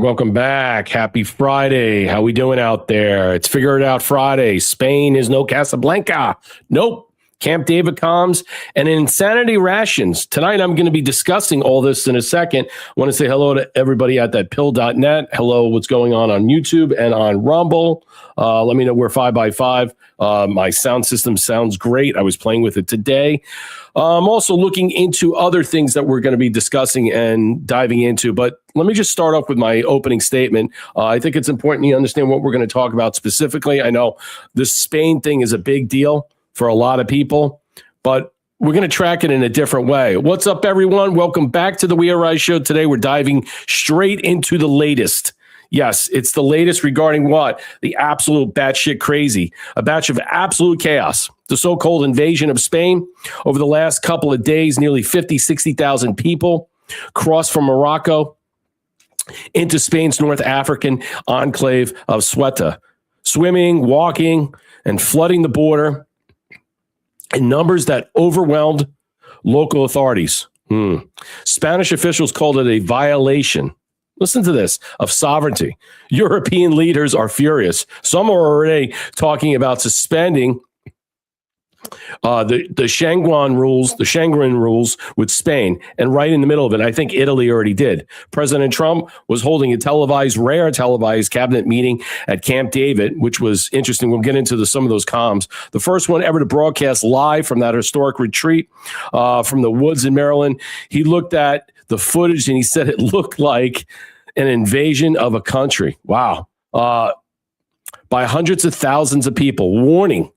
Welcome back. Happy Friday. How we doing out there? It's Figure It Out Friday. Spain is no Casablanca. Nope. Camp David comms and insanity rations. Tonight, I'm going to be discussing all this in a second. I want to say hello to everybody at thatpill.net. Hello, what's going on YouTube and on Rumble. Let me know we're 5x5. My sound system sounds great. I was playing with it today. I'm also looking into other things that we're going to be discussing and diving into. But let me just start off with my opening statement. I think it's important you understand what we're going to talk about specifically. I know this Spain thing is a big deal for a lot of people, but we're going to track it in a different way. What's up, everyone? Welcome back to the We Are Right Show. Today, we're diving straight into the latest. Yes, it's the latest regarding what? The absolute batshit crazy, a batch of absolute chaos. The so-called invasion of Spain. Over the last couple of days, nearly 60,000 people crossed from Morocco into Spain's North African enclave of Ceuta, swimming, walking, and flooding the border in numbers that overwhelmed local authorities. Spanish officials called it a violation. Listen to this, of sovereignty. European leaders are furious. Some are already talking about suspending the Schengen rules with Spain, and right in the middle of it, I think Italy already did. President Trump was holding a rare televised cabinet meeting at Camp David, which was interesting. We'll get into some of those comms. The first one ever to broadcast live from that historic retreat from the woods in Maryland. He looked at the footage and he said it looked like an invasion of a country. Wow. By hundreds of thousands of people, warning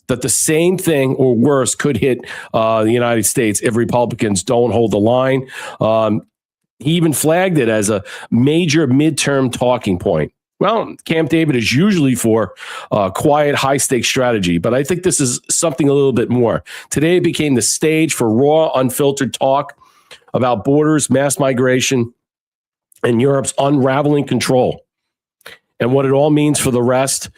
that the same thing or worse could hit the United States if Republicans don't hold the line. He even flagged it as a major midterm talking point. Well, Camp David is usually for quiet, high-stakes strategy, but I think this is something a little bit more. Today it became the stage for raw, unfiltered talk about borders, mass migration, and Europe's unraveling control, and what it all means for the rest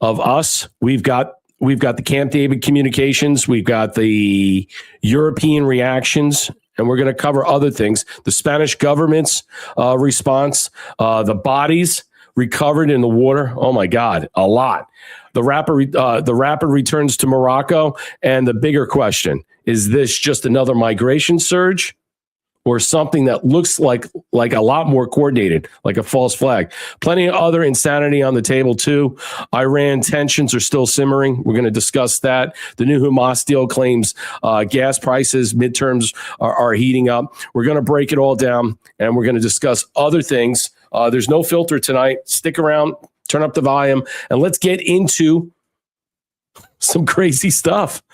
of us. We've got the Camp David communications. We've got the European reactions, and we're going to cover other things. The Spanish government's response, the bodies recovered in the water. Oh my God, a lot. The rapid returns to Morocco, and the bigger question: is this just another migration surge, or something that looks like a lot more coordinated, like a false flag? Plenty of other insanity on the table, too. Iran tensions are still simmering. We're going to discuss that. The new Hamas deal claims gas prices, midterms are heating up. We're going to break it all down, and we're going to discuss other things. There's no filter tonight. Stick around, turn up the volume, and let's get into some crazy stuff.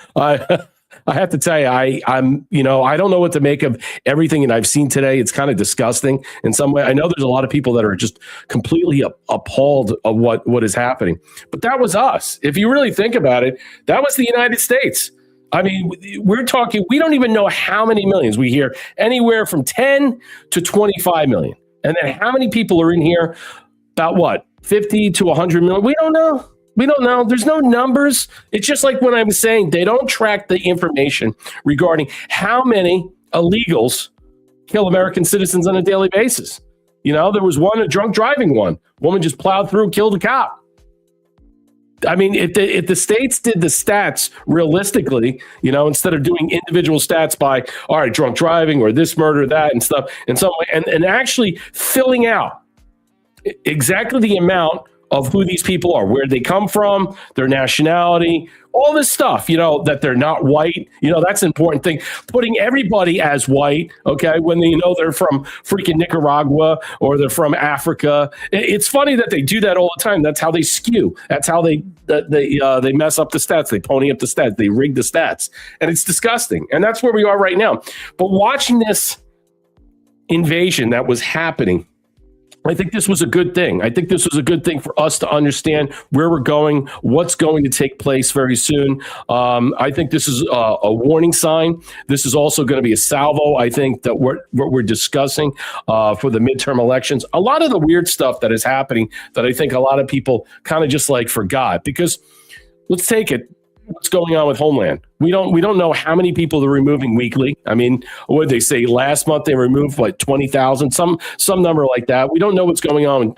I have to tell you, I don't know what to make of everything that I've seen today. It's kind of disgusting in some way. I know there's a lot of people that are just completely appalled of what is happening. But that was us. If you really think about it, that was the United States. I mean, we're talking, we don't even know how many millions. We hear anywhere from 10 to 25 million. And then how many people are in here? About what? 50 to 100 million? We don't know. We don't know. There's no numbers. It's just like when I was saying, they don't track the information regarding how many illegals kill American citizens on a daily basis. You know, there was a drunk driving one. Woman just plowed through, killed a cop. I mean, if the states did the stats realistically, instead of doing individual stats by, all right, drunk driving or this murder, that and stuff in some way, and actually filling out exactly the amount of who these people are, where they come from, their nationality, all this stuff, that they're not white. That's an important thing. Putting everybody as white, okay, when they're from freaking Nicaragua or they're from Africa. It's funny that they do that all the time. That's how they skew. That's how they mess up the stats. They pony up the stats. They rig the stats. And it's disgusting. And that's where we are right now. But watching this invasion that was happening, I think this was a good thing. I think this was a good thing for us to understand where we're going, what's going to take place very soon. I think this is a warning sign. This is also going to be a salvo, I think, that what we're discussing for the midterm elections. A lot of the weird stuff that is happening that I think a lot of people kind of just forgot, because let's take it. what's going on with Homeland. We don't know how many people they're removing weekly. I mean, what did they say last month? They removed like 20,000, some number like that. We don't know what's going on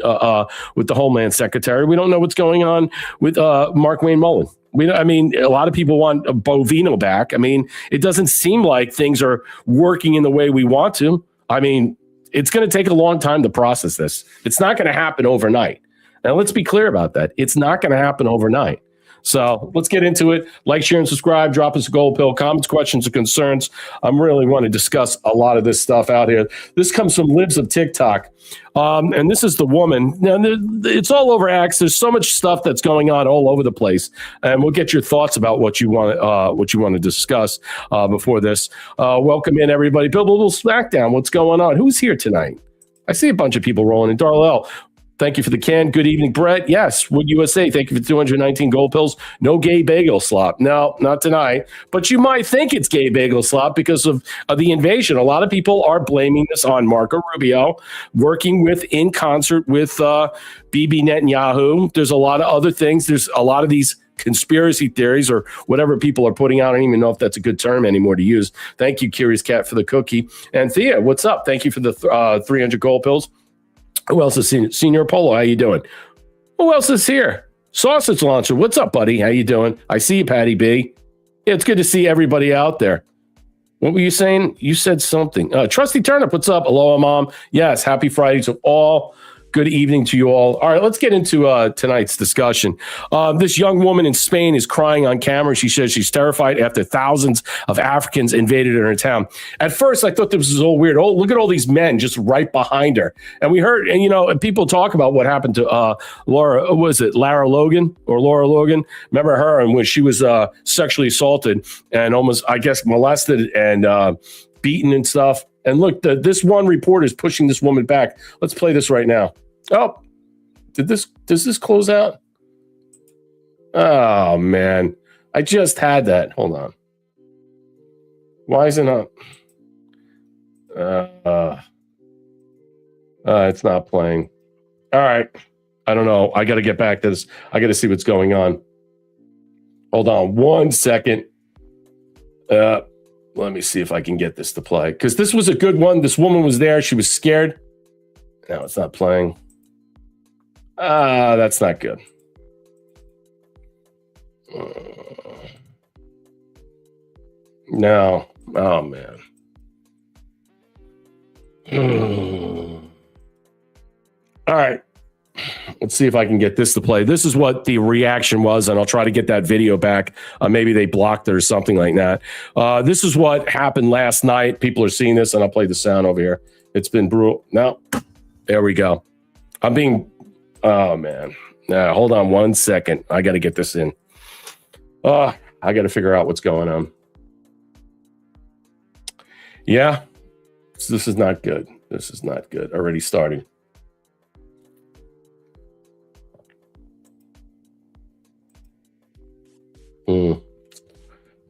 with the Homeland Secretary. We don't know what's going on with Mark Wayne Mullen. I mean, a lot of people want Bovino back. I mean, it doesn't seem like things are working in the way we want to. I mean, it's going to take a long time to process this. It's not going to happen overnight. And let's be clear about that. It's not going to happen overnight. So let's get into it. Like, share, and subscribe. Drop us a gold pill. Comments, questions, or concerns. I really want to discuss a lot of this stuff out here. This comes from Libs of TikTok. And this is the woman. Now, it's all over X. There's so much stuff that's going on all over the place. And we'll get your thoughts about what you want to discuss before this. Welcome in, everybody. Bill Smackdown. What's going on? Who's here tonight? I see a bunch of people rolling in. Darlell, thank you for the can. Good evening, Brett. Yes, Wood USA. Thank you for 219 gold pills. No gay bagel slop. No, not tonight. But you might think it's gay bagel slop because of the invasion. A lot of people are blaming this on Marco Rubio, working in concert with Bibi Netanyahu. There's a lot of other things. There's a lot of these conspiracy theories or whatever people are putting out. I don't even know if that's a good term anymore to use. Thank you, Curious Cat, for the cookie. And Thea, what's up? Thank you for the 300 gold pills. Who else is Senior Polo? How you doing? Who else is here? Sausage Launcher. What's up, buddy? How you doing? I see you, Patty B. Yeah, it's good to see everybody out there. What were you saying? You said something. Trusty Turnip. What's up? Aloha, Mom. Yes, happy Friday to all. Good evening to you all. All right, let's get into tonight's discussion. This young woman in Spain is crying on camera. She says she's terrified after thousands of Africans invaded her town. At first, I thought this was all weird. Oh, look at all these men just right behind her. And we heard, and people talk about what happened to Lara Logan? Remember her? And when she was sexually assaulted and almost, I guess, molested and beaten and stuff. And look, this one reporter is pushing this woman back. Let's play this right now. Oh, does this close out? Oh, man. I just had that. Hold on. Why isn't it up? It's not playing. All right. I don't know. I got to get back to this. I got to see what's going on. Hold on 1 second. Let me see if I can get this to play. Because this was a good one. This woman was there. She was scared. No, it's not playing. That's not good. No. Oh, man. All right. Let's see if I can get this to play. This is what the reaction was, and I'll try to get that video back. Maybe they blocked it or something like that. This is what happened last night. People are seeing this, and I'll play the sound over here. It's been brutal. No, there we go. Oh, man. Hold on 1 second. I got to get this in. I got to figure out what's going on. Yeah, this is not good. This is not good. Already starting.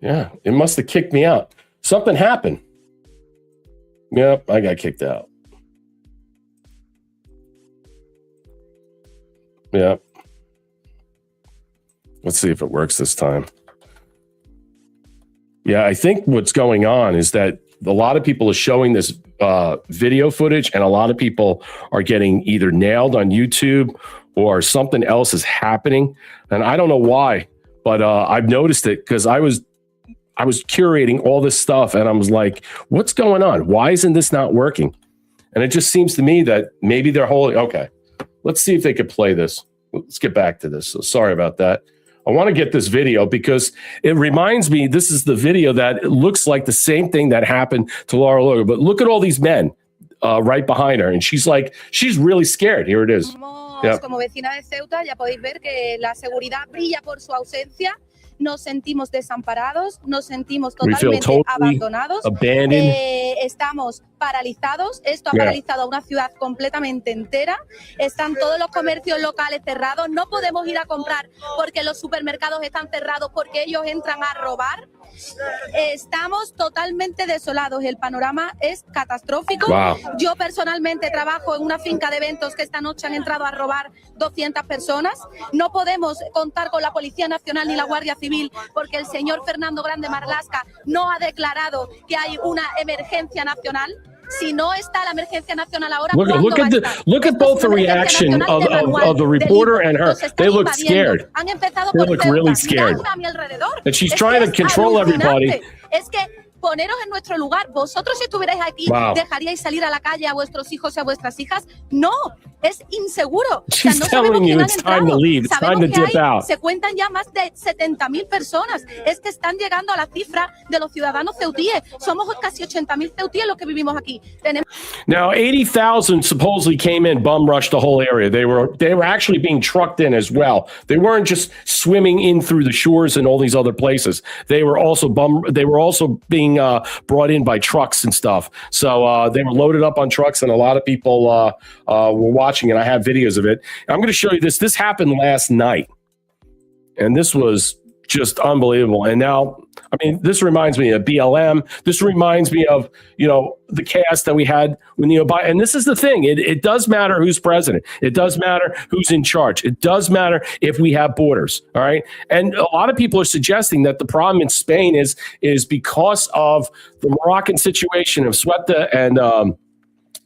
Yeah, it must have kicked me out. Something happened. Yep, I got kicked out. Yep. Let's see if it works this time. Yeah, I think what's going on is that a lot of people are showing this video footage, and a lot of people are getting either nailed on YouTube or something else is happening. And I don't know why. But I've noticed it because I was curating all this stuff and I was like, what's going on? Why isn't this not working? And it just seems to me that maybe they're holding. Okay, let's see if they could play this. Let's get back to this. So sorry about that. I want to get this video because it reminds me, this is the video that it looks like the same thing that happened to Lara Logan. But look at all these men right behind her. And she's really scared. Here it is. Yep. Como vecina de Ceuta, ya podéis ver que la seguridad brilla por su ausencia. Nos sentimos desamparados, nos sentimos totalmente abandonados. Estamos paralizados. Esto ha paralizado a una ciudad completamente entera. Están todos los comercios locales cerrados. No podemos ir a comprar porque los supermercados están cerrados porque ellos entran a robar. Estamos totalmente desolados. El panorama es catastrófico. Wow. Yo personalmente trabajo en una finca de eventos que esta noche han entrado a robar 200 personas. No podemos contar con la Policía Nacional ni la Guardia Civil civil porque el señor Fernando Grande Marlaska no ha declarado que hay una emergencia nacional. Si no está la emergencia nacional ahora, look at both the reaction of the reporter and her. They look scared. They look really scared. And she's trying to control everybody. Es que poneros en nuestro lugar. Vosotros, si estuvierais aquí, ¿dejaríais salir a la calle a vuestros hijos y a vuestras hijas? No, es inseguro. She's telling you it's time to leave. It's time to dip out. Se cuentan ya más de 70.000 personas. Es que están llegando a la cifra de los ciudadanos ceutíes. Somos casi 80.000 ceutíes los que vivimos aquí. Now, 80,000 supposedly came in, bum rushed the whole area. They were actually being trucked in as well. They weren't just swimming in through the shores and all these other places. They were also being brought in by trucks and stuff. So they were loaded up on trucks, and a lot of people were watching, and I have videos of it. I'm going to show you this. This happened last night, and this was just unbelievable. And now, I mean, this reminds me of BLM. This reminds me of, the chaos that we had when the Obama. And this is the thing. It does matter who's president. It does matter who's in charge. It does matter if we have borders. All right. And a lot of people are suggesting that the problem in Spain is because of the Moroccan situation of Ceuta and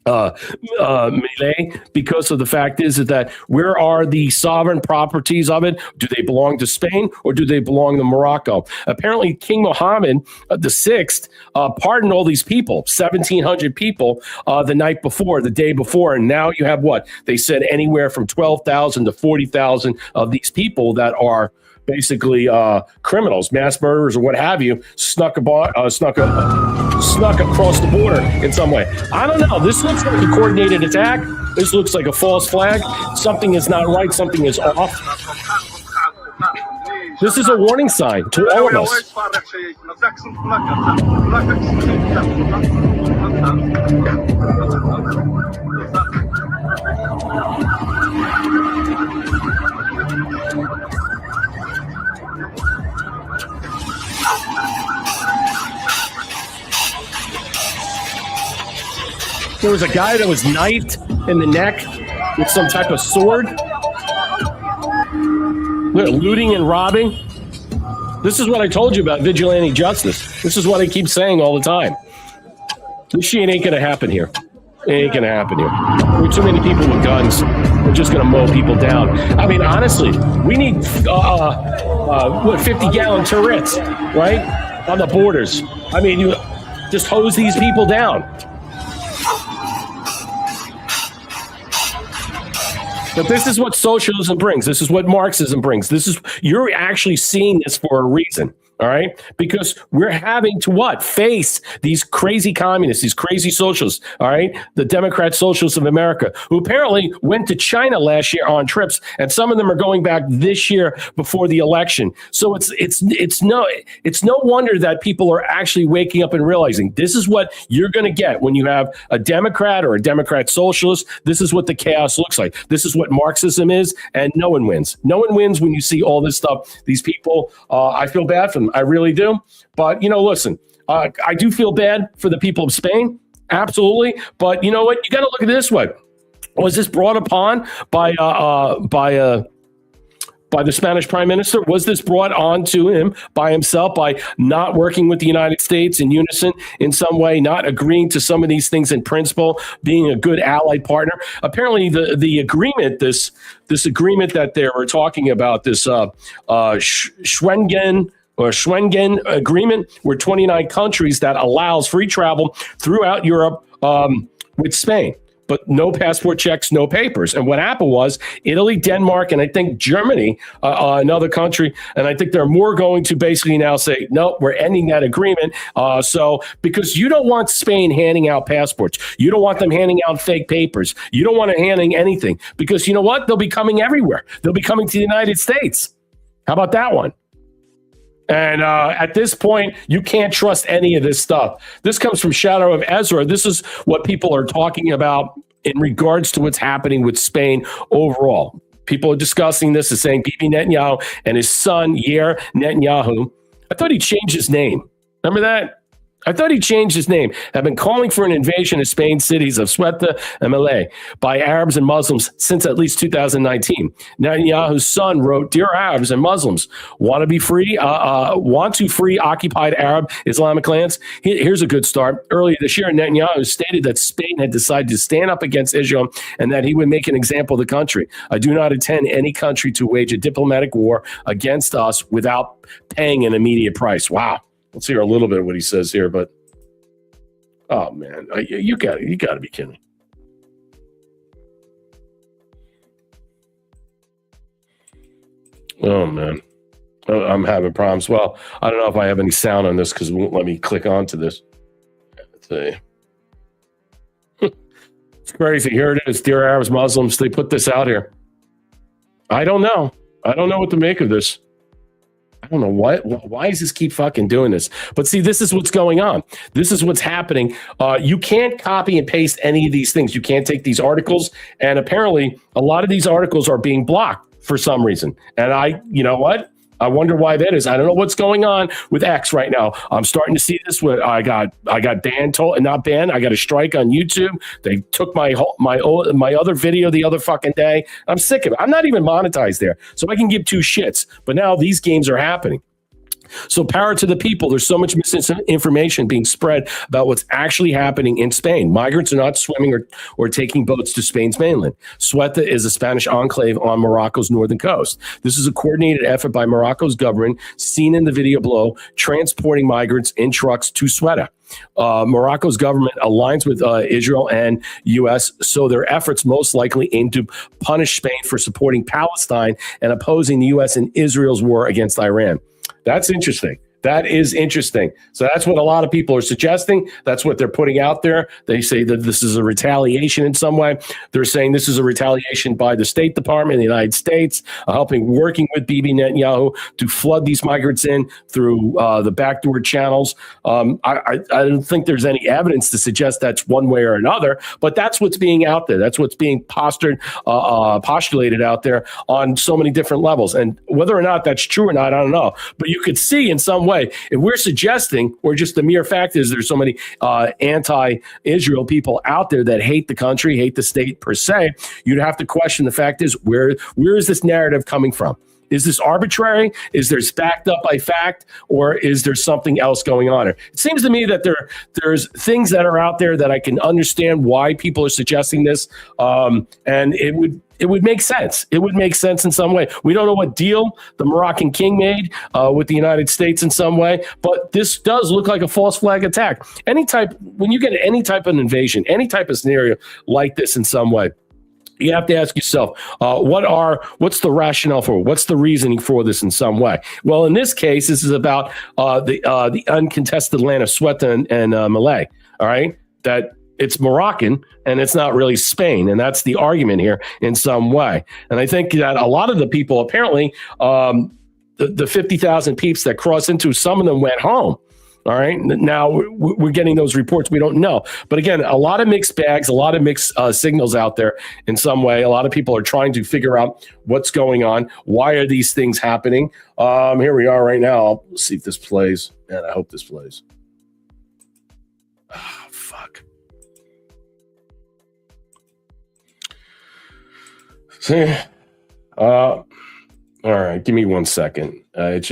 Melilla, because of the fact is that where are the sovereign properties of it? Do they belong to Spain or do they belong to Morocco? Apparently, King Mohammed VI pardoned all these people, 1,700 people, the day before, and now you have what they said, anywhere from 12,000 to 40,000 of these people that are basically criminals, mass murderers, or what have you, snuck across the border in some way. I don't know. This looks like a coordinated attack. This looks like a false flag. Something is not right. Something is off. This is a warning sign to all of us. There was a guy that was knifed in the neck with some type of sword. Look, looting and robbing. This is what I told you about vigilante justice. This is what I keep saying all the time. This shit ain't gonna happen here. It ain't gonna happen here. There are too many people with guns. We're just gonna mow people down. I mean, honestly, we need 50-gallon turrets, right, on the borders. I mean, you just hose these people down. But this is what socialism brings. This is what Marxism brings. You're actually seeing this for a reason. All right, because we're having to face these crazy communists, these crazy socialists. All right, the Democrat Socialists of America, who apparently went to China last year on trips, and some of them are going back this year before the election. So it's no wonder that people are actually waking up and realizing this is what you're going to get when you have a Democrat or a Democrat Socialist. This is what the chaos looks like. This is what Marxism is, and no one wins. No one wins when you see all this stuff. These people, I feel bad for them. I really do. But, listen, I do feel bad for the people of Spain. Absolutely. But you know what? You got to look at it this way. Was this brought upon by the Spanish prime minister? Was this brought on to him by himself by not working with the United States in unison in some way, not agreeing to some of these things in principle, being a good allied partner? Apparently, the agreement, this agreement that they were talking about, this Schengen agreement, were 29 countries that allows free travel throughout Europe with Spain, but no passport checks, no papers. And what happened was Italy, Denmark, and I think Germany, another country, and I think they're more going to basically now say, no, we're ending that agreement. So because you don't want Spain handing out passports, you don't want them handing out fake papers, you don't want them handing anything, because you know what? They'll be coming everywhere. They'll be coming to the United States. How about that one? And at this point, you can't trust any of this stuff. This comes from Shadow of Ezra. This is what people are talking about in regards to what's happening with Spain overall. People are discussing this and saying Bibi Netanyahu and his son, Yair Netanyahu. I thought he changed his name. Remember that? I thought he changed his name. Have been calling for an invasion of Spain's cities of Ceuta and Melilla by Arabs and Muslims since at least 2019. Netanyahu's son wrote, "Dear Arabs and Muslims, want to free occupied Arab Islamic lands?" Here's a good start. Earlier this year, Netanyahu stated that Spain had decided to stand up against Israel and that he would make an example of the country. "I do not intend any country to wage a diplomatic war against us without paying an immediate price." Wow. Let's hear a little bit of what he says here, but oh man, you got to be kidding me. Oh man, I'm having problems. Well, I don't know if I have any sound on this because it won't let me click onto this. Let's see. It's crazy. Here it is, dear Arabs, Muslims. They put this out here. I don't know. I don't know what to make of this. I don't know why does this keep fucking doing this? But see, this is what's going on. This is what's happening. You can't copy and paste any of these things. You can't take these articles. And apparently a lot of these articles are being blocked for some reason. And you know what? I wonder why that is. I don't know what's going on with X right now. I'm starting to see this. I got banned, not banned. I got a strike on YouTube. They took my other video the other fucking day. I'm sick of it. I'm not even monetized there, so I can give two shits. But now these games are happening. So power to the people. There's so much misinformation being spread about what's actually happening in Spain. Migrants are not swimming or taking boats to Spain's mainland. Ceuta is a Spanish enclave on Morocco's northern coast. This is a coordinated effort by Morocco's government, seen in the video below, transporting migrants in trucks to Ceuta. Morocco's government aligns with Israel and U.S., so their efforts most likely aim to punish Spain for supporting Palestine and opposing the U.S. and Israel's war against Iran. That's interesting. That is interesting. So that's what a lot of people are suggesting. That's what they're putting out there. They say that this is a retaliation in some way. They're saying this is a retaliation by the State Department of the United States, working with Bibi Netanyahu to flood these migrants in through the backdoor channels. I don't think there's any evidence to suggest that's one way or another, but that's what's being out there. That's what's being postulated out there on so many different levels. And whether or not that's true or not, I don't know. But you could see in some way, if we're suggesting, or just the mere fact is there's so many anti-Israel people out there that hate the country, hate the state per se, you'd have to question the fact is where is this narrative coming from? Is this arbitrary? Is there backed up by fact, or is there something else going on here? It seems to me that there's things that are out there that I can understand why people are suggesting this, and it would make sense. It would make sense in some way. We don't know what deal the Moroccan king made with the United States in some way, but this does look like a false flag attack. When you get any type of invasion, any type of scenario like this in some way, you have to ask yourself, what's the rationale for it? What's the reasoning for this in some way? Well, in this case, this is about the uncontested land of Ceuta and Melilla, all right? That it's Moroccan and it's not really Spain. And that's the argument here in some way. And I think that a lot of the people, apparently, the 50,000 peeps that crossed into, some of them went home. All right. Now we're getting those reports. We don't know. But again, a lot of mixed bags, a lot of mixed signals out there in some way. A lot of people are trying to figure out what's going on. Why are these things happening? Here we are right now. I'll see if this plays. Man, I hope this plays. Oh, fuck. See? All right. Give me 1 second. It's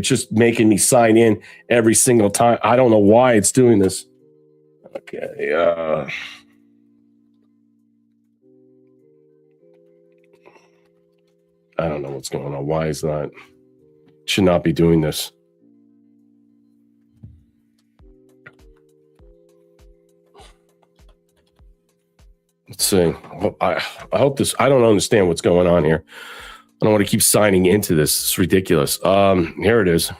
just making me sign in every single time. I don't know why it's doing this. Okay. I don't know what's going on. Why is that? Should not be doing this. Let's see. I hope this. I don't understand what's going on here. I don't want to keep signing into this. It's ridiculous. Here it is.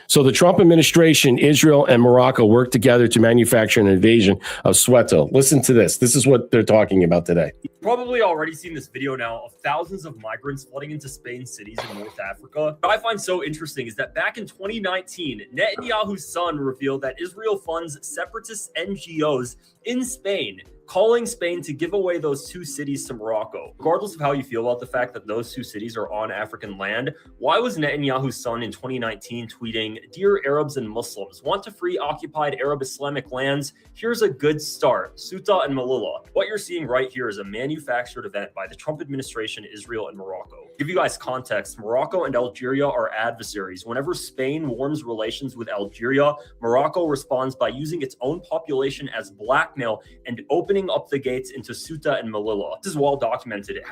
So the Trump administration, Israel, and Morocco worked together to manufacture an invasion of Ceuta. Listen to this. This is what they're talking about today. You've probably already seen this video now of thousands of migrants flooding into Spain's cities in North Africa. What I find so interesting is that back in 2019, Netanyahu's son revealed that Israel funds separatist NGOs in Spain calling Spain to give away those 2 cities to Morocco. Regardless of how you feel about the fact that those 2 cities are on African land, why was Netanyahu's son in 2019 tweeting, "Dear Arabs and Muslims, want to free occupied Arab Islamic lands? Here's a good start, Ceuta and Melilla." What you're seeing right here is a manufactured event by the Trump administration, Israel, and Morocco. To give you guys context, Morocco and Algeria are adversaries. Whenever Spain warms relations with Algeria, Morocco responds by using its own population as blackmail and opening up the gates into Ceuta and Melilla. This is well documented.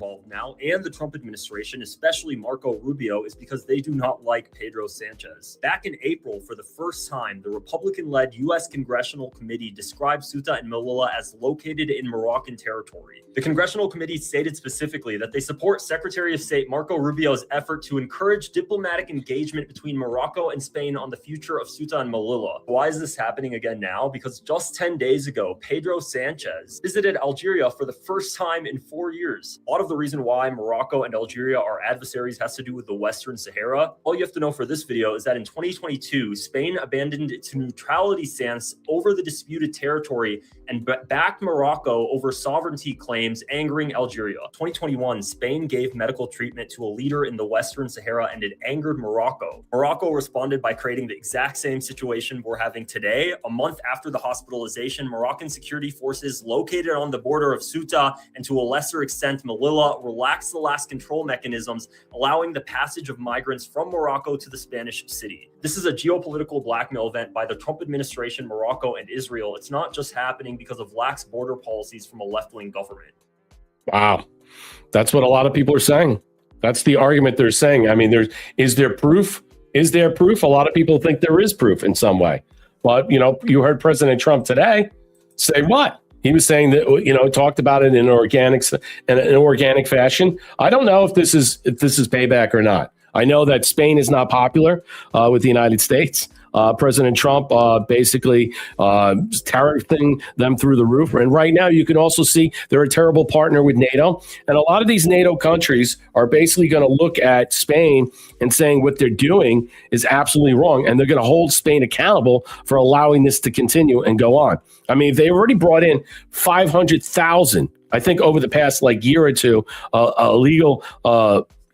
Involved now, and the Trump administration, especially Marco Rubio, is because they do not like Pedro Sanchez. Back in April, for the first time, the Republican-led U.S. Congressional Committee described Ceuta and Melilla as located in Moroccan territory. The Congressional Committee stated specifically that they support Secretary of State Marco Rubio's effort to encourage diplomatic engagement between Morocco and Spain on the future of Ceuta and Melilla. Why is this happening again now? Because just 10 days ago, Pedro Sanchez visited Algeria for the first time in 4 years. A lot of the reason why Morocco and Algeria are adversaries has to do with the Western Sahara. All you have to know for this video is that in 2022, Spain abandoned its neutrality stance over the disputed territory and backed Morocco over sovereignty claims, angering Algeria. 2021, Spain gave medical treatment to a leader in the Western Sahara, and it angered Morocco. Morocco responded by creating the exact same situation we're having today. A month after the hospitalization, Moroccan security forces located on the border of Ceuta and to a lesser extent Melilla relaxed the last control mechanisms, allowing the passage of migrants from Morocco to the Spanish city. This is a geopolitical blackmail event by the Trump administration, Morocco, and Israel. It's not just happening because of lax border policies from a left-wing government. Wow. That's what a lot of people are saying. That's the argument they're saying. I mean, is there proof? Is there proof? A lot of people think there is proof in some way. But, you heard President Trump today say what? He was saying that, talked about it in an organic fashion. I don't know if this is payback or not. I know that Spain is not popular with the United States. President Trump basically tariffing them through the roof. And right now, you can also see they're a terrible partner with NATO. And a lot of these NATO countries are basically going to look at Spain and saying what they're doing is absolutely wrong. And they're going to hold Spain accountable for allowing this to continue and go on. I mean, they already brought in 500,000, I think, over the past year or two, illegal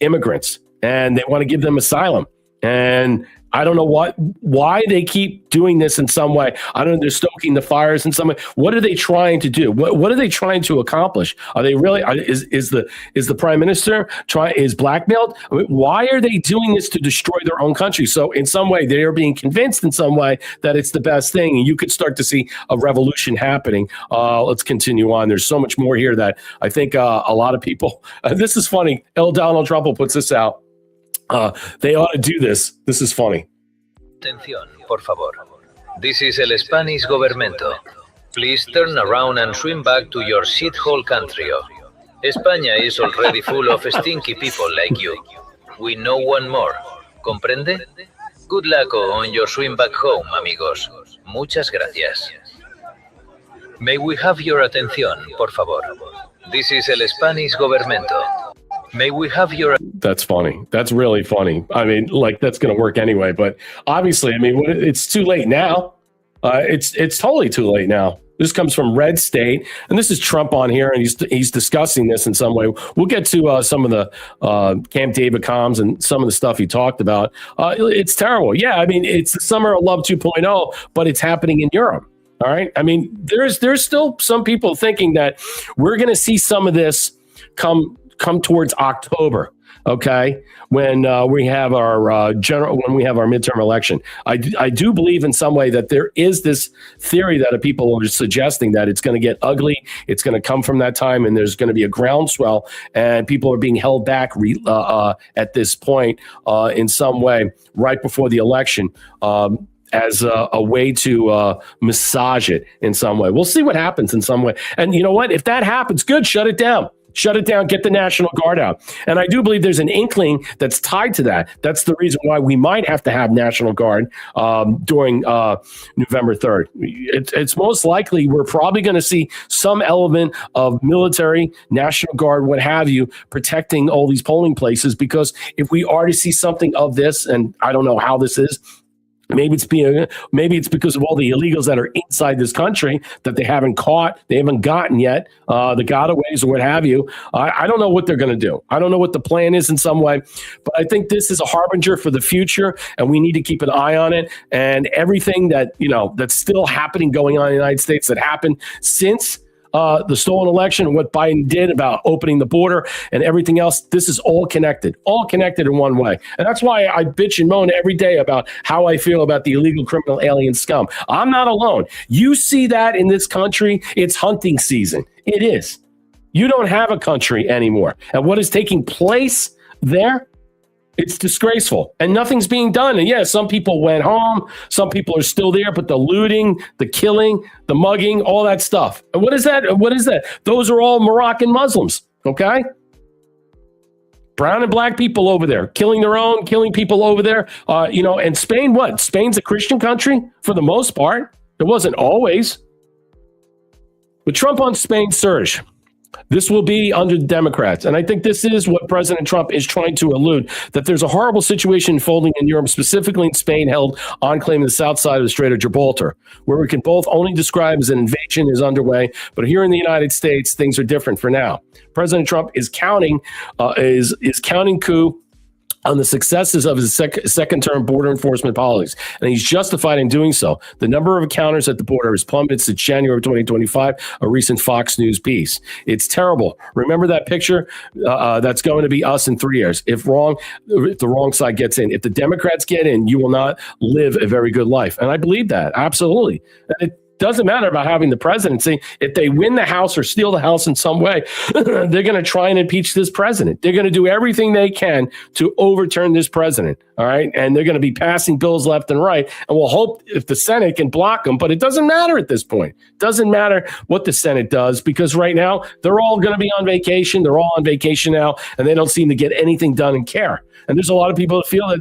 immigrants. And they want to give them asylum. And I don't know why they keep doing this in some way. I don't know. They're stoking the fires in some way. What are they trying to do? What are they trying to accomplish? Are they really? Is the prime minister is blackmailed? I mean, why are they doing this to destroy their own country? So in some way, they are being convinced in some way that it's the best thing, and you could start to see a revolution happening. Let's continue on. There's so much more here that I think a lot of people. This is funny. Donald Trump puts this out. They ought to do this. This is funny. Atención, por favor. This is el Spanish governmento. Please turn around and swim back to your shithole country. España is already full of stinky people like you. We know one more. ¿Comprende? Good luck on your swim back home, amigos. Muchas gracias. May we have your atención, por favor. This is el Spanish government. May we have your... That's funny. That's really funny. I mean, that's going to work anyway. But obviously, I mean, it's too late now. It's totally too late now. This comes from Red State, and this is Trump on here, and he's discussing this in some way. We'll get to some of the Camp David comms and some of the stuff he talked about. It's terrible. Yeah, I mean, it's the summer of love 2.0, but it's happening in Europe. All right. I mean, there's still some people thinking that we're going to see some of this come towards October. Okay, when we have our midterm election, I do believe in some way that there is this theory that people are suggesting that it's going to get ugly. It's going to come from that time, and there's going to be a groundswell, and people are being held back at this point in some way right before the election. As a way to massage it in some way. We'll see what happens in some way. And you know what? If that happens, good, shut it down. Shut it down. Get the National Guard out. And I do believe there's an inkling that's tied to that. That's the reason why we might have to have National Guard during November 3rd. It's most likely we're probably going to see some element of military, National Guard, what have you, protecting all these polling places, because if we are to see something of this, and I don't know how this is, maybe it's because of all the illegals that are inside this country that they haven't caught, they haven't gotten yet, the gotaways or what have you. I don't know what they're going to do. I don't know what the plan is in some way, but I think this is a harbinger for the future, and we need to keep an eye on it. And everything that, that's still happening, going on in the United States, that happened since the stolen election and what Biden did about opening the border and everything else, this is all connected in one way. And that's why I bitch and moan every day about how I feel about the illegal criminal alien scum. I'm not alone. You see that in this country, it's hunting season. It is. You don't have a country anymore. And what is taking place there, it's disgraceful, and nothing's being done. And yeah, some people went home. Some people are still there, but the looting, the killing, the mugging, all that stuff. And what is that? What is that? Those are all Moroccan Muslims, okay? Brown and black people over there, killing their own, killing people over there. And Spain, what? Spain's a Christian country for the most part. It wasn't always. With Trump on Spain's surge, this will be under the Democrats. And I think this is what President Trump is trying to allude, that there's a horrible situation unfolding in Europe, specifically in Spain, held enclave in the south side of the Strait of Gibraltar, where we can both only describe as an invasion is underway. But here in the United States, things are different for now. President Trump is counting coup on the successes of his second-term border enforcement policies, and he's justified in doing so. The number of encounters at the border has plummeted since January of 2025, a recent Fox News piece. It's terrible. Remember that picture? That's going to be us in 3 years. If the wrong side gets in. If the Democrats get in, you will not live a very good life. And I believe that, absolutely. And it doesn't matter about having the presidency. If they win the House or steal the House in some way, they're going to try and impeach this president. They're going to do everything they can to overturn this president. All right. And they're going to be passing bills left and right. And we'll hope if the Senate can block them. But it doesn't matter at this point. It doesn't matter what the Senate does, because right now they're all going to be on vacation. They're all on vacation now, and they don't seem to get anything done and care. And there's a lot of people that feel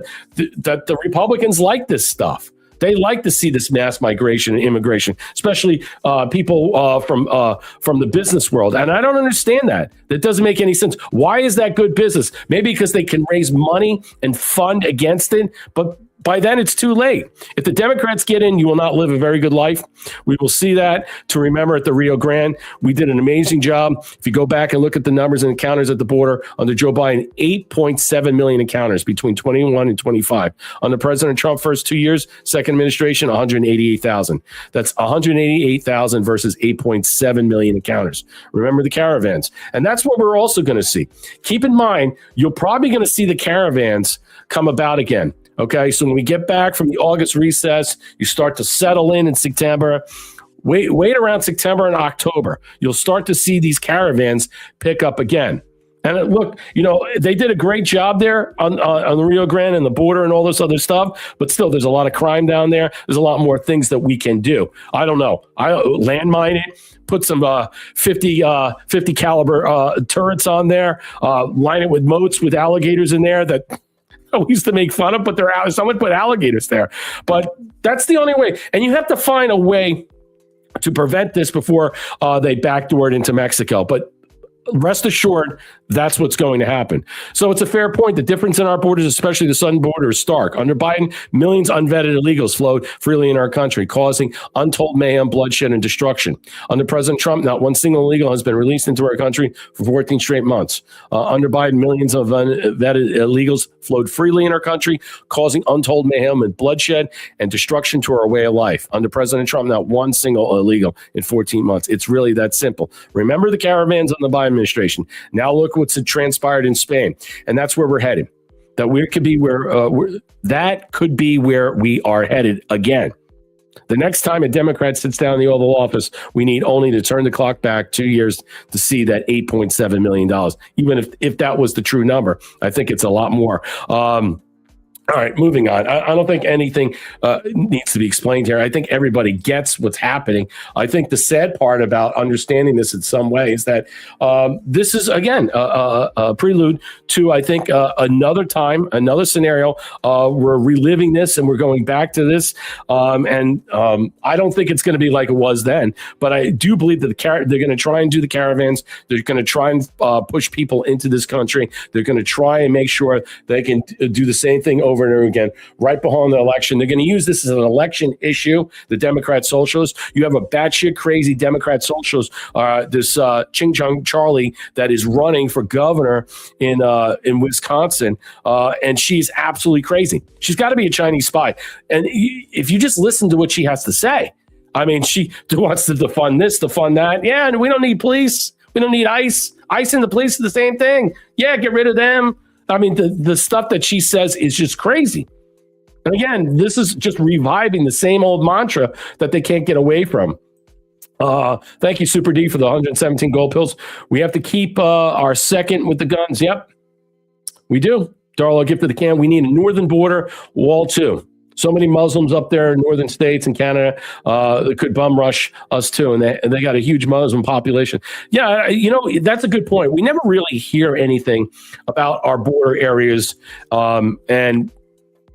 that the Republicans like this stuff. They like to see this mass migration and immigration, especially people from the business world. And I don't understand that. That doesn't make any sense. Why is that good business? Maybe because they can raise money and fund against it. But by then, it's too late. If the Democrats get in, you will not live a very good life. We will see that. To remember, at the Rio Grande, we did an amazing job. If you go back and look at the numbers and encounters at the border under Joe Biden, 8.7 million encounters between 21 and 25. Under President Trump, first 2 years, second administration, 188,000. That's 188,000 versus 8.7 million encounters. Remember the caravans. And that's what we're also going to see. Keep in mind, you're probably going to see the caravans come about again. Okay, so when we get back from the August recess, you start to settle in September. Wait around September and October. You'll start to see these caravans pick up again. And look, they did a great job there on the Rio Grande and the border and all this other stuff. But still, there's a lot of crime down there. There's a lot more things that we can do. I don't know. I landmine it. Put some 50 caliber turrets on there. Line it with moats with alligators in there that we used to make fun of, but someone put alligators there. But that's the only way. And you have to find a way to prevent this before they backdoor it into Mexico. But rest assured, that's what's going to happen. So it's a fair point. The difference in our borders, especially the southern border, is stark. Under Biden, millions of unvetted illegals flowed freely in our country, causing untold mayhem, bloodshed, and destruction. Under President Trump, not one single illegal has been released into our country for 14 straight months. Under Biden, millions of unvetted illegals flowed freely in our country, causing untold mayhem and bloodshed and destruction to our way of life. Under President Trump, not one single illegal in 14 months. It's really that simple. Remember the caravans on the Biden administration. Now look what's transpired in Spain, and that's where we're headed. That could be where we are headed again. The next time a Democrat sits down in the Oval Office, we need only to turn the clock back 2 years to see that $8.7 million. Even if that was the true number, I think it's a lot more. All right, moving on. I don't think anything needs to be explained here. I think everybody gets what's happening. I think the sad part about understanding this in some way is that this is, again, a prelude to, I think, another time, another scenario. We're reliving this and we're going back to this. And I don't think it's going to be like it was then. But I do believe that they're going to try and do the caravans. They're going to try and push people into this country. They're going to try and make sure they can do the same thing over and over again, right behind the election. They're going to use this as an election issue, the Democrat Socialists. You have a batshit crazy Democrat Socialist, this Ching Chung Charlie that is running for governor in Wisconsin, and she's absolutely crazy. She's got to be a Chinese spy. And if you just listen to what she has to say, I mean, she wants to defund this, defund that. Yeah, and we don't need police. We don't need ICE. ICE and the police are the same thing. Yeah, get rid of them. I mean, the stuff that she says is just crazy. And again, this is just reviving the same old mantra that they can't get away from. Thank you, Super D, for the 117 gold pills. We have to keep our second with the guns. Yep, we do. Darla, gift of the can. We need a northern border wall, too. So many Muslims up there in northern states and Canada that could bum rush us too, and they got a huge Muslim population. Yeah, that's a good point. We never really hear anything about our border areas, and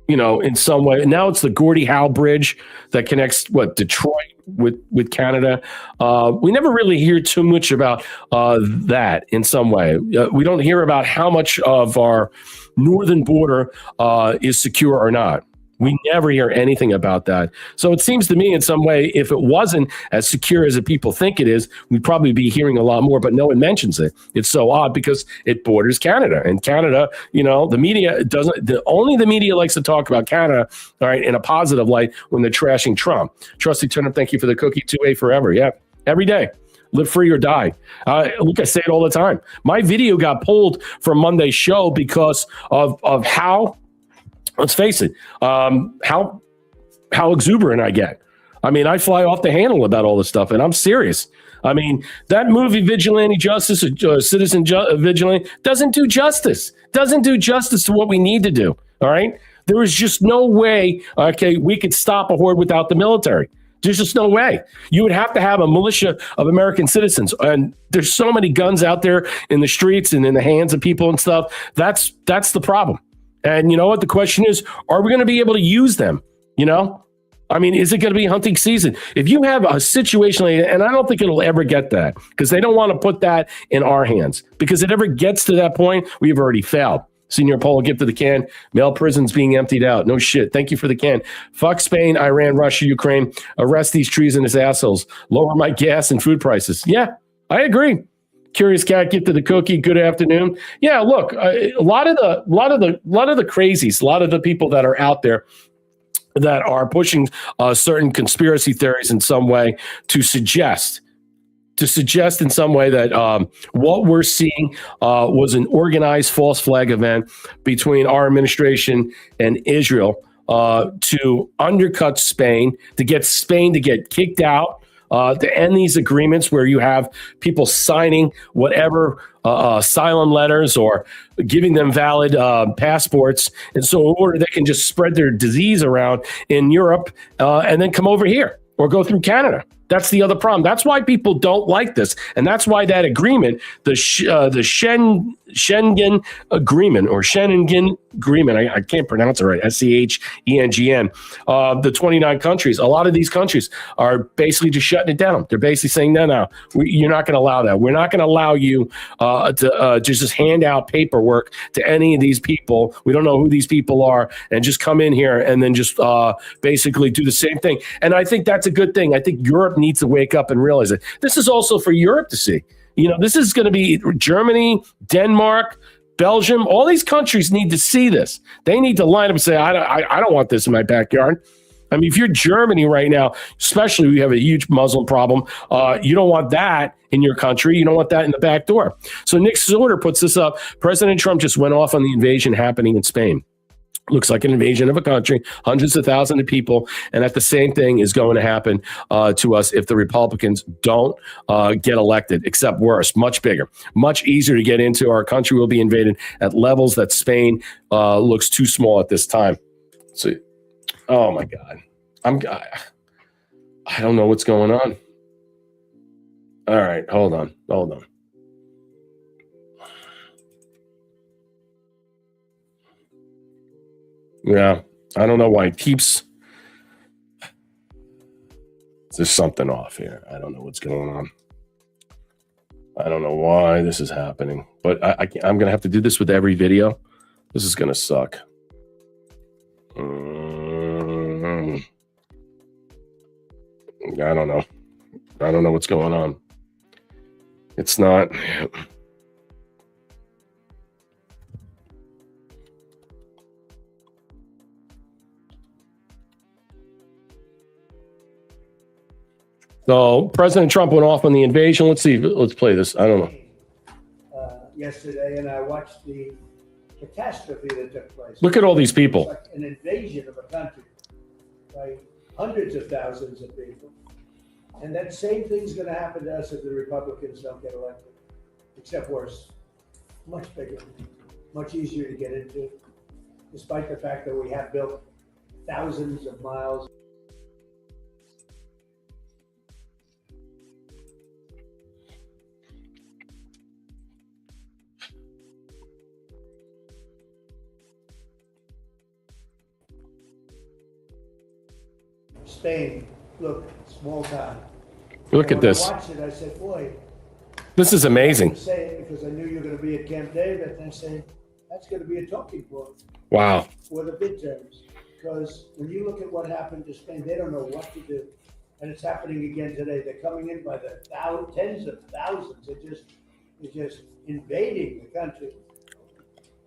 in some way. Now it's the Gordie Howe Bridge that connects Detroit with Canada. We never really hear too much about that in some way. We don't hear about how much of our northern border is secure or not. We never hear anything about that. So it seems to me in some way, if it wasn't as secure as the people think it is, we'd probably be hearing a lot more, but no one mentions it. It's so odd because it borders Canada. And Canada, the media doesn't, only the media likes to talk about Canada, all right, in a positive light when they're trashing Trump. Trusty Turnip, thank you for the cookie. 2A forever. Yeah, every day. Live free or die. Look, I say it all the time. My video got pulled from Monday's show because of how, let's face it, how exuberant I get. I mean, I fly off the handle about all this stuff, and I'm serious. I mean, that movie Vigilante Justice, or Citizen Vigilante, doesn't do justice. Doesn't do justice to what we need to do, all right? There is just no way, we could stop a horde without the military. There's just no way. You would have to have a militia of American citizens. And there's so many guns out there in the streets and in the hands of people and stuff. That's the problem. And you know what? The question is, are we going to be able to use them? I mean, is it going to be hunting season? If you have a situation like that, and I don't think it'll ever get that because they don't want to put that in our hands, because if it ever gets to that point, we've already failed. Senior Paul, gift of the can. Male prisons being emptied out. No shit. Thank you for the can. Fuck Spain, Iran, Russia, Ukraine. Arrest these treasonous assholes. Lower my gas and food prices. Yeah, I agree. Curious Cat, gift of the cookie. Good afternoon. Yeah, look, a lot of the crazies, a lot of the people that are out there that are pushing certain conspiracy theories in some way to suggest in some way that what we're seeing was an organized false flag event between our administration and Israel to undercut Spain, to get Spain to get kicked out, to end these agreements where you have people signing whatever asylum letters or giving them valid passports. And so in order they can just spread their disease around in Europe and then come over here or go through Canada. That's the other problem. That's why people don't like this. And that's why that agreement, the Schengen agreement or Schengen agreement, I can't pronounce it right, SCHENGN, the 29 countries, a lot of these countries are basically just shutting it down. They're basically saying, no, you're not going to allow that. We're not going to allow you to just hand out paperwork to any of these people. We don't know who these people are, and just come in here and then just basically do the same thing. And I think that's a good thing. I think Europe needs to wake up and realize it. This is also for Europe to see. This is going to be Germany, Denmark, Belgium. All these countries need to see this. They need to line up and say, I don't want this in my backyard. I mean, if you're Germany right now, especially we have a huge Muslim problem, you don't want that in your country. You don't want that in the back door. So Nick Sorter puts this up. President Trump just went off on the invasion happening in Spain. Looks like an invasion of a country, hundreds of thousands of people. And that the same thing is going to happen to us if the Republicans don't get elected, except worse, much bigger, much easier to get into. Our country will be invaded at levels that Spain looks too small at this time. So, oh my God. I don't know what's going on. All right, hold on. Yeah, I don't know why it keeps. There's something off here. I don't know what's going on. I don't know why this is happening, but I'm going to have to do this with every video. This is going to suck. I don't know. I don't know what's going on. It's not. So President Trump went off on the invasion. Let's see. Let's play this. I don't know. Yesterday, and I watched the catastrophe that took place. Look at all these people. It's like an invasion of a country by hundreds of thousands of people. And that same thing's going to happen to us if the Republicans don't get elected, except worse. Much bigger, much easier to get into, despite the fact that we have built thousands of miles. Spain, look, small town. Look at this. When I watched it, I said, boy. This is amazing. I say it because I knew you were going to be at Camp David, and I say, that's going to be a talking point. Wow. For the midterms. Because when you look at what happened to Spain, they don't know what to do. And it's happening again today. They're coming in by the tens of thousands. They're just invading the country.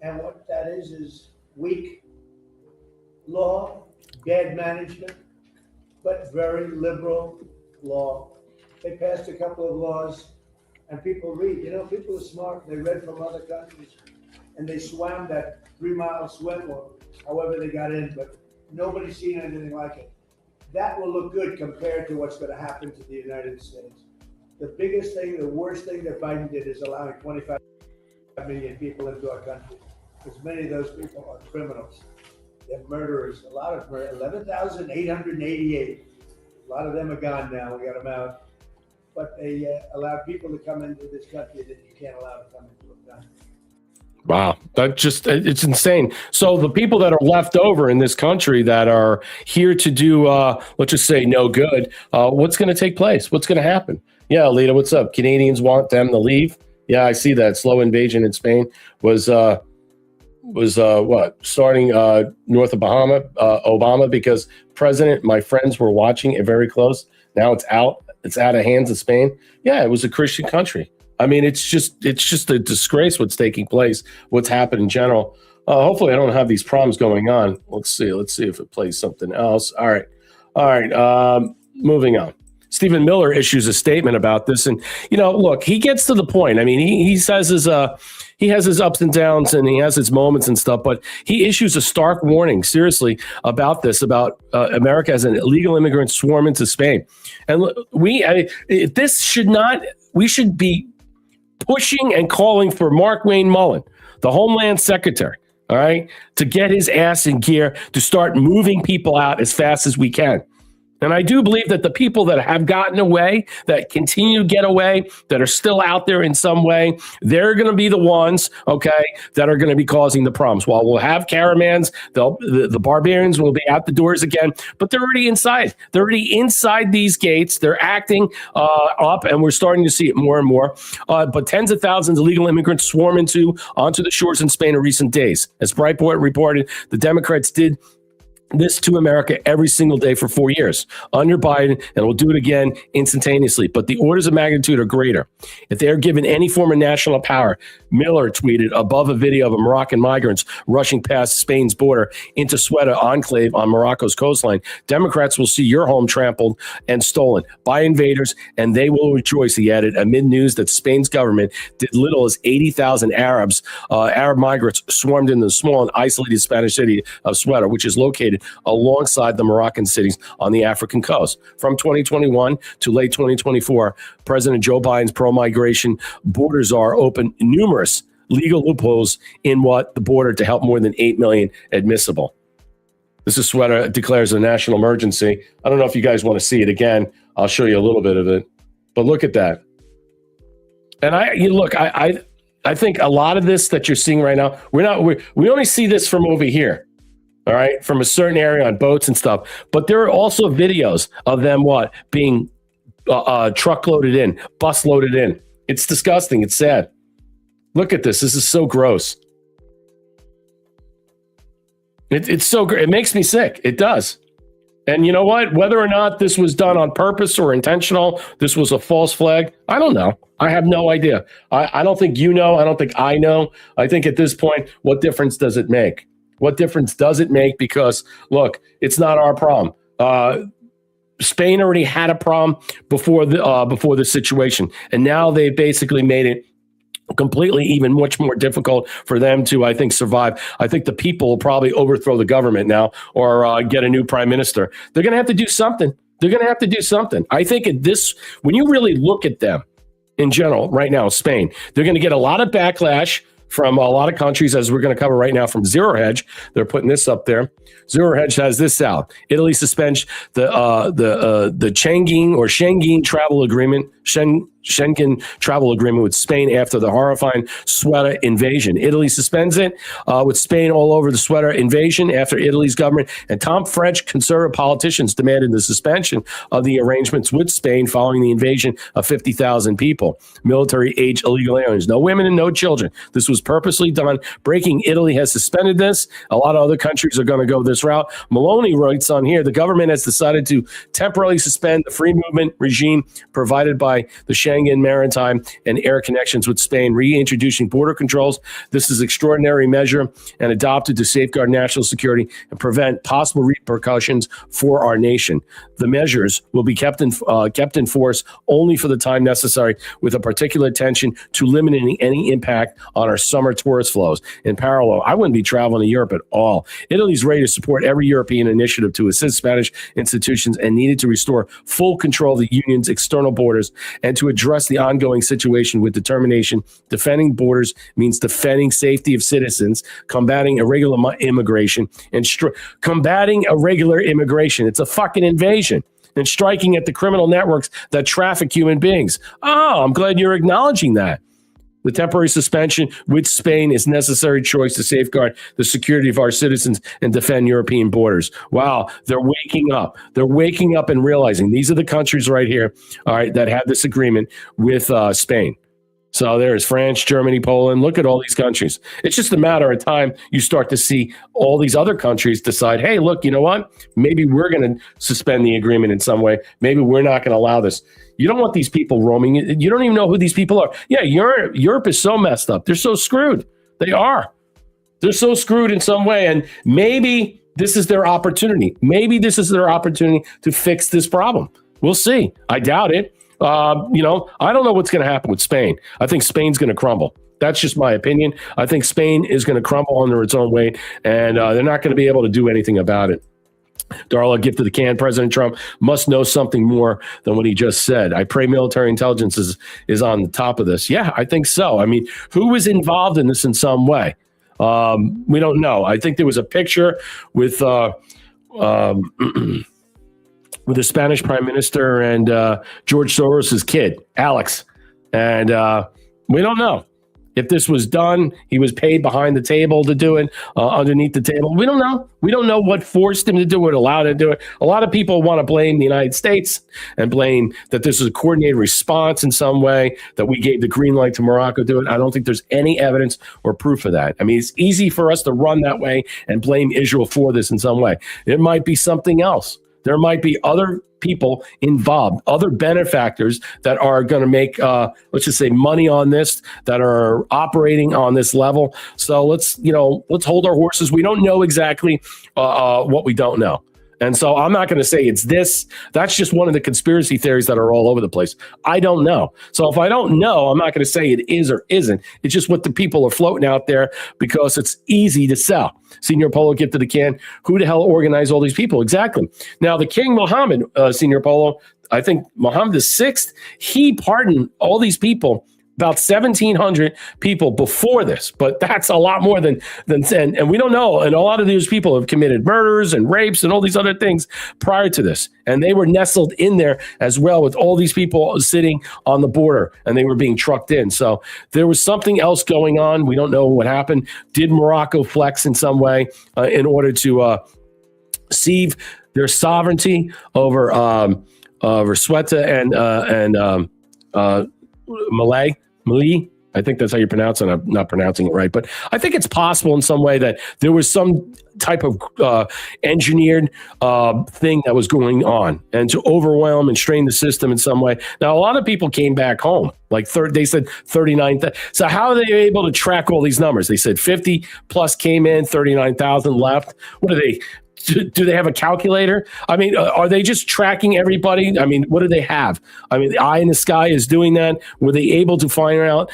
And what that is weak law, bad management, but very liberal law. They passed a couple of laws, and people read. People are smart. They read from other countries, and they swam that 3-mile swim, or however they got in, but nobody's seen anything like it. That will look good compared to what's going to happen to the United States. The biggest thing, the worst thing that Biden did is allowing 25 million people into our country, because many of those people are criminals. They're murderers. A lot of 11,888. A lot of them are gone now. We got them out. But they allowed people to come into this country that you can't allow to come into a country. Wow. It's insane. So the people that are left over in this country that are here to do, let's just say no good, what's going to take place? What's going to happen? Yeah, Alita, what's up? Canadians want them to leave? Yeah, I see that. Slow invasion in Spain was starting north of Obama, because my friends were watching it very close. Now it's out of hands of Spain. Yeah, it was a Christian country. I mean, it's just a disgrace what's taking place, what's happened in general. Hopefully I don't have these problems going on. Let's see if it plays something else. All right. Moving on. Stephen Miller issues a statement about this, and look, he gets to the point. I mean, he says he has his ups and downs, and he has his moments and stuff, but he issues a stark warning, seriously, about this, about America as an illegal immigrant swarm into Spain. And we should be pushing and calling for Mark Wayne Mullen, the Homeland Secretary, all right, to get his ass in gear to start moving people out as fast as we can. And I do believe that the people that have gotten away, that continue to get away, that are still out there in some way, they're going to be the ones, okay, that are going to be causing the problems. While we'll have caravans, the barbarians will be out the doors again, but they're already inside. They're already inside these gates. They're acting up, and we're starting to see it more and more. But tens of thousands of illegal immigrants swarm onto the shores in Spain in recent days. As Breitbart reported, the Democrats did this to America every single day for 4 years under Biden, and we'll do it again instantaneously. But the orders of magnitude are greater. If they are given any form of national power, Miller tweeted above a video of Moroccan migrants rushing past Spain's border into Ceuta enclave on Morocco's coastline, Democrats will see your home trampled and stolen by invaders, and they will rejoice, he added, amid news that Spain's government did little as 80,000 Arab migrants swarmed into the small and isolated Spanish city of Ceuta, which is located alongside the Moroccan cities on the African coast. From 2021 to late 2024, President Joe Biden's pro-migration border czar opened numerous legal loopholes in the border to help more than 8 million admissible. This is Ceuta declares a national emergency. I don't know if you guys want to see it again. I'll show you a little bit of it, but look at that. And I think a lot of this that you're seeing right now, we only see this from over here. All right, from a certain area on boats and stuff. But there are also videos of them being truck loaded in, bus loaded in. It's disgusting. It's sad. Look at this. This is so gross. It's so great. It makes me sick. It does. And you know what? Whether or not this was done on purpose or intentional, this was a false flag, I don't know. I have no idea. I don't think you know. I don't think I know. I think at this point, what difference does it make? What difference does it make? Because, look, it's not our problem. Spain already had a problem before the situation, and now they basically made it completely even much more difficult for them to, I think, survive. I think the people will probably overthrow the government now or get a new prime minister. They're going to have to do something. I think when you really look at them in general right now, Spain, they're going to get a lot of backlash from a lot of countries, as we're going to cover right now from Zero Hedge. They're putting this up there. Zero Hedge has this out. Italy suspends the Schengen travel agreement. Schengen travel agreement with Spain after the horrifying Ceuta invasion. Italy suspends it with Spain all over the Ceuta invasion after Italy's government and top French conservative politicians demanded the suspension of the arrangements with Spain following the invasion of 50,000 people, military-age illegal aliens. No women and no children. This was purposely done. Breaking Italy has suspended this. A lot of other countries are going to go this route. Maloney writes on here, the government has decided to temporarily suspend the free movement regime provided by the Schengen maritime and air connections with Spain, reintroducing border controls. This is an extraordinary measure and adopted to safeguard national security and prevent possible repercussions for our nation. The measures will be kept in force only for the time necessary, with a particular attention to limiting any impact on our summer tourist flows. In parallel, I wouldn't be traveling to Europe at all. Italy's ready to support every European initiative to assist Spanish institutions and needed to restore full control of the union's external borders and to address the ongoing situation with determination. Defending borders means defending safety of citizens, combating irregular immigration, and combating irregular immigration. It's a fucking invasion. And striking at the criminal networks that traffic human beings. Oh, I'm glad you're acknowledging that. The temporary suspension with Spain is a necessary choice to safeguard the security of our citizens and defend European borders. Wow, they're waking up. They're waking up and realizing these are the countries right here, all right, that have this agreement with Spain. So there's France, Germany, Poland. Look at all these countries. It's just a matter of time you start to see all these other countries decide, hey, look, you know what? Maybe we're going to suspend the agreement in some way. Maybe we're not going to allow this. You don't want these people roaming. You don't even know who these people are. Yeah, Europe is so messed up. They're so screwed. They are. They're so screwed in some way. And maybe this is their opportunity. Maybe this is their opportunity to fix this problem. We'll see. I doubt it. I don't know what's going to happen with Spain. I think Spain's going to crumble. That's just my opinion. I think Spain is going to crumble under its own weight, and they're not going to be able to do anything about it. Darla, gift of the can. President Trump must know something more than what he just said. I pray military intelligence is on the top of this. Yeah, I think so. I mean, who was involved in this in some way? We don't know. I think there was a picture with with the Spanish prime minister and George Soros's kid, Alex. And we don't know. If this was done, he was paid behind the table to do it, underneath the table. We don't know. We don't know what forced him to do it, allowed him to do it. A lot of people want to blame the United States and blame that this was a coordinated response in some way, that we gave the green light to Morocco to do it. I don't think there's any evidence or proof of that. I mean, it's easy for us to run that way and blame Israel for this in some way. It might be something else. There might be other people involved, other benefactors that are going to make, let's just say, money on this, that are operating on this level. So let's hold our horses. We don't know exactly what we don't know. And so I'm not going to say it's this. That's just one of the conspiracy theories that are all over the place. I don't know. So if I don't know, I'm not going to say it is or isn't. It's just what the people are floating out there because it's easy to sell. Senior Polo, get to the can. Who the hell organized all these people? Exactly. Now, the King Mohammed, Senior Polo, I think Mohammed VI, he pardoned all these people, about 1,700 people before this, but that's a lot more than and we don't know. And a lot of these people have committed murders and rapes and all these other things prior to this, and they were nestled in there as well with all these people sitting on the border, and they were being trucked in. So there was something else going on. We don't know what happened. Did Morocco flex in some way in order to cede their sovereignty over Ceuta and Malay? I think that's how you pronounce it. I'm not pronouncing it right, but I think it's possible in some way that there was some type of engineered thing that was going on, and to overwhelm and strain the system in some way. Now, a lot of people came back home. Like they said 39. So how are they able to track all these numbers? They said 50 plus came in, 39,000 left. What are they? Do they have a calculator? I mean, are they just tracking everybody? I mean, what do they have? I mean, the eye in the sky is doing that. Were they able to find out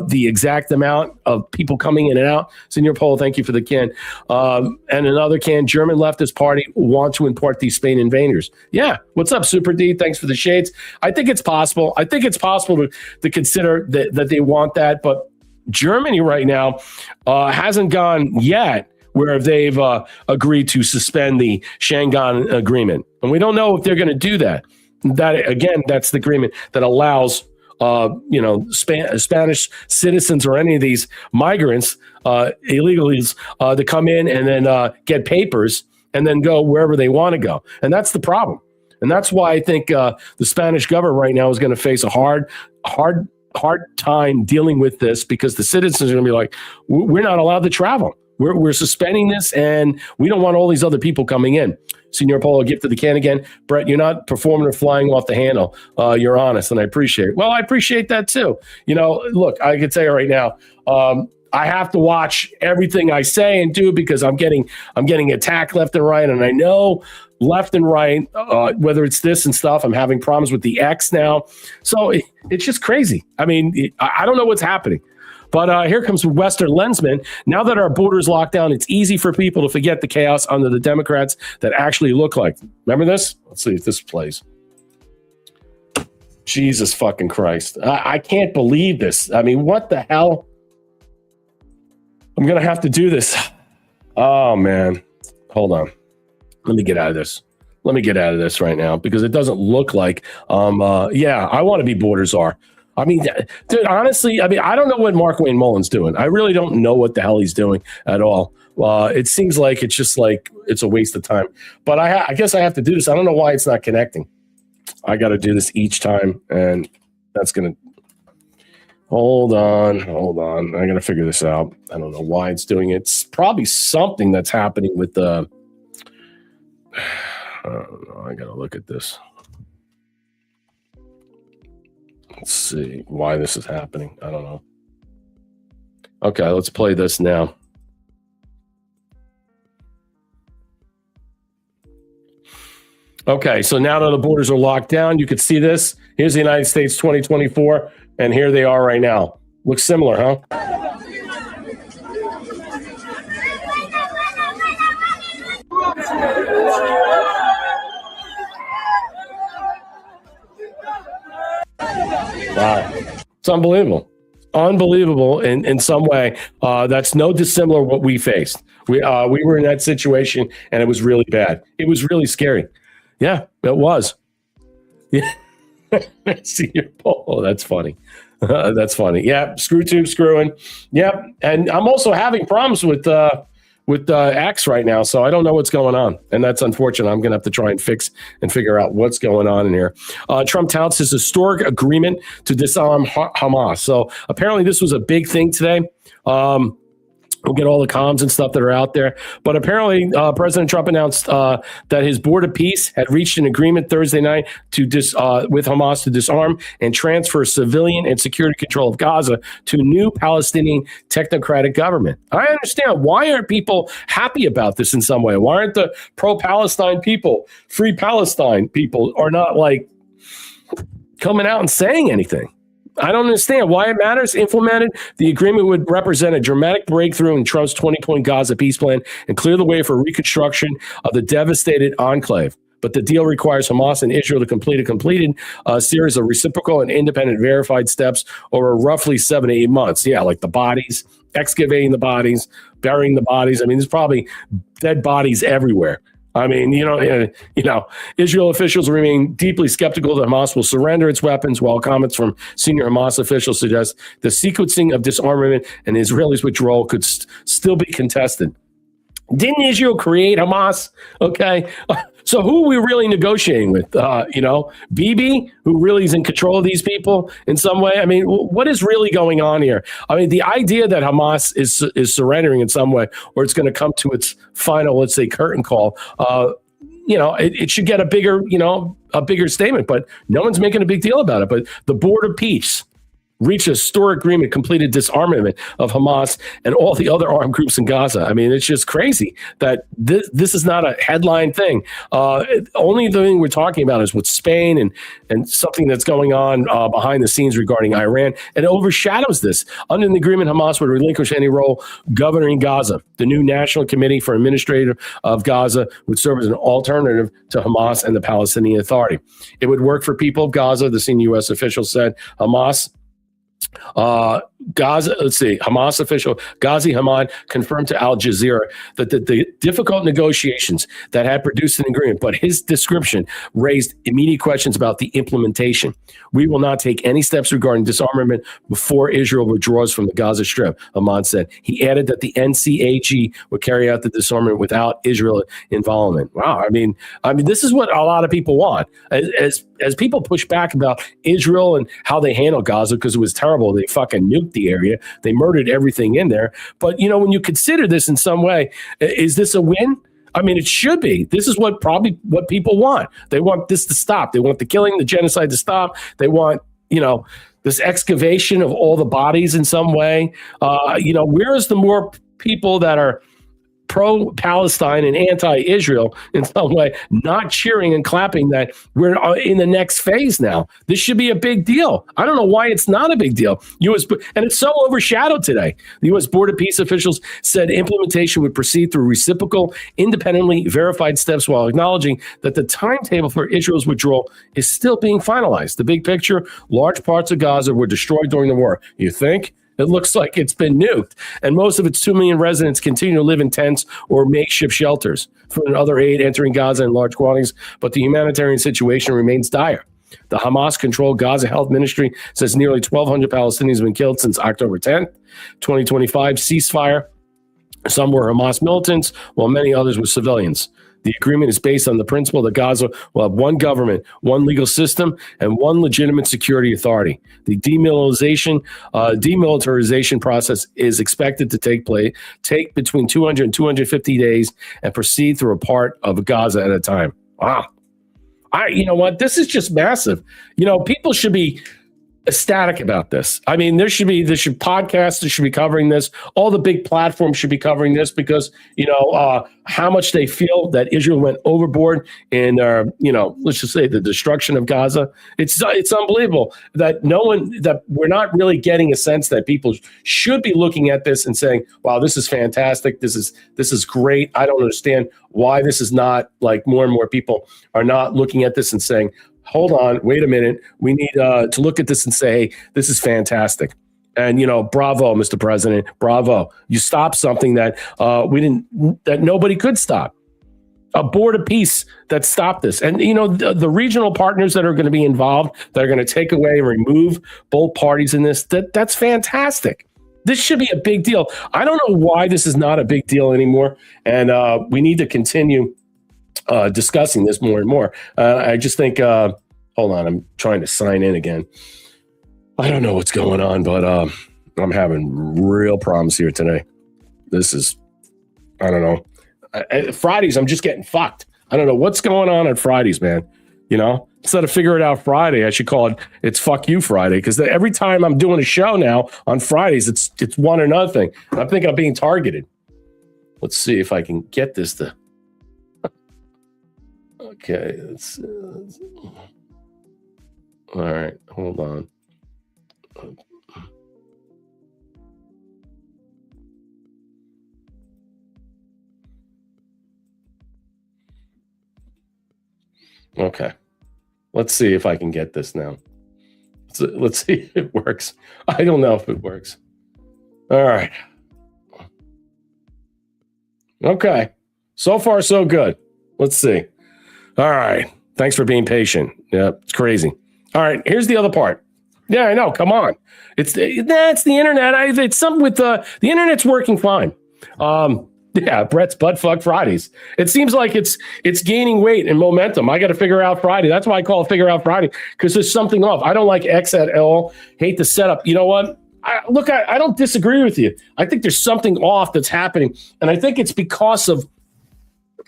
the exact amount of people coming in and out? Senior Polo, thank you for the can. And another can, German leftist party want to import these Spain invaders. Yeah. What's up, Super D? Thanks for the shades. I think it's possible. I think it's possible to consider that they want that. But Germany right now hasn't gone yet where they've agreed to suspend the Schengen agreement. And we don't know if they're going to do that. That, again, that's the agreement that allows, Spanish citizens or any of these migrants, illegals, to come in and then get papers and then go wherever they want to go. And that's the problem. And that's why I think the Spanish government right now is going to face a hard time dealing with this, because the citizens are going to be like, we're not allowed to travel. We're suspending this, and we don't want all these other people coming in. Senior Polo, gift of the can again. Brett, you're not performing or flying off the handle. You're honest, and I appreciate it. Well, I appreciate that too. Look, I can tell you right now, I have to watch everything I say and do, because I'm getting attacked left and right, and I know left and right, whether it's this and stuff. I'm having problems with the X now, so it's just crazy. I mean, I don't know what's happening. But here comes Western Lensman. Now that our border's locked down, it's easy for people to forget the chaos under the Democrats that actually look like. Remember this? Let's see if this plays. Jesus fucking Christ. I can't believe this. I mean, what the hell? I'm going to have to do this. Oh, man. Hold on. Let me get out of this. Let me get out of this right now, because it doesn't look like, I want to be border czar. I mean, dude, honestly, I don't know what Mark Wayne Mullen's doing. I really don't know what the hell he's doing at all. It seems like it's just like it's a waste of time. But I guess I have to do this. I don't know why it's not connecting. I got to do this each time, and that's going to... Hold on. I got to figure this out. I don't know why it's doing it. It's probably something that's happening with the... I don't know. I got to look at this. Let's see why this is happening. I don't know. Okay, let's play this now. Okay, so now that the borders are locked down, you can see this. Here's the United States 2024, and here they are right now. Looks similar, huh? Wow. It's unbelievable in some way. That's no dissimilar what we faced. We were in that situation, and it was really bad. It was really scary. Yeah, it was. Yeah. See your poll. Oh, that's funny. That's funny. Yeah, screw tube screwing. Yep, and I'm also having problems with X right now, so I don't know what's going on, and that's unfortunate. I'm going to have to try and figure out what's going on in here. Trump touts his historic agreement to disarm Hamas. So apparently, this was a big thing today. We'll get all the comms and stuff that are out there. But apparently, President Trump announced that his Board of Peace had reached an agreement Thursday night with Hamas to disarm and transfer civilian and security control of Gaza to a new Palestinian technocratic government. I understand. Why aren't people happy about this in some way? Why aren't the pro-Palestine people, free Palestine people, are not like coming out and saying anything? I don't understand why it matters. Implemented, the agreement would represent a dramatic breakthrough in Trump's 20-point Gaza peace plan and clear the way for reconstruction of the devastated enclave. But the deal requires Hamas and Israel to complete a series of reciprocal and independent verified steps over roughly 7 to 8 months. Yeah, like the bodies, excavating the bodies, burying the bodies. I mean, there's probably dead bodies everywhere. I mean, Israel officials remain deeply skeptical that Hamas will surrender its weapons, while comments from senior Hamas officials suggest the sequencing of disarmament and Israelis' withdrawal could still be contested. Didn't Israel create Hamas? Okay. So who are we really negotiating with? Bibi, who really is in control of these people in some way? I mean, what is really going on here? I mean, the idea that Hamas is surrendering in some way, or it's going to come to its final, let's say, curtain call, it should get a bigger statement, but no one's making a big deal about it. But the Board of Peace reached a historic agreement, completed disarmament of Hamas and all the other armed groups in Gaza. I mean, it's just crazy that this is not a headline thing. Only the thing we're talking about is with Spain and something that's going on behind the scenes regarding Iran. And it overshadows this. Under the agreement, Hamas would relinquish any role governing Gaza. The new National Committee for Administrator of Gaza would serve as an alternative to Hamas and the Palestinian Authority. It would work for people of Gaza, the senior U.S. official said. Hamas official Ghazi Hamad confirmed to Al Jazeera that the difficult negotiations that had produced an agreement, but his description raised immediate questions about the implementation. We will not take any steps regarding disarmament before Israel withdraws from the Gaza Strip, Hamad said. He added that the NCAG would carry out the disarmament without Israel involvement. Wow, I mean, this is what a lot of people want. As people push back about Israel and how they handle Gaza, because it was terrible. They fucking nuked the area. They murdered everything in there. But, when you consider this in some way, is this a win? I mean, it should be. This is what people want. They want this to stop. They want the killing, the genocide to stop. They want, this excavation of all the bodies in some way. Where is the more people that are pro-Palestine and anti-Israel in some way, not cheering and clapping that we're in the next phase now? This should be a big deal. I don't know why it's not a big deal. And it's so overshadowed today. The U.S. Board of Peace officials said implementation would proceed through reciprocal, independently verified steps, while acknowledging that the timetable for Israel's withdrawal is still being finalized. The big picture: large parts of Gaza were destroyed during the war. You think? It looks like it's been nuked, and most of its 2 million residents continue to live in tents or makeshift shelters. Food and other aid entering Gaza in large quantities, but the humanitarian situation remains dire. The Hamas-controlled Gaza Health Ministry says nearly 1,200 Palestinians have been killed since October 10th, 2025 ceasefire. Some were Hamas militants, while many others were civilians. The agreement is based on the principle that Gaza will have one government, one legal system, and one legitimate security authority. The demilitarization process is expected to take between 200 and 250 days and proceed through a part of Gaza at a time. Wow. You know what? This is just massive. People should be ecstatic about this. I mean, there should podcasts that should be covering this. All the big platforms should be covering this because, how much they feel that Israel went overboard in, let's just say the destruction of Gaza. It's unbelievable that we're not really getting a sense that people should be looking at this and saying, wow, this is fantastic. This is great. I don't understand why this is not like more and more people are not looking at this and saying, hold on, wait a minute. We need to look at this and say, hey, this is fantastic. And, bravo, Mr. President, bravo. You stopped something that that nobody could stop. a board of peace that stopped this. And, the regional partners that are going to be involved, that are going to take away and remove both parties in this, that's fantastic. This should be a big deal. I don't know why this is not a big deal anymore. And we need to continue discussing this more and more. I just think, hold on, I'm trying to sign in again. I don't know what's going on, but I'm having real problems here today. This is, I don't know. Fridays, I'm just getting fucked. I don't know what's going on Fridays, man. Instead of figure it out Friday, I should call it's fuck you Friday, because every time I'm doing a show now on Fridays, it's one or nothing. I think I'm being targeted. Let's see if I can get this to. Okay, all right, hold on. Okay, let's see if I can get this now. Let's see if it works. I don't know if it works. All right. Okay, so far so good. Let's see. All right, thanks for being patient. Yeah, it's crazy. All right, here's the other part. Yeah, I know. Come on, it's the internet. It's something with the internet's working fine. Yeah, Brett's buttfuck Fridays. It seems like it's gaining weight and momentum. I got to figure out Friday. That's why I call it Figure Out Friday, because there's something off. I don't like X at all. Hate the setup. You know what? I don't disagree with you. I think there's something off that's happening, and I think it's because of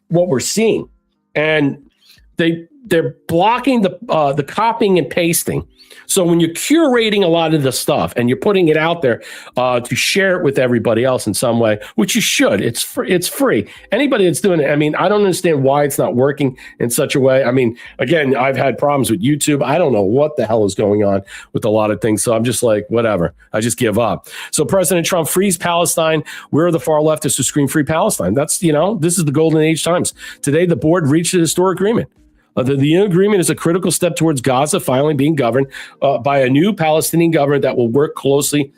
what we're seeing. And they're blocking the copying and pasting. So when you're curating a lot of the stuff and you're putting it out there to share it with everybody else in some way, which you should, it's free. Anybody that's doing it, I mean, I don't understand why it's not working in such a way. I mean, again, I've had problems with YouTube. I don't know what the hell is going on with a lot of things. So I'm just like, whatever. I just give up. So President Trump frees Palestine. We're the far leftists who scream free Palestine. That's, this is the golden age times. Today, the board reached a historic agreement. The agreement is a critical step towards Gaza finally being governed by a new Palestinian government that will work closely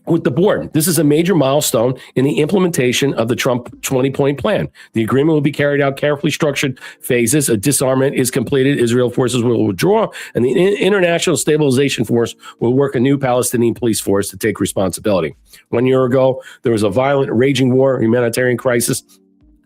with the board. This is a major milestone in the implementation of the Trump 20-point plan. The agreement will be carried out carefully structured phases. A disarmament is completed. Israel forces will withdraw, and the International Stabilization Force will work a new Palestinian police force to take responsibility. 1 year ago, there was a violent, raging war, humanitarian crisis,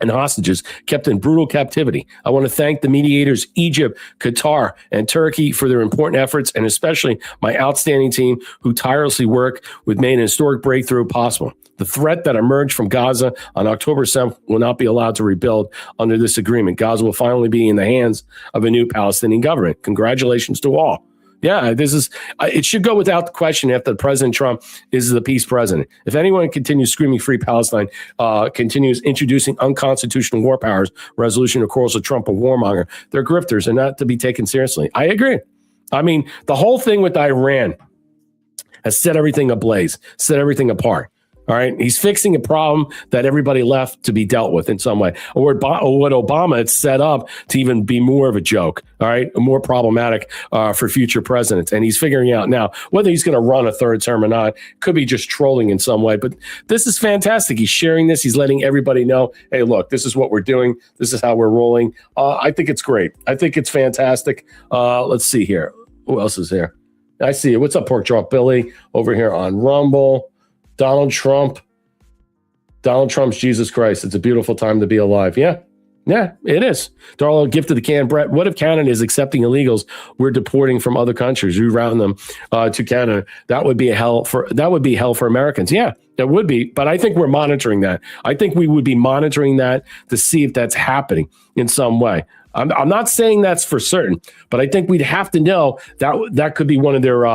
and hostages kept in brutal captivity. I want to thank the mediators, Egypt, Qatar, and Turkey for their important efforts, and especially my outstanding team who tirelessly work with made an historic breakthrough possible. The threat that emerged from Gaza on October 7th will not be allowed to rebuild under this agreement. Gaza will finally be in the hands of a new Palestinian government. Congratulations to all. Yeah, it should go without the question after President Trump is the peace president. If anyone continues screaming free Palestine, continues introducing unconstitutional war powers, resolution of calls of Trump a warmonger, they're grifters and not to be taken seriously. I agree. I mean, the whole thing with Iran has set everything ablaze, set everything apart. All right. He's fixing a problem that everybody left to be dealt with in some way, or what Obama had set up to even be more of a joke. All right. More problematic for future presidents. And he's figuring out now whether he's going to run a third term or not. Could be just trolling in some way. But this is fantastic. He's sharing this. He's letting everybody know, hey, look, this is what we're doing. This is how we're rolling. I think it's great. I think it's fantastic. Let's see here. Who else is here? I see it. What's up, Pork Chop Billy over here on Rumble? Donald Trump's Jesus Christ. It's a beautiful time to be alive. Yeah, it is. Darla, gift of the can. Brett, what if Canada is accepting illegals we're deporting from other countries, rerouting them to Canada? That would be hell for Americans. Yeah, that would be. But I think we're monitoring that. I think we would be monitoring that to see if that's happening in some way. I'm not saying that's for certain, but I think we'd have to know that could be one of their,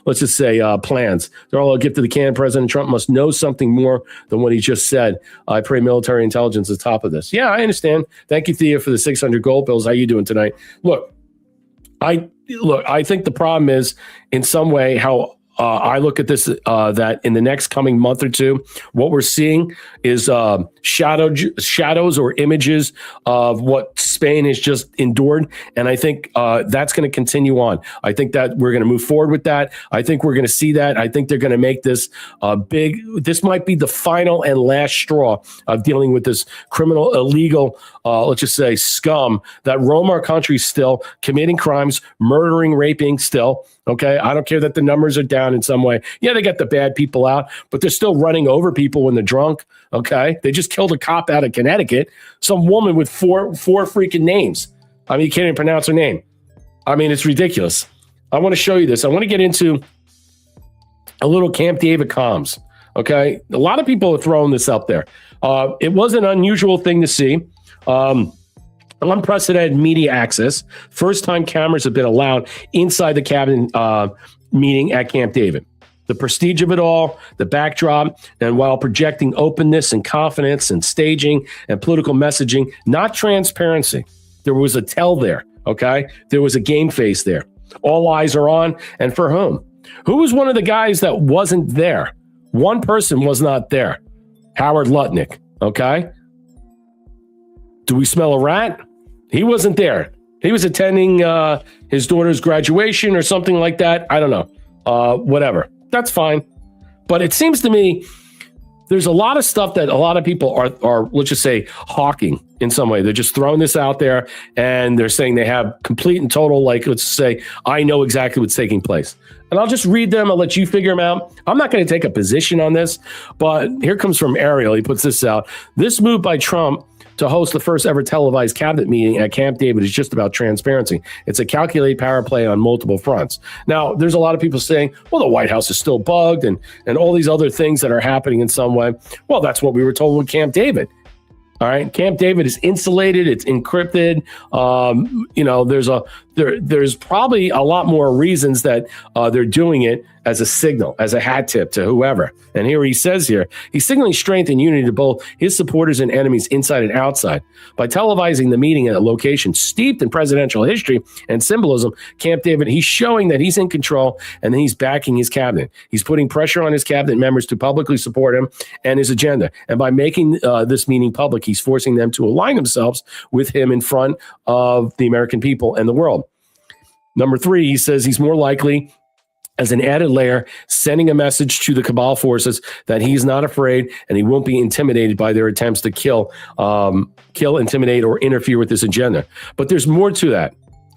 let's just say, plans. They're all a gift to the can. President Trump must know something more than what he just said. I pray military intelligence is top of this. Yeah, I understand. Thank you, Thea, for the 600 gold bills. How you doing tonight? Look, I think the problem is in some way how I look at this that in the next coming month or two, what we're seeing is shadows or images of what Spain has just endured. And I think that's going to continue on. I think that we're going to move forward with that. I think we're going to see that. I think they're going to make this big. This might be the final and last straw of dealing with this criminal, illegal, let's just say scum that roam our country still, committing crimes, murdering, raping still. Okay, I don't care that the numbers are down in some way. Yeah, they got the bad people out, but they're still running over people when they're drunk. Okay, they just killed a cop out of Connecticut. Some woman with four freaking names. I mean, you can't even pronounce her name. I mean, it's ridiculous. I want to show you this. I want to get into a little Camp David comms. Okay, a lot of people are throwing this up there. It was an unusual thing to see. Unprecedented media access. First time cameras have been allowed inside the cabinet meeting at Camp David. The prestige of it all, the backdrop, and while projecting openness and confidence and staging and political messaging, not transparency. There was a tell there, okay? There was a game face there. All eyes are on, and for whom? Who was one of the guys that wasn't there? One person was not there. Howard Lutnick, okay? Do we smell a rat? He wasn't there. He was attending his daughter's graduation or something like that. I don't know. Whatever. That's fine. But it seems to me there's a lot of stuff that a lot of people are, let's just say, hawking in some way. They're just throwing this out there and they're saying they have complete and total, like, let's say, I know exactly what's taking place. And I'll just read them. I'll let you figure them out. I'm not going to take a position on this, but here comes from Ariel. He puts this out. This move by Trump to host the first ever televised cabinet meeting at Camp David is just about transparency. It's a calculated power play on multiple fronts. Now, there's a lot of people saying, well, the White House is still bugged and all these other things that are happening in some way. Well, that's what we were told with Camp David. All right. Camp David is insulated. It's encrypted. There's probably a lot more reasons that they're doing it as a signal, as a hat tip to whoever. And here he says here, he's signaling strength and unity to both his supporters and enemies inside and outside. By televising the meeting at a location steeped in presidential history and symbolism, Camp David, he's showing that he's in control and then he's backing his cabinet. He's putting pressure on his cabinet members to publicly support him and his agenda. And by making this meeting public, he's forcing them to align themselves with him in front of the American people and the world. Number 3, he says he's more likely, as an added layer, sending a message to the cabal forces that he's not afraid and he won't be intimidated by their attempts to kill, intimidate, or interfere with this agenda. But there's more to that.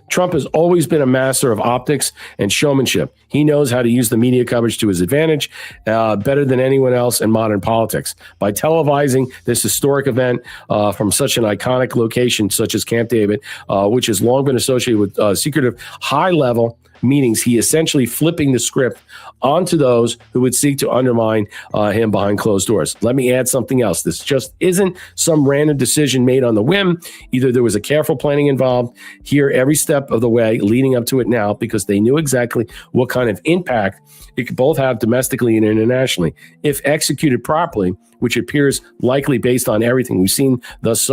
Trump has always been a master of optics and showmanship. He knows how to use the media coverage to his advantage better than anyone else in modern politics. By televising this historic event from such an iconic location such as Camp David, which has long been associated with secretive high-level meetings, he essentially flipping the script onto those who would seek to undermine him behind closed doors. Let me add something else. This just isn't some random decision made on the whim. Either there was a careful planning involved here every step of the way leading up to it now, because they knew exactly what kind of impact it could both have domestically and internationally. If executed properly, which appears likely based on everything we've seen thus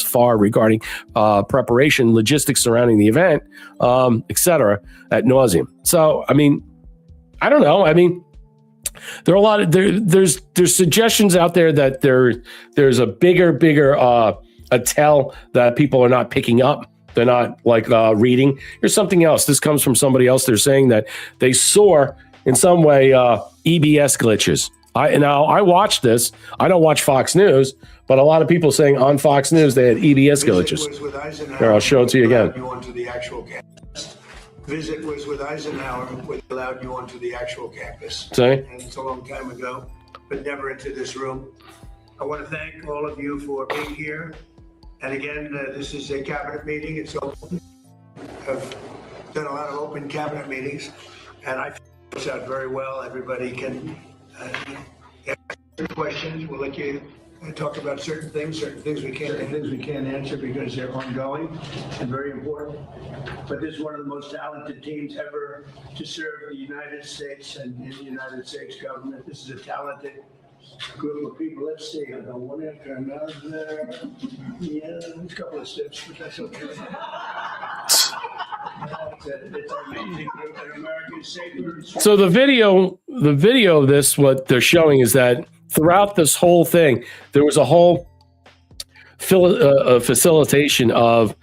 far regarding preparation, logistics surrounding the event, etc., ad nauseum. So, I mean, I don't know. I mean, there are a lot of there's suggestions out there that there's a bigger a tell that people are not picking up. They're not like reading. Here's something else. This comes from somebody else. They're saying that they saw in some way EBS glitches. I watched this. I don't watch Fox News, but a lot of people saying on Fox News they had EBS glitches. Here, I'll show it to you again. Visit was with Eisenhower, which allowed you onto the actual campus. See? And it's a long time ago, but never into this room. I want to thank all of you for being here. And again, this is a cabinet meeting. It's open. I've done a lot of open cabinet meetings, and I think it works out very well. Everybody can ask questions. We'll let you talk about certain things we can't answer because they're ongoing and very important. But this is one of the most talented teams ever to serve the United States and in the United States government. This is a talented group of people. Let's see, I go one after another. Yeah, there's a couple of steps, but that's okay. It's amazing that Americans safer. So the video of this, what they're showing is that throughout this whole thing, there was a whole facilitation of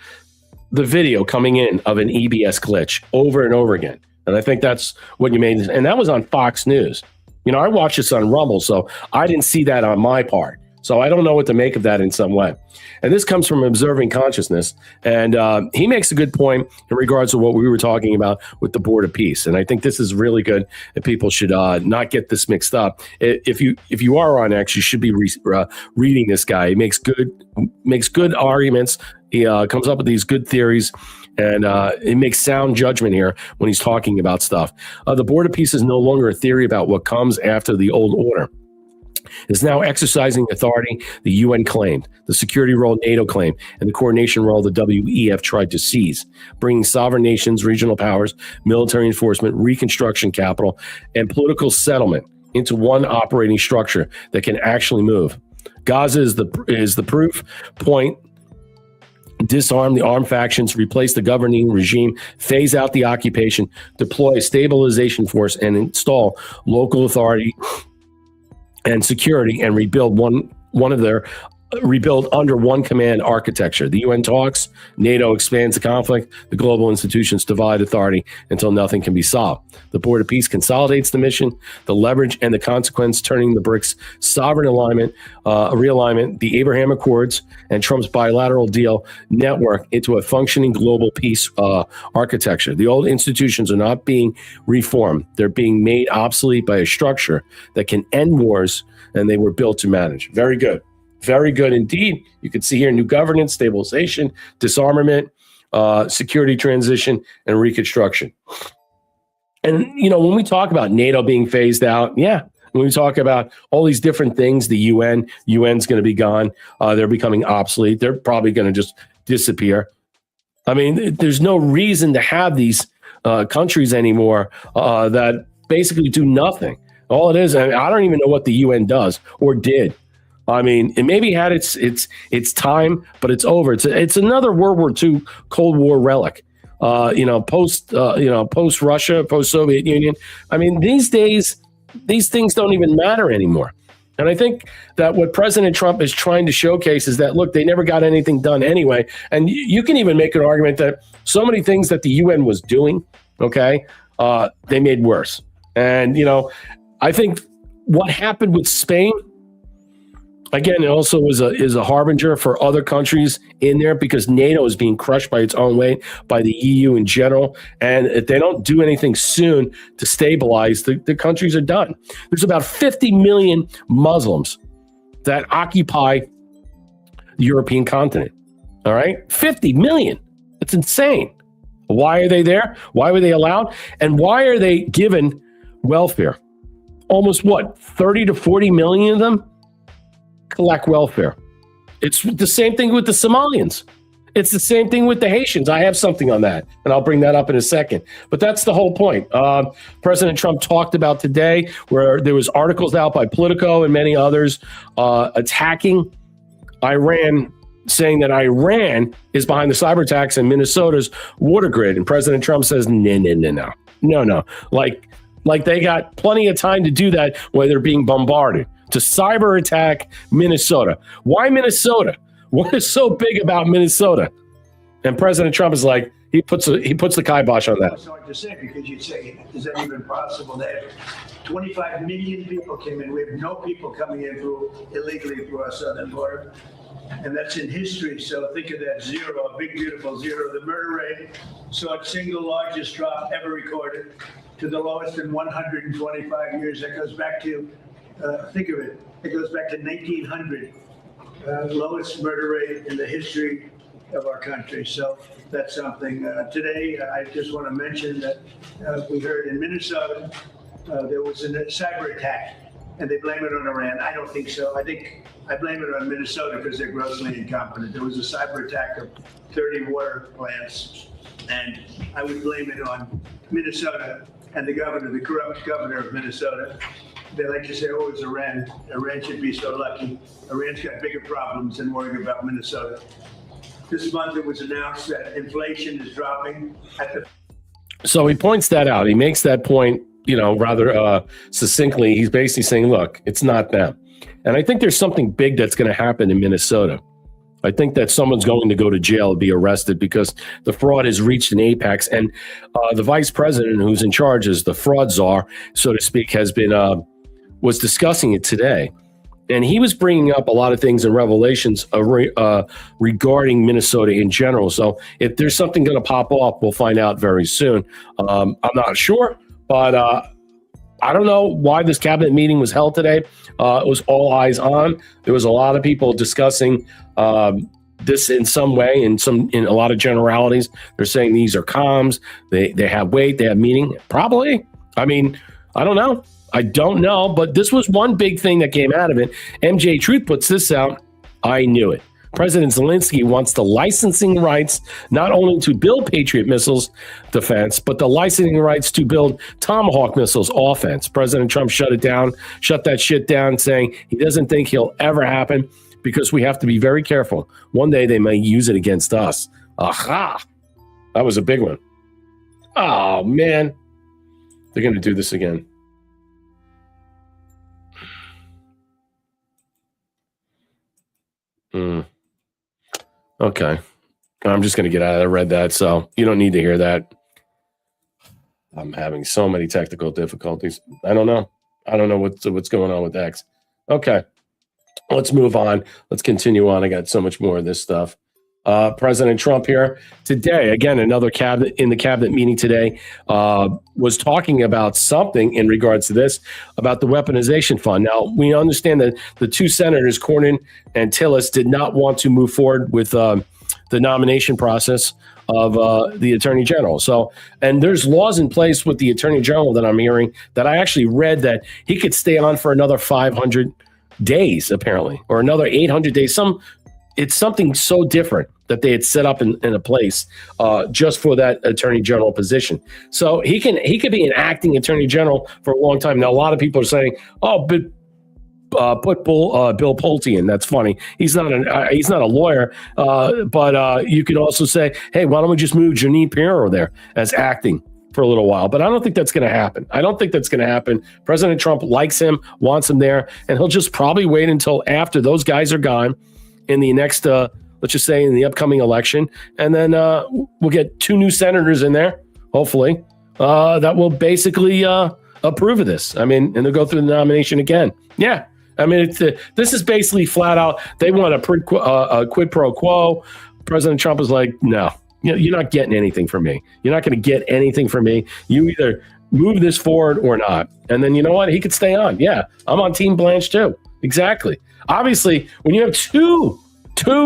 the video coming in of an EBS glitch over and over again. And I think that's what you made. And that was on Fox News. You know, I watched this on Rumble, so I didn't see that on my part. So I don't know what to make of that in some way. And this comes from Observing Consciousness. And he makes a good point in regards to what we were talking about with the Board of Peace. And I think this is really good, and people should not get this mixed up. If you are on X, you should be reading this guy. He makes good arguments. He comes up with these good theories, and it makes sound judgment here when he's talking about stuff. The Board of Peace is no longer a theory about what comes after the old order. Is now exercising authority the UN claimed, the security role NATO claimed, and the coordination role the WEF tried to seize, bringing sovereign nations, regional powers, military enforcement, reconstruction capital, and political settlement into one operating structure that can actually move. Gaza is the proof point. Disarm the armed factions, replace the governing regime, phase out the occupation, deploy a stabilization force, and install local authority and security, and rebuild under one command architecture. The UN talks, NATO expands the conflict, the global institutions divide authority until nothing can be solved. The Board of Peace consolidates the mission, the leverage, and the consequence, turning the BRICS sovereign alignment, realignment, the Abraham Accords, and Trump's bilateral deal network into a functioning global peace architecture. The old institutions are not being reformed. They're being made obsolete by a structure that can end wars, and they were built to manage. Very good. Very good indeed. You can see here new governance, stabilization, disarmament, security transition, and reconstruction. And, you know, when we talk about NATO being phased out, when we talk about all these different things, the UN's going to be gone. They're becoming obsolete. They're probably going to just disappear. I mean, there's no reason to have these countries anymore that basically do nothing. All it is, I don't even know what the UN does or did. I mean, it maybe had its time, but it's over. It's another World War II Cold War relic. Post Russia, post Soviet Union. I mean, these days, these things don't even matter anymore. And I think that what President Trump is trying to showcase is that, look, they never got anything done anyway. And you can even make an argument that so many things that the UN was doing, they made worse. And, you know, I think what happened with Spain, again, it also is a harbinger for other countries in there, because NATO is being crushed by its own weight, by the EU in general. And if they don't do anything soon to stabilize, the countries are done. There's about 50 million Muslims that occupy the European continent. All right? 50 million. That's insane. Why are they there? Why were they allowed? And why are they given welfare? Almost 30 to 40 million of them collect welfare. It's the same thing with the Somalians. It's the same thing with the Haitians. I have something on that, and I'll bring that up in a second. But that's the whole point. President Trump talked about today, where there was articles out by Politico and many others attacking Iran, saying that Iran is behind the cyber attacks in Minnesota's water grid. And President Trump says, no. Like they got plenty of time to do that while they're being bombarded. To cyber attack Minnesota. Why Minnesota? What is so big about Minnesota? And President Trump is like, he puts the kibosh on that. It's hard to say, because you'd say, is that even possible? That 25 million people came in. We have no people coming in illegally through our southern border. And that's in history. So think of that zero, a big, beautiful zero. The murder rate saw its single largest drop ever recorded, to the lowest in 125 years. That goes back to think of it. It goes back to 1900, lowest murder rate in the history of our country. So that's something. Today, I just want to mention that we heard in Minnesota there was a cyber attack, and they blame it on Iran. I don't think so. I blame it on Minnesota because they're grossly incompetent. There was a cyber attack of 30 water plants, and I would blame it on Minnesota and the corrupt governor of Minnesota. They like to say, oh, it's Iran. Iran should be so lucky. Iran's got bigger problems than worrying about Minnesota. This month it was announced that inflation is dropping at the So he points that out. He makes that point, rather succinctly. He's basically saying, look, it's not them. And I think there's something big that's going to happen in Minnesota. I think that someone's going to go to jail and be arrested because the fraud has reached an apex. And the vice president who's in charge, as the fraud czar, so to speak, was discussing it today. And he was bringing up a lot of things in Revelations regarding Minnesota in general. So if there's something going to pop off, we'll find out very soon. I'm not sure, but I don't know why this cabinet meeting was held today. It was all eyes on. There was a lot of people discussing this in some way, in a lot of generalities. They're saying these are comms. They have weight. They have meaning. Probably. I mean, I don't know. I don't know, but this was one big thing that came out of it. MJ Truth puts this out. I knew it. President Zelensky wants the licensing rights not only to build Patriot missiles defense, but the licensing rights to build Tomahawk missiles offense. President Trump shut that shit down, saying he doesn't think he'll ever happen because we have to be very careful. One day they may use it against us. Aha! That was a big one. Oh, man. They're going to do this again. Okay. I'm just going to get out of there. I read that, so you don't need to hear that. I'm having so many technical difficulties. I don't know what's going on with X. Okay. Let's move on. Let's continue on. I got so much more of this stuff. President Trump here today, again, another cabinet meeting today, was talking about something in regards to this, about the weaponization fund. Now, we understand that the two senators, Cornyn and Tillis, did not want to move forward with the nomination process of the Attorney General. So, and there's laws in place with the Attorney General that I'm hearing that I actually read that he could stay on for another 500 days, apparently, or another 800 days. It's something so different that they had set up in a place just for that Attorney General position. So he could be an acting Attorney General for a long time. Now, a lot of people are saying, "Oh, but put Bill Pulte in." That's funny. He's not a lawyer, but you could also say, "Hey, why don't we just move Jeanine Pirro there as acting for a little while?" But I don't think that's going to happen. President Trump likes him, wants him there, and he'll just probably wait until after those guys are gone in the next, let's just say in the upcoming election. And then we'll get two new senators in there, hopefully, that will basically approve of this. I mean, and they'll go through the nomination again. Yeah. I mean, this is basically flat out. They want a quid pro quo. President Trump is like, no, you're not getting anything from me. You're not going to get anything from me. You either move this forward or not. And then you know what? He could stay on. Yeah, I'm on Team Blanche too. Exactly. Obviously, when you have two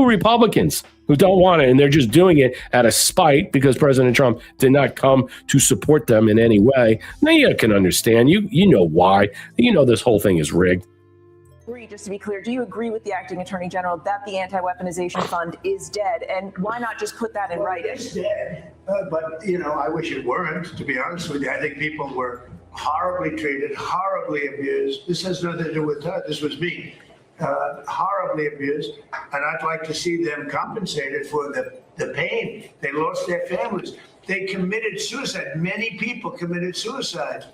Republicans who don't want it and they're just doing it out of spite because President Trump did not come to support them in any way, now you can understand. You know why. You know this whole thing is rigged. Just to be clear, do you agree with the acting Attorney General that the anti-weaponization fund is dead? And why not just put that in writing? It's dead, but I wish it weren't, to be honest with you. I think people were horribly treated, horribly abused. This has nothing to do with her. This was me. Horribly abused, and I'd like to see them compensated for the pain. They lost their families. They committed suicide. Many people committed suicide.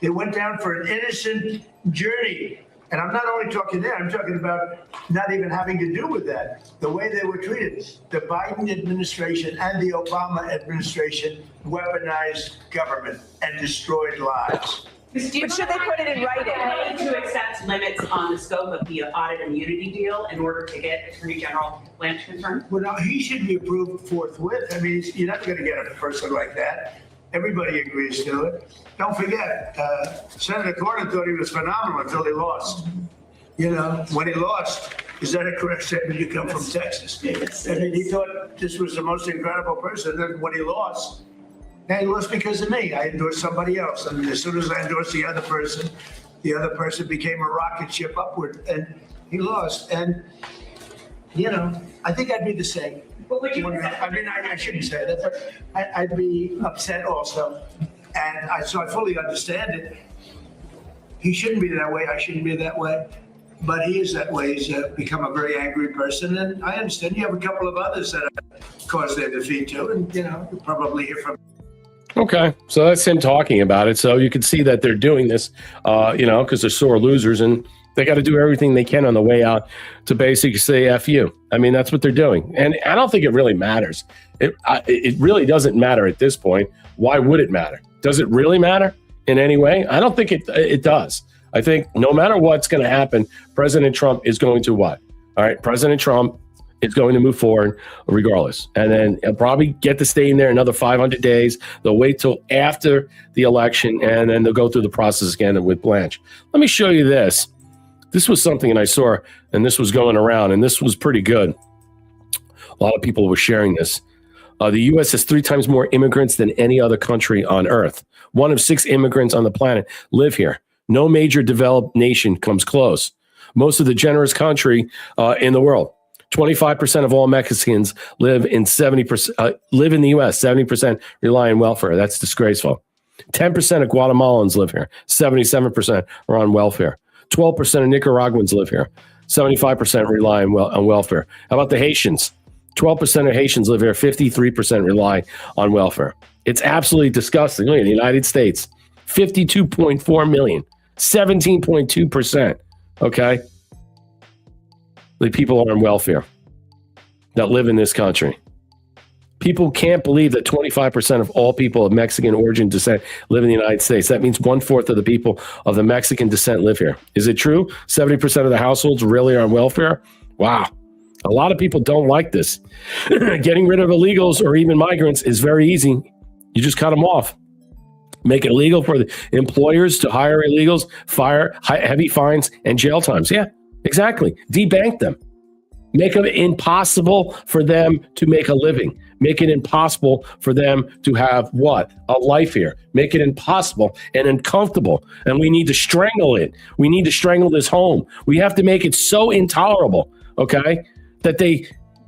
They went down for an innocent journey. And I'm not only talking there, I'm talking about not even having to do with that. The way they were treated. The Biden administration and the Obama administration weaponized government and destroyed lives. But should they put it in writing? To accept limits on the scope of the audit immunity deal in order to get Attorney General Blanche confirmed? Well, no, he should be approved forthwith. I mean, you're not going to get a person like that. Everybody agrees to it. Don't forget, Senator Cornyn thought he was phenomenal until he lost. When he lost, is that a correct statement? You come from Texas. I mean, he thought this was the most incredible person. Then when he lost, he lost because of me. I endorsed somebody else. And as soon as I endorsed the other person became a rocket ship upward. And he lost. And, I think I'd be the same. But would you? I mean, I shouldn't say that, but I'd be upset also. And so I fully understand it. He shouldn't be that way. I shouldn't be that way. But he is that way. He's become a very angry person. And I understand you have a couple of others that have caused their defeat too. And, you'll probably hear from. Okay, so that's him talking about it. So you can see that they're doing this, because they're sore losers and they got to do everything they can on the way out to basically say F you. I mean, that's what they're doing. And I don't think it really matters. It really doesn't matter at this point. Why would it matter? Does it really matter in any way? I don't think it does. I think no matter what's going to happen, President Trump is going to what? All right, President Trump is going to move forward regardless. And then he'll probably get to stay in there another 500 days. They'll wait till after the election, and then they'll go through the process again with Blanche. Let me show you this. This was something that I saw, and this was going around, and this was pretty good. A lot of people were sharing this. The U.S. has 3 times more immigrants than any other country on Earth. 1 of 6 immigrants on the planet live here. No major developed nation comes close. Most of the generous country in the world. 25% of all Mexicans live in live in the U.S. 70% rely on welfare. That's disgraceful. 10% of Guatemalans live here. 77% are on welfare. 12% of Nicaraguans live here. 75% rely on welfare. How about the Haitians? 12% of Haitians live here. 53% rely on welfare. It's absolutely disgusting. Look at the United States. 52.4 million. 17.2%. Okay? The people are on welfare that live in this country. People can't believe that 25% of all people of Mexican origin descent live in the United States. That means 1/4 of the people of the Mexican descent live here. Is it true? 70% of the households really are on welfare? Wow. A lot of people don't like this. Getting rid of illegals or even migrants is very easy. You just cut them off. Make it illegal for the employers to hire illegals, heavy fines, and jail times. Yeah, exactly. Debank them. Make it impossible for them to make a living. Make it impossible for them to have what? A life here. Make it impossible and uncomfortable. And we need to strangle it. We need to strangle this home. We have to make it so intolerable, okay, that they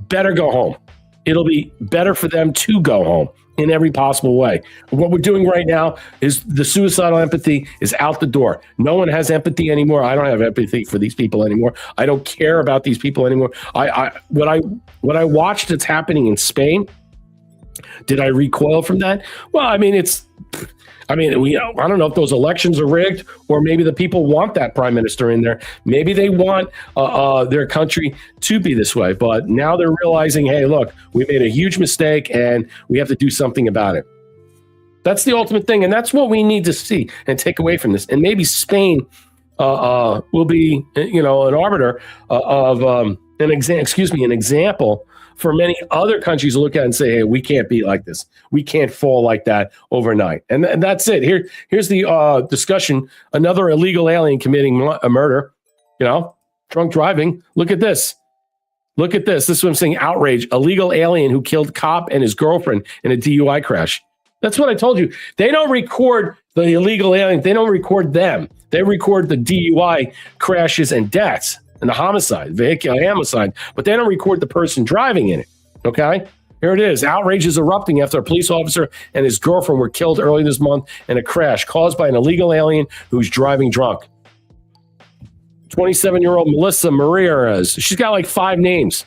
better go home. It'll be better for them to go home in every possible way. What we're doing right now is the suicidal empathy is out the door. No one has empathy anymore. I don't have empathy for these people anymore. I don't care about these people anymore. What I watched that's happening in Spain, did I recoil from that? Well, I mean, I don't know if those elections are rigged, or maybe the people want that prime minister in there. Maybe they want their country to be this way. But now they're realizing, hey, look, we made a huge mistake and we have to do something about it. That's the ultimate thing. And that's what we need to see and take away from this. And maybe Spain will be, an arbiter of an example for many other countries to look at and say, hey, we can't be like this. We can't fall like that overnight. And that's it. Here's the discussion. Another illegal alien committing a murder, drunk driving. Look at this. Look at this. This is what I'm saying. Outrage. Illegal alien who killed cop and his girlfriend in a DUI crash. That's what I told you. They don't record the illegal alien. They don't record them. They record the DUI crashes and deaths. And the homicide, vehicular homicide, but they don't record the person driving in it, okay? Here it is. Outrage is erupting after a police officer and his girlfriend were killed early this month in a crash caused by an illegal alien who's driving drunk. 27-year-old Melissa Marias, she's got like 5 names,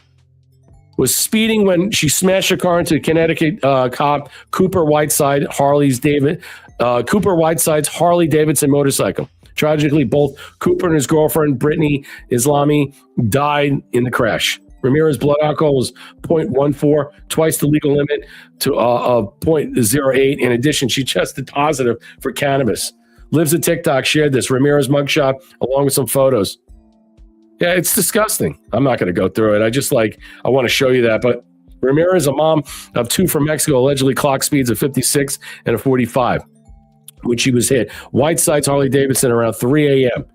was speeding when she smashed her car into a Connecticut cop, Cooper Whiteside's Harley Davidson motorcycle. Tragically, both Cooper and his girlfriend, Brittany Islami, died in the crash. Ramirez's blood alcohol was 0.14, twice the legal limit of 0.08. In addition, she tested positive for cannabis. Lives at TikTok shared this Ramirez mugshot along with some photos. Yeah, it's disgusting. I'm not going to go through it. I want to show you that. But Ramirez, a mom of 2 from Mexico, allegedly clocked speeds of 56 and a 45. When she was hit. Whiteside's Harley Davidson around 3 a.m.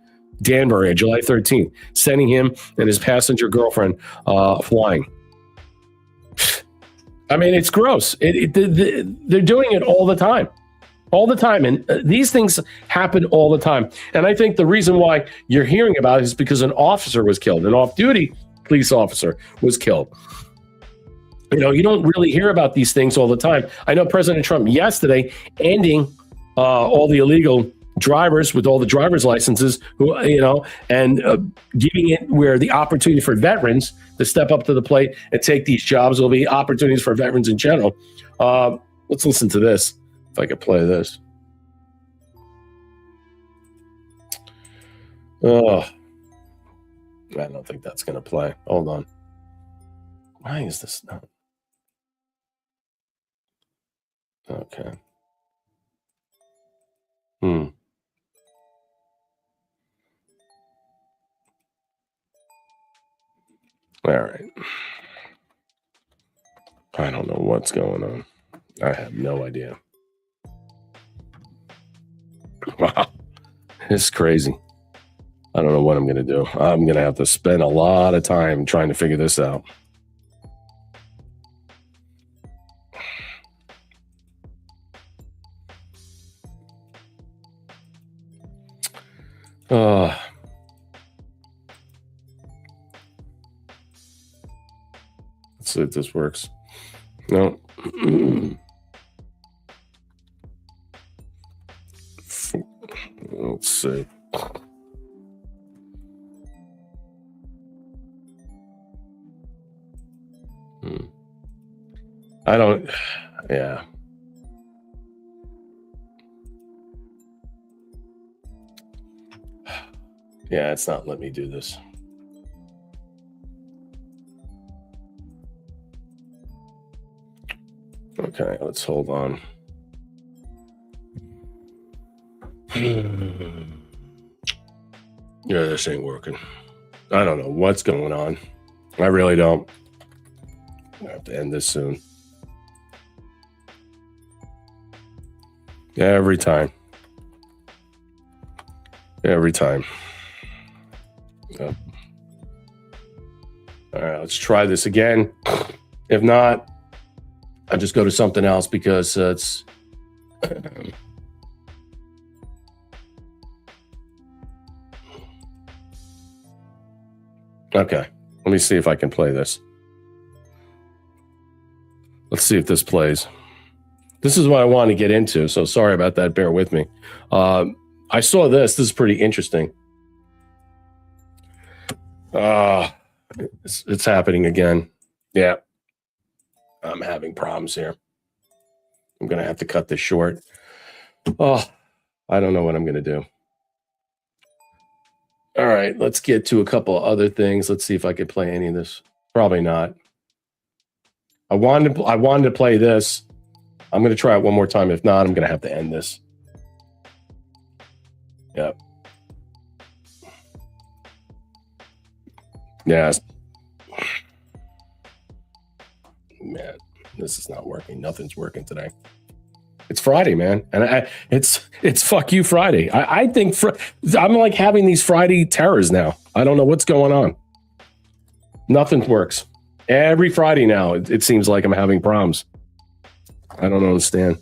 Danbury, July 13th, sending him and his passenger girlfriend flying. I mean, it's gross. They're doing it all the time. All the time. And these things happen all the time. And I think the reason why you're hearing about it is because an officer was killed. An off-duty police officer was killed. You don't really hear about these things all the time. I know President Trump yesterday ending all the illegal drivers with all the driver's licenses, and giving it where the opportunity for veterans to step up to the plate and take these jobs will be opportunities for veterans in general. Let's listen to this. If I could play this. Oh, I don't think that's going to play. Hold on. Why is this not? Okay. All right. I don't know what's going on. I have no idea. Wow. It's crazy. I don't know what I'm going to do. I'm going to have to spend a lot of time trying to figure this out. Let's see if this works. No. Let's see. I don't. Yeah. Yeah, it's not letting me do this. Okay, let's hold on. Yeah, this ain't working. I don't know what's going on. I really don't. I have to end this soon. Every time. Every time. Yep. All right, let's try this again. If not, I'll just go to something else because it's... Okay, let me see if I can play this. Let's see if this plays. This is what I want to get into, so sorry about that. Bear with me. I saw this. This is pretty interesting. It's happening again. Yeah. I'm having problems here. I'm going to have to cut this short. Oh, I don't know what I'm going to do. All right, let's get to a couple of other things. Let's see if I could play any of this. Probably not. I wanted to play this. I'm going to try it one more time. If not, I'm going to have to end this. Yep. Yeah. Man, this is not working. Nothing's working today. It's Friday, man. And it's fuck you Friday. I think I'm like having these Friday terrors now. I don't know what's going on. Nothing works. Every Friday now, it seems like I'm having problems. I don't understand.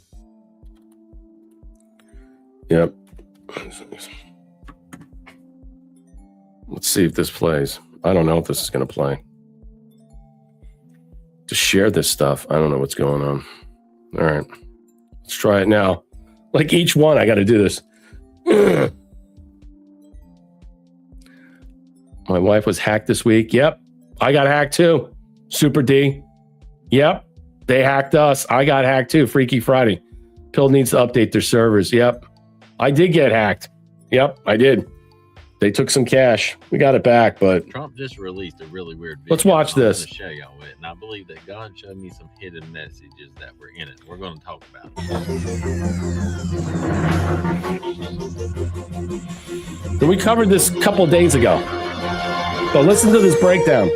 Yep. Let's see if this plays. I don't know if this is going to play. To share this stuff. I don't know what's going on. All right. Let's try it now. Like each one, I got to do this. My wife was hacked this week. Yep. I got hacked too. Super D. Yep. They hacked us. I got hacked too. Freaky Friday. Pill needs to update their servers. Yep. I did get hacked. Yep, I did. They took some cash. We got it back, but Trump just released a really weird video. Let's watch this. I'm going to show y'all it, and I believe that God showed me some hidden messages that were in it. We're going to talk about it. And we covered this a couple days ago. But listen to this breakdown.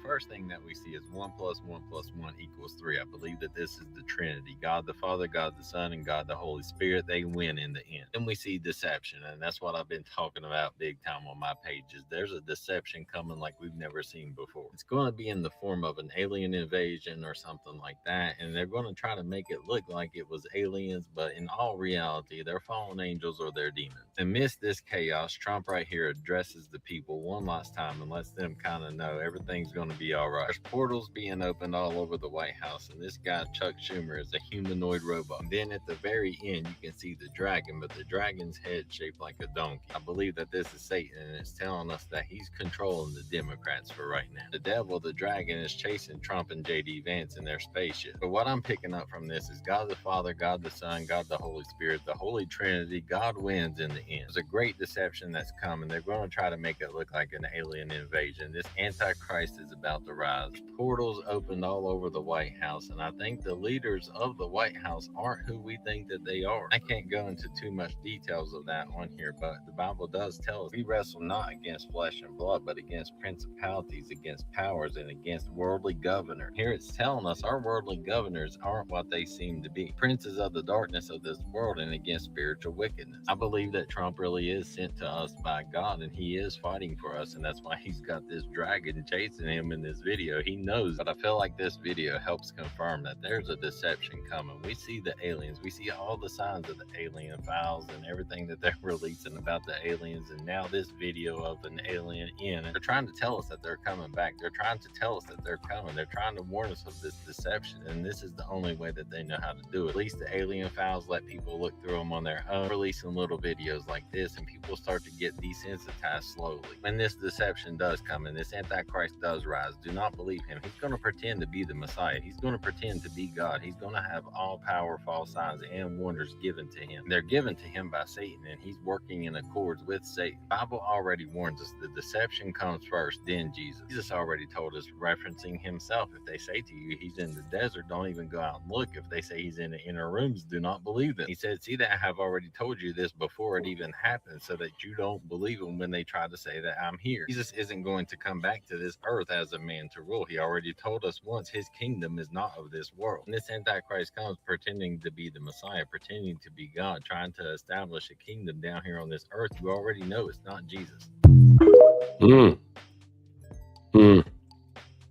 First thing that we see is 1 + 1 + 1 = 3. I believe that this is the Trinity. God the Father, God the Son, and God the Holy Spirit. They win in the end. Then we see deception, and that's what I've been talking about big time on my pages. There's a deception coming like we've never seen before. It's going to be in the form of an alien invasion or something like that, and they're going to try to make it look like it was aliens, but in all reality, they're fallen angels or they're demons. Amidst this chaos, Trump right here addresses the people one last time and lets them kind of know everything's going to be all right. There's portals being opened all over the White House, and this guy Chuck Schumer is a humanoid robot. And then at the very end, you can see the dragon, but the dragon's head shaped like a donkey. I believe that this is Satan, and it's telling us that he's controlling the Democrats for right now. The devil, the dragon, is chasing Trump and J.D. Vance in their spaceship. But what I'm picking up from this is God the Father, God the Son, God the Holy Spirit, the Holy Trinity. God wins in the end. There's a great deception that's coming. They're going to try to make it look like an alien invasion. This Antichrist is about to rise. Portals opened all over the White House, and I think the leaders of the White House aren't who we think that they are. I can't go into too much details of that on here, but the Bible does tell us we wrestle not against flesh and blood, but against principalities, against powers, and against worldly governors. Here it's telling us our worldly governors aren't what they seem to be. Princes of the darkness of this world and against spiritual wickedness. I believe that Trump really is sent to us by God, and he is fighting for us, and that's why he's got this dragon chasing him in this video. He knows, but I feel like this video helps confirm that there's a deception coming. We see the aliens, we see all the signs of the alien files and everything that they're releasing about the aliens, and now this video of an alien in. They're trying to tell us that they're coming back. They're trying to tell us that they're coming. They're trying to warn us of this deception, and this is the only way that they know how to do it. At least the alien files let people look through them on their own, releasing little videos like this, and people start to get desensitized slowly. When this deception does come and this Antichrist does rise, do not believe him. He's going to pretend to be the Messiah. He's going to pretend to be God. He's going to have all power, false signs, and wonders given to him. They're given to him by Satan, and he's working in accords with Satan. The Bible already warns us the deception comes first, then Jesus. Jesus already told us, referencing himself, if they say to you he's in the desert, don't even go out and look. If they say he's in the inner rooms, do not believe them. He said, see that I have already told you this before it even happened, so that you don't believe them when they try to say that I'm here. Jesus isn't going to come back to this earth as a man to rule. He already told us once his kingdom is not of this world. When this Antichrist comes pretending to be the Messiah, pretending to be God, trying to establish a kingdom down here on this earth, you already know it's not Jesus.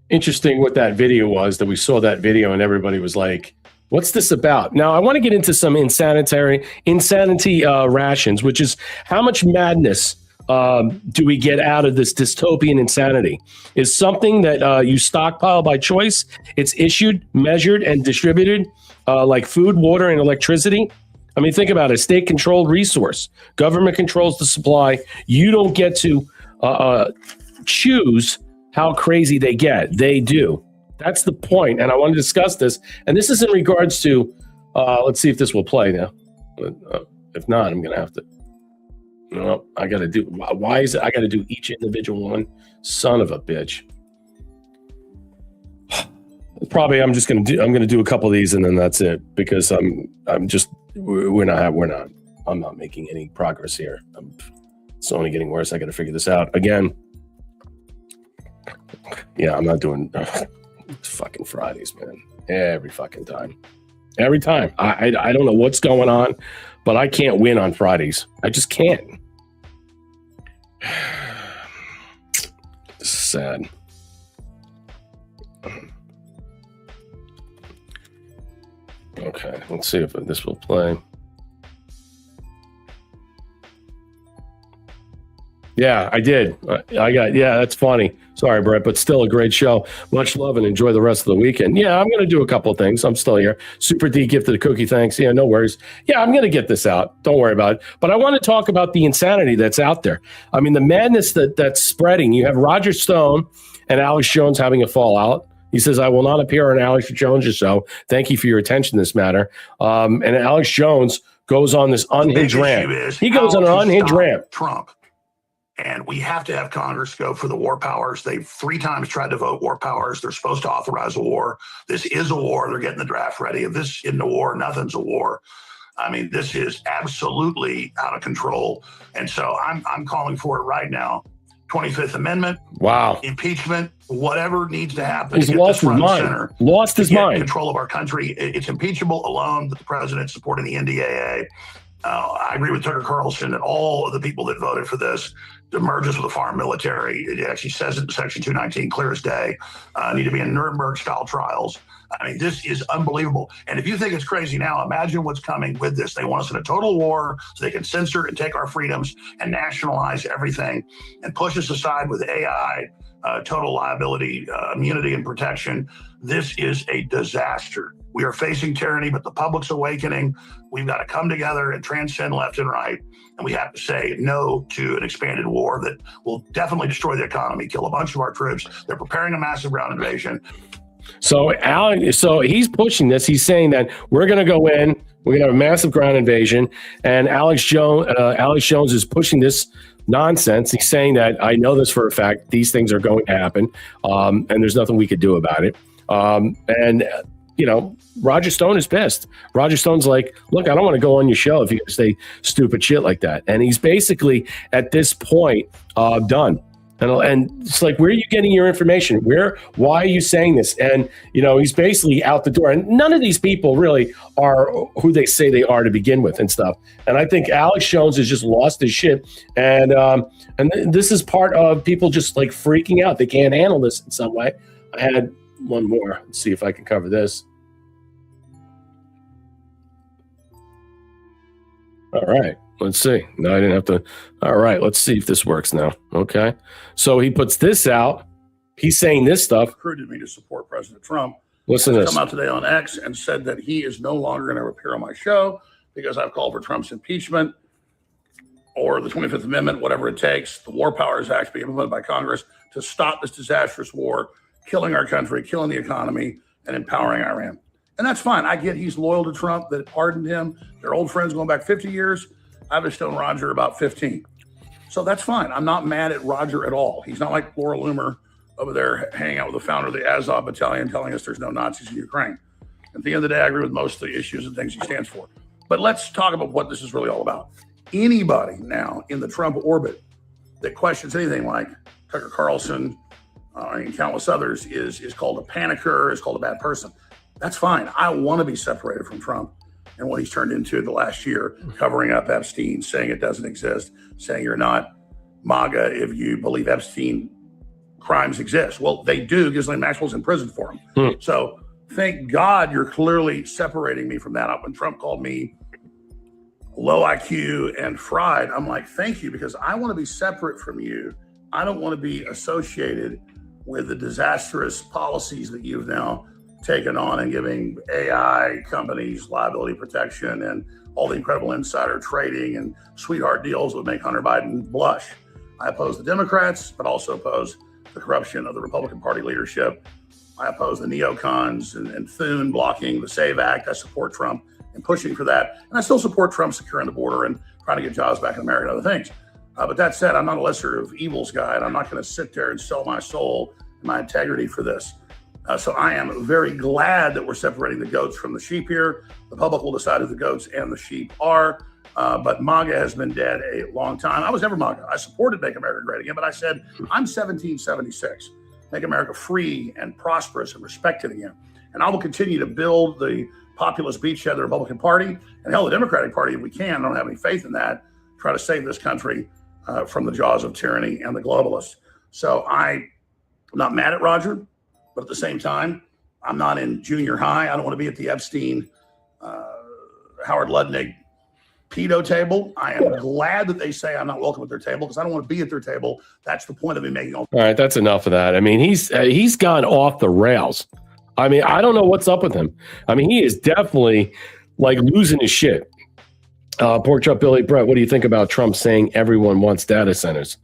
Interesting what that video was, that we saw that video and everybody was like, what's this about? Now, I want to get into some insanity rations, which is how much madness do we get out of this dystopian insanity? Is something that you stockpile by choice. It's issued, measured, and distributed like food, water, and electricity. I mean, think about it. State-controlled resource. Government controls the supply. You don't get to choose how crazy they get. They do. That's the point. And I want to discuss this. And this is in regards to, let's see if this will play now. If not, I'm going to have to. No, I got to do. Why is it? I got to do each individual one. Son of a bitch. Probably, I'm going to do a couple of these and then that's it, because I'm not making any progress here. It's only getting worse. I got to figure this out again. Yeah, I'm not doing it's fucking Fridays, man. Every fucking time. Every time. I don't know what's going on, but I can't win on Fridays. I just can't. This is sad. Okay, let's see if this will play. Yeah, I did. Yeah, that's funny. Sorry, Brett, but still a great show. Much love and enjoy the rest of the weekend. Yeah, I'm going to do a couple of things. I'm still here. Super D gifted a cookie. Thanks. Yeah, no worries. Yeah, I'm going to get this out. Don't worry about it. But I want to talk about the insanity that's out there. I mean, the madness that's spreading. You have Roger Stone and Alex Jones having a fallout. He says, I will not appear on Alex Jones' show. Thank you for your attention this matter. And Alex Jones goes on this unhinged rant. He goes on an unhinged rant. Trump. And we have to have Congress go for the war powers. They've 3 times tried to vote war powers. They're supposed to authorize a war. This is a war. They're getting the draft ready. If this isn't a war, nothing's a war. I mean, this is absolutely out of control. And so I'm calling for it right now. 25th Amendment. Wow. Impeachment, whatever needs to happen. He's lost his mind. Lost his mind. Control of our country. It's impeachable alone that the president supporting the NDAA. I agree with Tucker Carlson and all of the people that voted for this to merge us with a foreign military. It actually says it in Section 219, clear as day. Need to be in Nuremberg-style trials. I mean, this is unbelievable. And if you think it's crazy now, imagine what's coming with this. They want us in a total war so they can censor and take our freedoms and nationalize everything and push us aside with AI. total liability, immunity and protection. This is a disaster. We are facing tyranny, but the public's awakening. We've got to come together and transcend left and right. And we have to say no to an expanded war that will definitely destroy the economy, kill a bunch of our troops. They're preparing a massive ground invasion. So he's pushing this. He's saying that we're going to go in, we're going to have a massive ground invasion, and Alex Jones is pushing this nonsense. He's saying that I know this for a fact. These things are going to happen, and there's nothing we could do about it. And Roger Stone is pissed. Roger Stone's like, look, I don't want to go on your show if you say stupid shit like that. And he's basically at this point done. And it's like, where are you getting your information? Why are you saying this? And, he's basically out the door. And none of these people really are who they say they are to begin with and stuff. And I think Alex Jones has just lost his shit. And this is part of people just like freaking out. They can't handle this in some way. I had one more. Let's see if I can cover this. All right. Let's see. No, I didn't have to. All right. Let's see if this works now. Okay. So he puts this out. He's saying this stuff. Recruited me to support President Trump. Listen to this. Come out today on X and said that he is no longer going to appear on my show because I've called for Trump's impeachment or the 25th Amendment, whatever it takes, the War Powers Act being implemented by Congress to stop this disastrous war, killing our country, killing the economy, and empowering Iran. And that's fine. I get he's loyal to Trump, that pardoned him. They're old friends going back 50 years. I've just known Roger about 15. So that's fine. I'm not mad at Roger at all. He's not like Laura Loomer over there hanging out with the founder of the Azov Battalion telling us there's no Nazis in Ukraine. At the end of the day, I agree with most of the issues and things he stands for. But let's talk about what this is really all about. Anybody now in the Trump orbit that questions anything like Tucker Carlson and countless others is called a panicker, is called a bad person. That's fine. I want to be separated from Trump and what he's turned into the last year, covering up Epstein, saying it doesn't exist, saying you're not MAGA if you believe Epstein crimes exist. Well, they do. Ghislaine Maxwell's in prison for them. So thank God you're clearly separating me from that. When Trump called me low IQ and fried, I'm like, thank you, because I want to be separate from you. I don't want to be associated with the disastrous policies that you've now taken on and giving AI companies liability protection and all the incredible insider trading and sweetheart deals that would make Hunter Biden blush. I oppose the Democrats, but also oppose the corruption of the Republican Party leadership. I oppose the neocons and Thune blocking the SAVE Act. I support Trump and pushing for that. And I still support Trump securing the border and trying to get jobs back in America and other things. But that said, I'm not a lesser of evils guy, and I'm not going to sit there and sell my soul and my integrity for this. So I am very glad that we're separating the goats from the sheep here. The public will decide who the goats and the sheep are. But MAGA has been dead a long time. I was never MAGA. I supported Make America Great Again, but I said, I'm 1776. Make America free and prosperous and respected again. And I will continue to build the populist beachhead of the Republican Party and hell, the Democratic Party if we can. I don't have any faith in that. Try to save this country from the jaws of tyranny and the globalists. So I'm not mad at Roger. But at the same time, I'm not in junior high. I don't want to be at the Epstein, Howard Lutnick pedo table. I am glad that they say I'm not welcome at their table because I don't want to be at their table. That's the point of me making all right, that's enough of that. I mean, he's gone off the rails. I mean, I don't know what's up with him. I mean, he is definitely like losing his shit. Pork Chop Billy Brett, what do you think about Trump saying everyone wants data centers?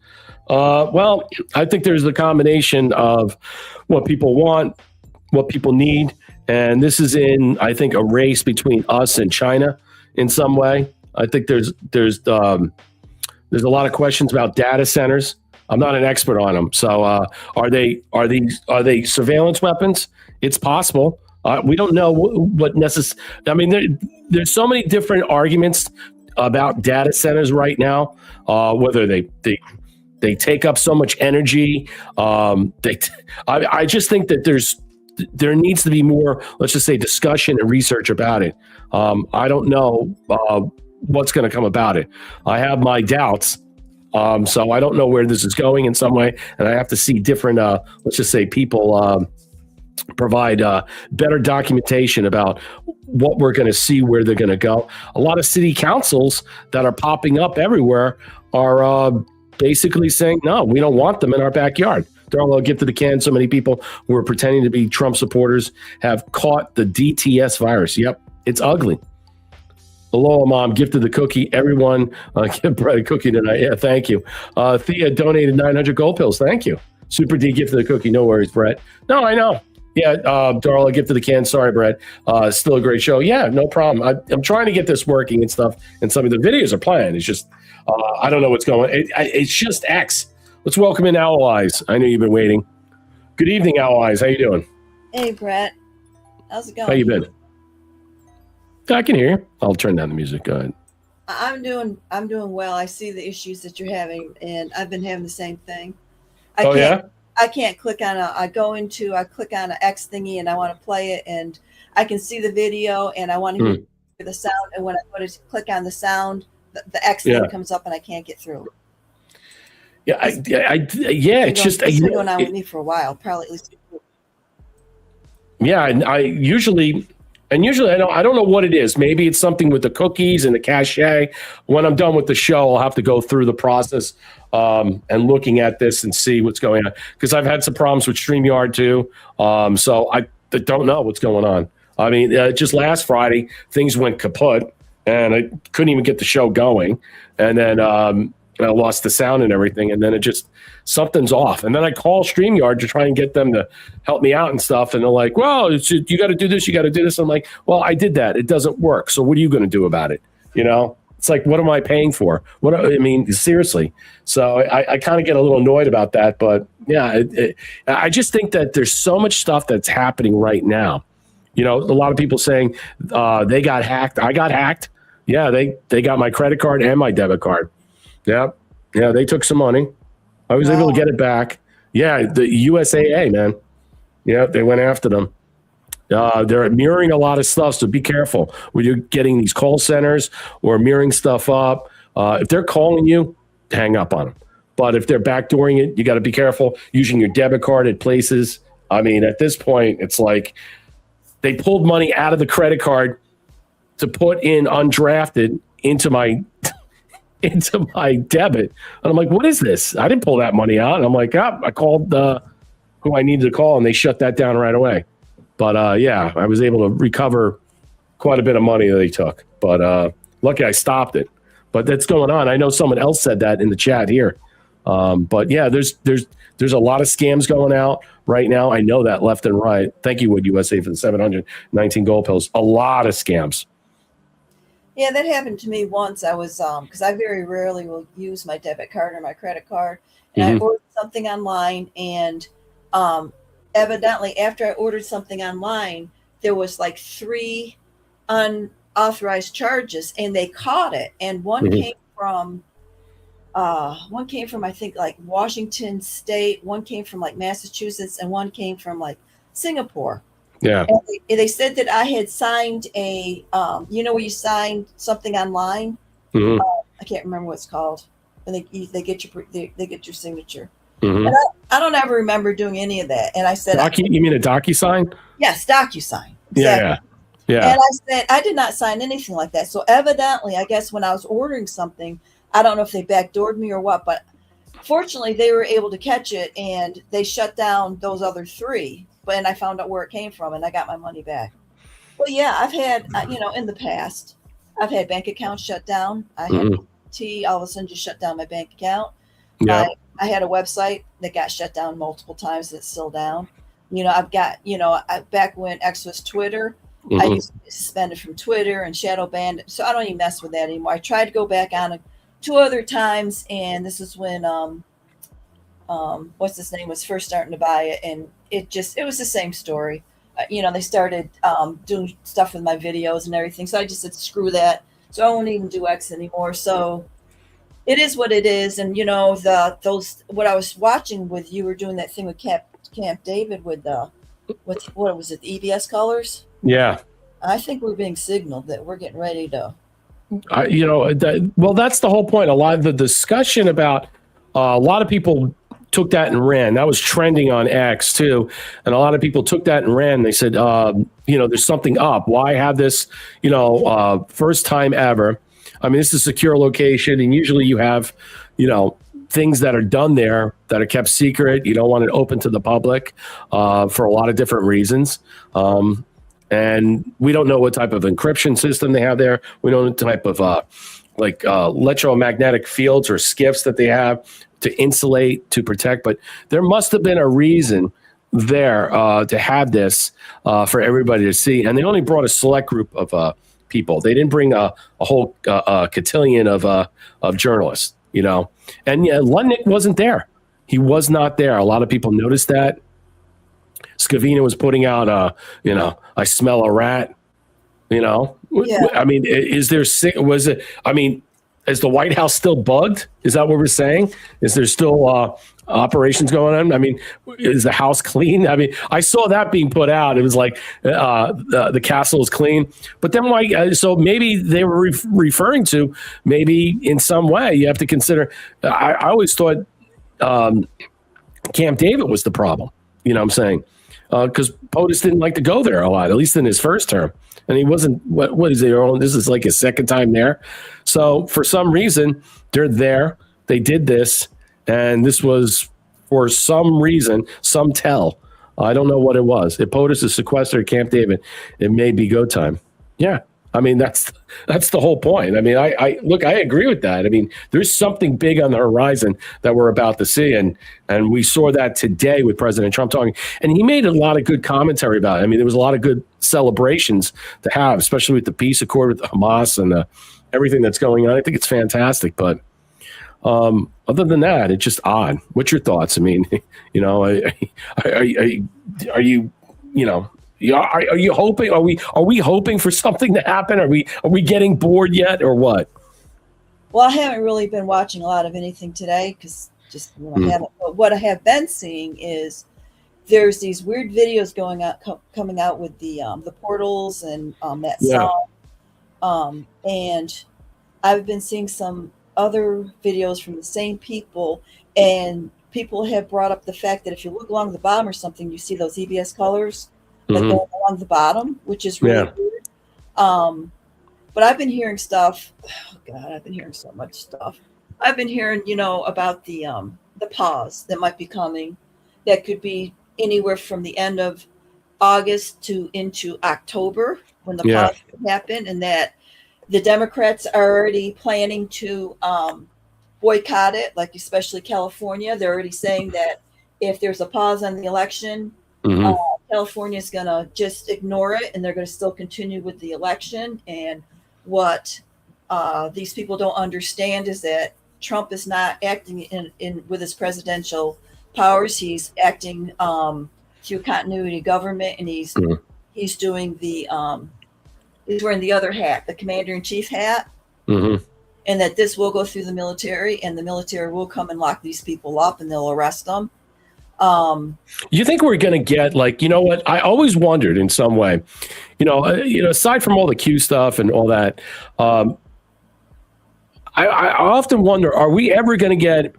Well, I think there's a combination of what people want, what people need, and this is I think, a race between us and China in some way. I think there's a lot of questions about data centers. I'm not an expert on them, so are they surveillance weapons? It's possible. We don't know what necessary. I mean, there's so many different arguments about data centers right now. Whether they take up so much energy. I just think that there needs to be more, let's just say, discussion and research about it. I don't know what's going to come about it. I have my doubts. So I don't know where this is going in some way. And I have to see different, let's just say, people provide better documentation about what we're going to see, where they're going to go. A lot of city councils that are popping up everywhere are basically saying, no, we don't want them in our backyard. Darla, gift of the can. So many people who are pretending to be Trump supporters have caught the DTS virus. Yep, it's ugly. Aloha, Mom. Gifted the cookie. Everyone get Brett a cookie tonight. Yeah, thank you. Thea donated 900 gold pills. Thank you. Super D gifted the cookie. No worries, Brett. No, I know. Yeah, Darla, gifted the can. Sorry, Brett. Still a great show. Yeah, no problem. I'm trying to get this working and stuff, and some of the videos are playing. It's just, I don't know what's going on. It's just X. Let's welcome in Owl Eyes. I know you've been waiting. Good evening, Owl Eyes. How you doing? Hey, Brett. How's it going? How you been? I can hear you. I'll turn down the music. Go ahead. I'm doing well. I see the issues that you're having, and I've been having the same thing. I can't click on I click on an X thingy and I want to play it, and I can see the video and I want to hear the sound, and when I go to click on the sound, the X thing comes up and I can't get through. Yeah, it's just been going on with me for a while, probably at least. Yeah, and I usually I don't know what it is. Maybe it's something with the cookies and the cache. When I'm done with the show, I'll have to go through the process and looking at this and see what's going on, because I've had some problems with StreamYard too. So I don't know what's going on. I mean, just last Friday, things went kaput and I couldn't even get the show going. And then I lost the sound and everything. And then it just, something's off. And then I call StreamYard to try and get them to help me out and stuff. And they're like, well, you got to do this. You got to do this. I'm like, well, I did that. It doesn't work. So what are you going to do about it? You know, it's like, what am I paying for? I mean, seriously. So I kind of get a little annoyed about that. But yeah, I just think that there's so much stuff that's happening right now. You know, a lot of people saying they got hacked. I got hacked. Yeah, they got my credit card and my debit card. Yeah, they took some money. I was able to get it back. Yeah, the USAA, man. Yeah, they went after them. They're mirroring a lot of stuff, so be careful when you're getting these call centers or mirroring stuff up. If they're calling you, hang up on them. But if they're backdooring it, you got to be careful using your debit card at places. I mean, at this point, it's like they pulled money out of the credit card to put in undrafted into my debit. And I'm like, what is this? I didn't pull that money out. And I'm like, I called who I needed to call, and they shut that down right away. But yeah, I was able to recover quite a bit of money that they took. But lucky I stopped it. But that's going on. I know someone else said that in the chat here. But yeah, there's a lot of scams going out right now. I know that left and right. Thank you, Wood USA, for the 719 gold pills. A lot of scams. Yeah, that happened to me once. I was because I very rarely will use my debit card or my credit card. And I ordered something online, and evidently after I ordered something online, there was like 3 unauthorized charges, and they caught it. And one came from I think like Washington State, one came from like Massachusetts, and one came from like Singapore. Yeah. And they said that I had signed a, where you sign something online. I can't remember what it's called. And they get your signature. And I don't ever remember doing any of that. And I said, you mean a DocuSign? Yes, DocuSign. Exactly. Yeah. And I said, I did not sign anything like that. So evidently, I guess when I was ordering something, I don't know if they backdoored me or what, but fortunately they were able to catch it, and they shut down those other 3. And I found out where it came from, and I got my money back. Well, yeah, I've had, in the past, I've had bank accounts shut down. I had all of a sudden just shut down my bank account. Yeah. I had a website that got shut down multiple times. It's still down. I've got, back when X was Twitter, I used to be suspended from Twitter and shadow banned. So I don't even mess with that anymore. I tried to go back on 2 other times, and this is when what's his name was first starting to buy it, and it was the same story. They started doing stuff with my videos and everything, so I just said screw that. So I won't even do X anymore. So it is what it is. And what I was watching with you were doing that thing with Camp David with what was it, the EBS colors? Yeah, I think we're being signaled that we're getting ready to. Well, that's the whole point. A lot of the discussion about a lot of people took that and ran. That was trending on X too. And a lot of people took that and ran. They said, there's something up. Why have this, first time ever? I mean, this is a secure location. And usually you have, things that are done there that are kept secret. You don't want it open to the public for a lot of different reasons. And we don't know what type of encryption system they have there. We don't know what type of electromagnetic fields or skiffs that they have to insulate, to protect. But there must have been a reason there to have this for everybody to see. And they only brought a select group of people. They didn't bring a whole cotillion of journalists, you know. And yeah, Lutnick wasn't there. He was not there. A lot of people noticed that. Scavino was putting out, I smell a rat, you know. Yeah. I mean, is the White House still bugged? Is that what we're saying? Is there still operations going on? I mean, is the house clean? I mean, I saw that being put out. It was like the castle is clean. But then why? So maybe they were referring to maybe in some way you have to consider. I always thought Camp David was the problem. You know what I'm saying? Because POTUS didn't like to go there a lot, at least in his first term. And he wasn't, what is it? This is like his second time there. So for some reason, they're there. They did this. And this was, for some reason, some tell. I don't know what it was. If POTUS is sequestered at Camp David, it may be go time. Yeah. I mean, that's the whole point. I mean, I agree with that. I mean, there's something big on the horizon that we're about to see. And we saw that today with President Trump talking. And he made a lot of good commentary about it. I mean, there was a lot of good celebrations to have, especially with the peace accord with Hamas and everything that's going on. I think it's fantastic. But other than that, it's just odd. What's your thoughts? I mean, you know, are you, you know, are you hoping? Are we hoping for something to happen? Are we getting bored yet, or what? Well, I haven't really been watching a lot of anything today because what I have been seeing is there's these weird videos coming out with the portals and that song, and I've been seeing some other videos from the same people, and people have brought up the fact that if you look along the bottom or something, you see those EBS colors that go along the bottom, which is really weird. But I've been hearing stuff. Oh God, I've been hearing so much stuff. I've been hearing, you know, about the pause that might be coming. That could be anywhere from the end of August to into October when the pause could happen, and that the Democrats are already planning to boycott it, like especially California. They're already saying that if there's a pause on the election, California is going to just ignore it, and they're going to still continue with the election. And what these people don't understand is that Trump is not acting in with his presidential powers. He's acting through continuity of government, and he's doing he's wearing the other hat, the commander-in-chief hat, and that this will go through the military, and the military will come and lock these people up, and they'll arrest them. You think we're going to get, like, you know what? I always wondered in some way, you know, aside from all the Q stuff and all that, I often wonder, are we ever going to get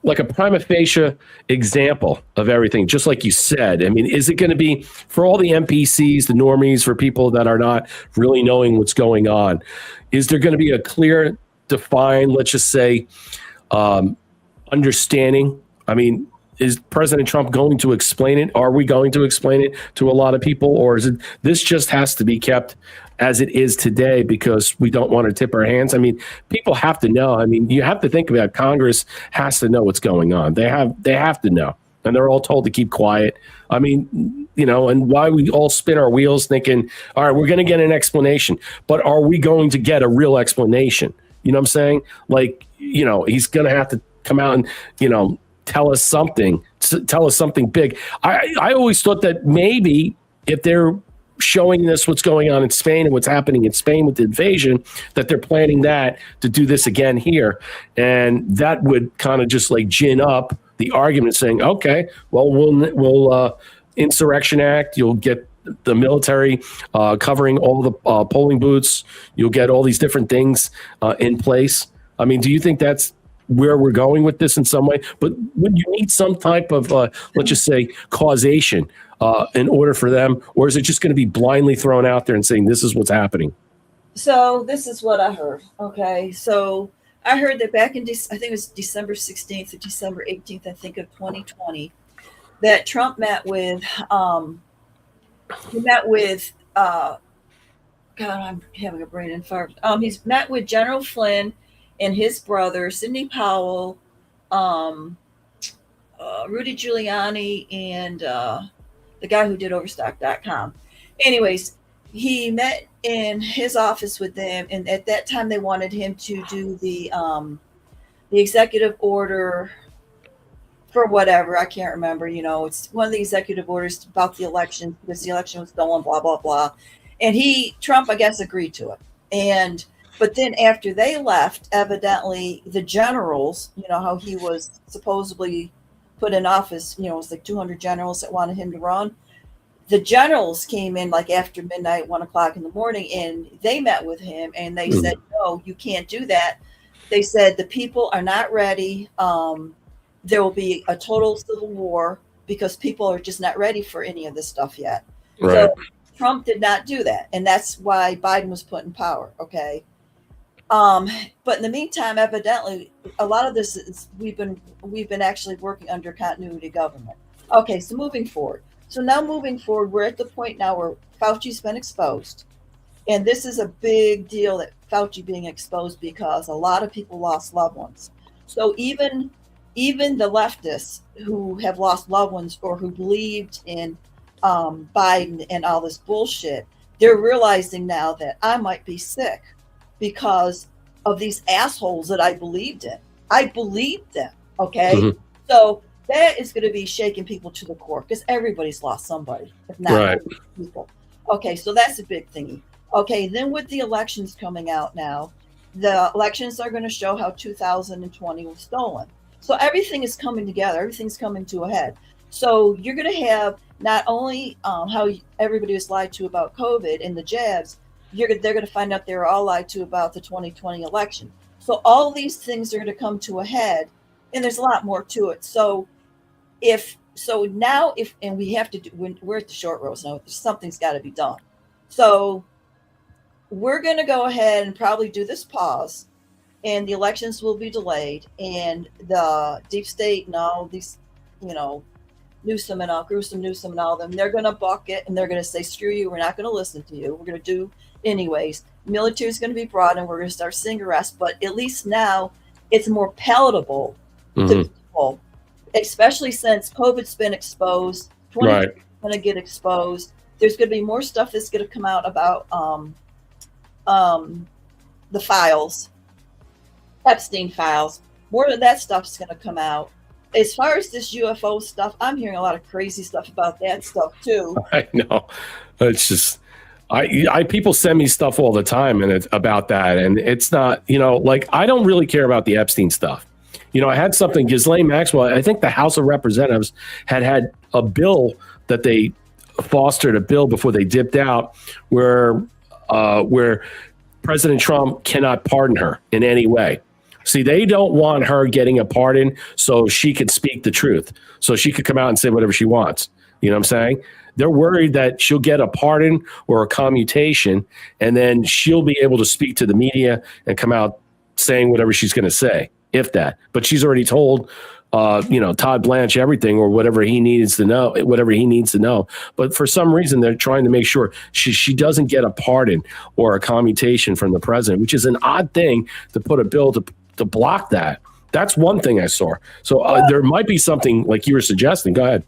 like a prima facie example of everything, just like you said? I mean, is it going to be for all the NPCs, the normies, for people that are not really knowing what's going on? Is there going to be a clear, defined, let's just say, understanding? I mean, is President Trump going to explain it? Are we going to explain it to a lot of people? Or is it, this just has to be kept as it is today because we don't want to tip our hands? I mean, people have to know. I mean, you have to think about Congress has to know what's going on. They have to know. And they're all told to keep quiet. I mean, you know, and why we all spin our wheels thinking, all right, we're going to get an explanation. But are we going to get a real explanation? You know what I'm saying? Like, you know, he's going to have to come out and, you know, tell us something big. I always thought that maybe if they're showing us what's going on in Spain and what's happening in Spain with the invasion, that they're planning that to do this again here. And that would kind of just like gin up the argument saying, okay, well, we'll Insurrection Act, you'll get the military covering all the polling booths, you'll get all these different things in place. I mean, do you think that's where we're going with this in some way? But would you need some type of, let's just say, causation in order for them? Or is it just going to be blindly thrown out there and saying, this is what's happening? So this is what I heard. Okay. So I heard that back in, I think it was December 16th or December 18th, I think of 2020, that Trump met with, God, I'm having a brain infarct. He's met with General Flynn and his brother, Sidney Powell, Rudy Giuliani, and the guy who did Overstock.com. Anyways, he met in his office with them, and at that time they wanted him to do the executive order for whatever, I can't remember. It's one of the executive orders about the election, because the election was stolen, blah blah blah. And Trump, I guess, agreed to it. But then after they left, evidently the generals, how he was supposedly put in office, it was like 200 generals that wanted him to run. The generals came in like after midnight, 1 o'clock in the morning, and they met with him, and they said, no, you can't do that. They said the people are not ready. There will be a total civil war because people are just not ready for any of this stuff yet. Right. So Trump did not do that, and that's why Biden was put in power. Okay. But in the meantime, evidently, a lot of this is we've been actually working under continuity government. Okay, so moving forward. So now moving forward, we're at the point now where Fauci's been exposed. And this is a big deal, that Fauci being exposed, because a lot of people lost loved ones. So even the leftists who have lost loved ones or who believed in Biden and all this bullshit, they're realizing now that I might be sick because of these assholes that I believed in. I believed them, okay? Mm-hmm. So that is going to be shaking people to the core, because everybody's lost somebody, if not people. Okay, so that's a big thingy. Okay, then with the elections coming out now, the elections are going to show how 2020 was stolen. So everything is coming together. Everything's coming to a head. So you're going to have not only how everybody was lied to about COVID and the jabs, they're going to find out they were all lied to about the 2020 election. So all these things are going to come to a head, and there's a lot more to it. So and we have to do, we're at the short rows now, something's got to be done. So we're going to go ahead and probably do this pause, and the elections will be delayed, and the deep state and all these, Newsom and all of them, they're going to buck it, and they're going to say, screw you, we're not going to listen to you. We're going to do anyways. Military is going to be brought in. We're going to start seeing arrests, but at least now it's more palatable to people, especially since COVID's been exposed. 2020 is going to get exposed. There's going to be more stuff that's going to come out about the files, Epstein files. More of that stuff's going to come out. As far as this UFO stuff, I'm hearing a lot of crazy stuff about that stuff too. I know. It's just, people send me stuff all the time and it's about that. And it's not, I don't really care about the Epstein stuff. I had something, Ghislaine Maxwell, I think the House of Representatives had a bill that they fostered, a bill before they dipped out, where President Trump cannot pardon her in any way. See, they don't want her getting a pardon so she could speak the truth, so she could come out and say whatever she wants. You know what I'm saying? They're worried that she'll get a pardon or a commutation, and then she'll be able to speak to the media and come out saying whatever she's going to say, if that. But she's already told, Todd Blanche everything, or whatever he needs to know. But for some reason, they're trying to make sure she doesn't get a pardon or a commutation from the president, which is an odd thing to put a bill to block that. That's one thing I saw. So there might be something like you were suggesting. Go ahead.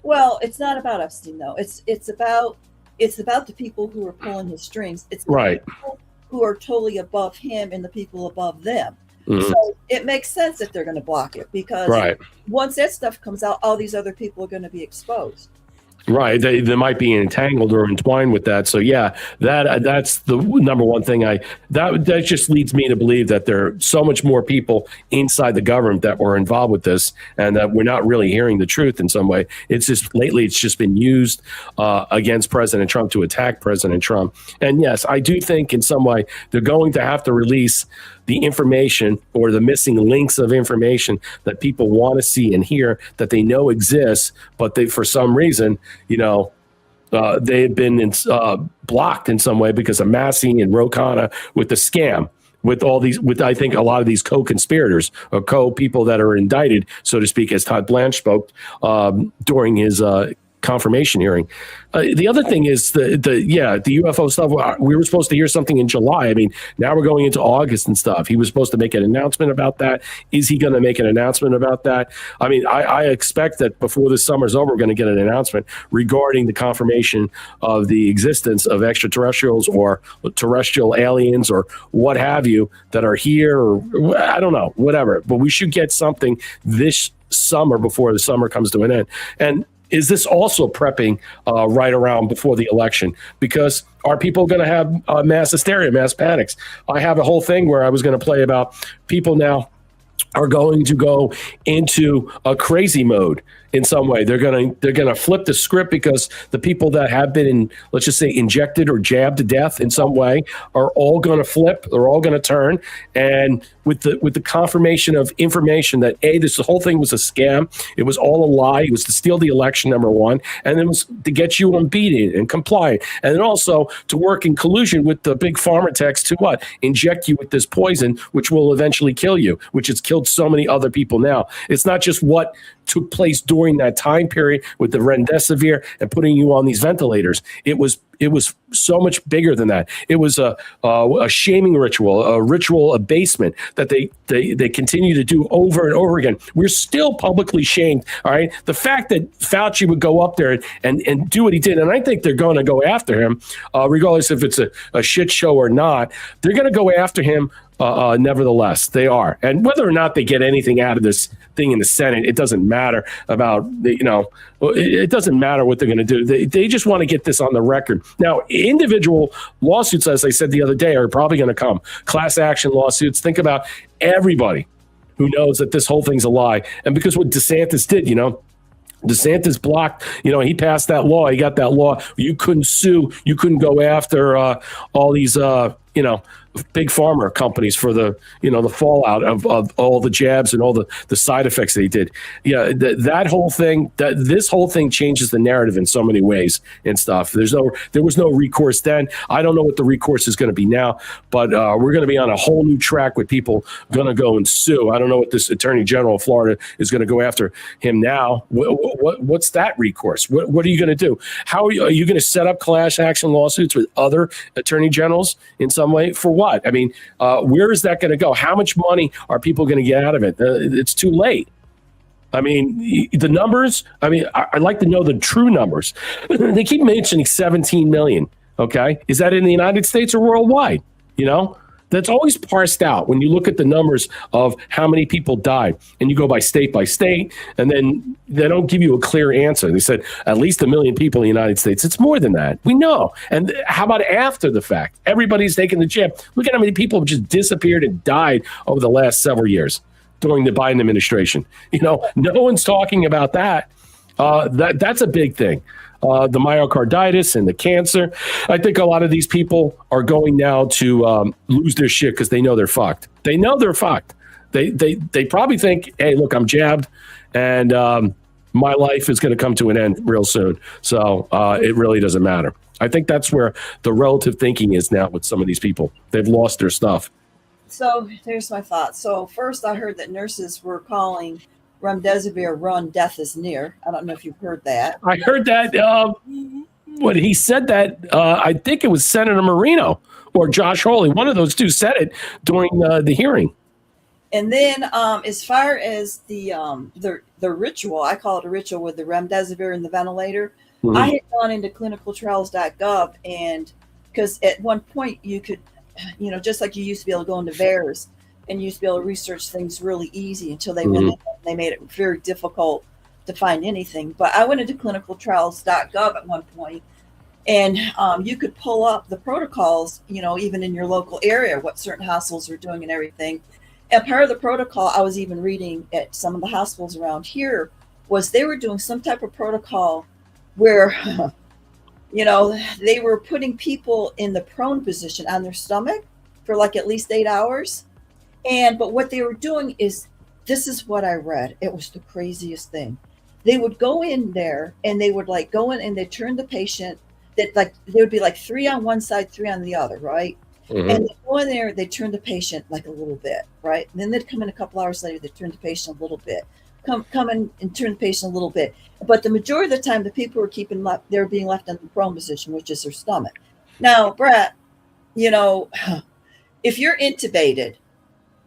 Well, it's not about Epstein, though. It's about the people who are pulling his strings. It's the people who are totally above him and the people above them. Mm-hmm. So it makes sense that they're going to block it, because once that stuff comes out, all these other people are going to be exposed. Right. They might be entangled or entwined with that. So, yeah, that's the number one thing. That just leads me to believe that there are so much more people inside the government that were involved with this, and that we're not really hearing the truth in some way. It's just lately it's just been used against President Trump to attack President Trump. And yes, I do think in some way they're going to have to release the information or the missing links of information that people want to see and hear, that they know exists, but they, for some reason, they've been blocked in some way because of Massey and Ro Khanna with the scam. with I think a lot of these co-conspirators or co-people that are indicted, so to speak, as Todd Blanche spoke during his confirmation hearing. The other thing is the UFO stuff. We were supposed to hear something in July. I mean, now we're going into August and stuff. He was supposed to make an announcement about that. Is he going to make an announcement about that? I mean, I expect that before the summer's over, we're going to get an announcement regarding the confirmation of the existence of extraterrestrials or terrestrial aliens or what have you that are here, or I don't know, whatever. But we should get something this summer before the summer comes to an end. And is this also prepping right around before the election? Because are people going to have mass hysteria, mass panics? I have a whole thing where I was going to play about people now are going to go into a crazy mode in some way. They're going to flip the script because the people that have been, let's just say, injected or jabbed to death in some way are all going to flip. They're all going to turn. And with the confirmation of information that this whole thing was a scam, it was all a lie. It was to steal the election, number one, and then it was to get you unbeaten and compliant, and then also to work in collusion with the big pharma techs to what? Inject you with this poison, which will eventually kill you, which has killed so many other people now. It's not just what took place during that time period with the remdesivir and putting you on these ventilators. It was so much bigger than that. It was a shaming ritual, a ritual abasement that they continue to do over and over again. We're still publicly shamed. All right. The fact that Fauci would go up there and do what he did, and I think they're going to go after him, regardless if it's a shit show or not. They're going to go after him. Nevertheless, they are. And whether or not they get anything out of this thing in the Senate, it doesn't matter about, it doesn't matter what they're going to do. They just want to get this on the record. Now, individual lawsuits, as I said the other day, are probably going to come. Class action lawsuits. Think about everybody who knows that this whole thing's a lie. And because what DeSantis did, DeSantis blocked, he passed that law. He got that law. You couldn't sue. You couldn't go after all these, big pharma companies for the fallout of all the jabs and all the side effects that he did. Yeah, that whole thing, this whole thing changes the narrative in so many ways and stuff. There was no recourse then. I don't know what the recourse is going to be now, but we're going to be on a whole new track with people going to go and sue. I don't know what this Attorney General of Florida is going to go after him now. What's that recourse? What are you going to do? How are you going to set up class action lawsuits with other attorney generals in some way? For what? I mean, where is that going to go? How much money are people going to get out of it? It's too late. I mean, the numbers, I'd like to know the true numbers. They keep mentioning 17 million. Okay. Is that in the United States or worldwide? That's always parsed out when you look at the numbers of how many people died and you go by state, and then they don't give you a clear answer. They said at least 1 million people in the United States. It's more than that. We know. And how about after the fact? Everybody's taking the jab. Look at how many people have just disappeared and died over the last several years during the Biden administration. No one's talking about that. That's a big thing. The myocarditis and the cancer. I think a lot of these people are going now to lose their shit because they know they're fucked. They know they're fucked. They probably think, hey, look, I'm jabbed and my life is going to come to an end real soon. So it really doesn't matter. I think that's where the relative thinking is now with some of these people. They've lost their stuff. So here's my thoughts. So first I heard that nurses were calling remdesivir run, death is near. I don't know if you've heard that. I heard that. When he said that, I think it was Senator Marino or Josh Hawley. One of those two said it during the hearing. And then as far as the ritual, I call it a ritual with the remdesivir and the ventilator. Mm-hmm. I had gone into clinicaltrials.gov, and because at one point you could, just like you used to be able to go into VAERS and you used to be able to research things really easy until they went in and they made it very difficult to find anything. But I went into clinicaltrials.gov at one point, and you could pull up the protocols, even in your local area, what certain hospitals are doing and everything. And part of the protocol I was even reading at some of the hospitals around here was they were doing some type of protocol where, they were putting people in the prone position on their stomach for like at least 8 hours. But what they were doing is, this is what I read. It was the craziest thing. They would go in there and they would go in and they turn the patient they would be 3 on one side, 3 on the other, right? And they go in there, they turn the patient like a little bit, right? And then they'd come in a couple hours later, they turn the patient a little bit. Come in and turn the patient a little bit. But the majority of the time, the people were they're being left in the prone position, which is their stomach. Now, Brett, you know, if you're intubated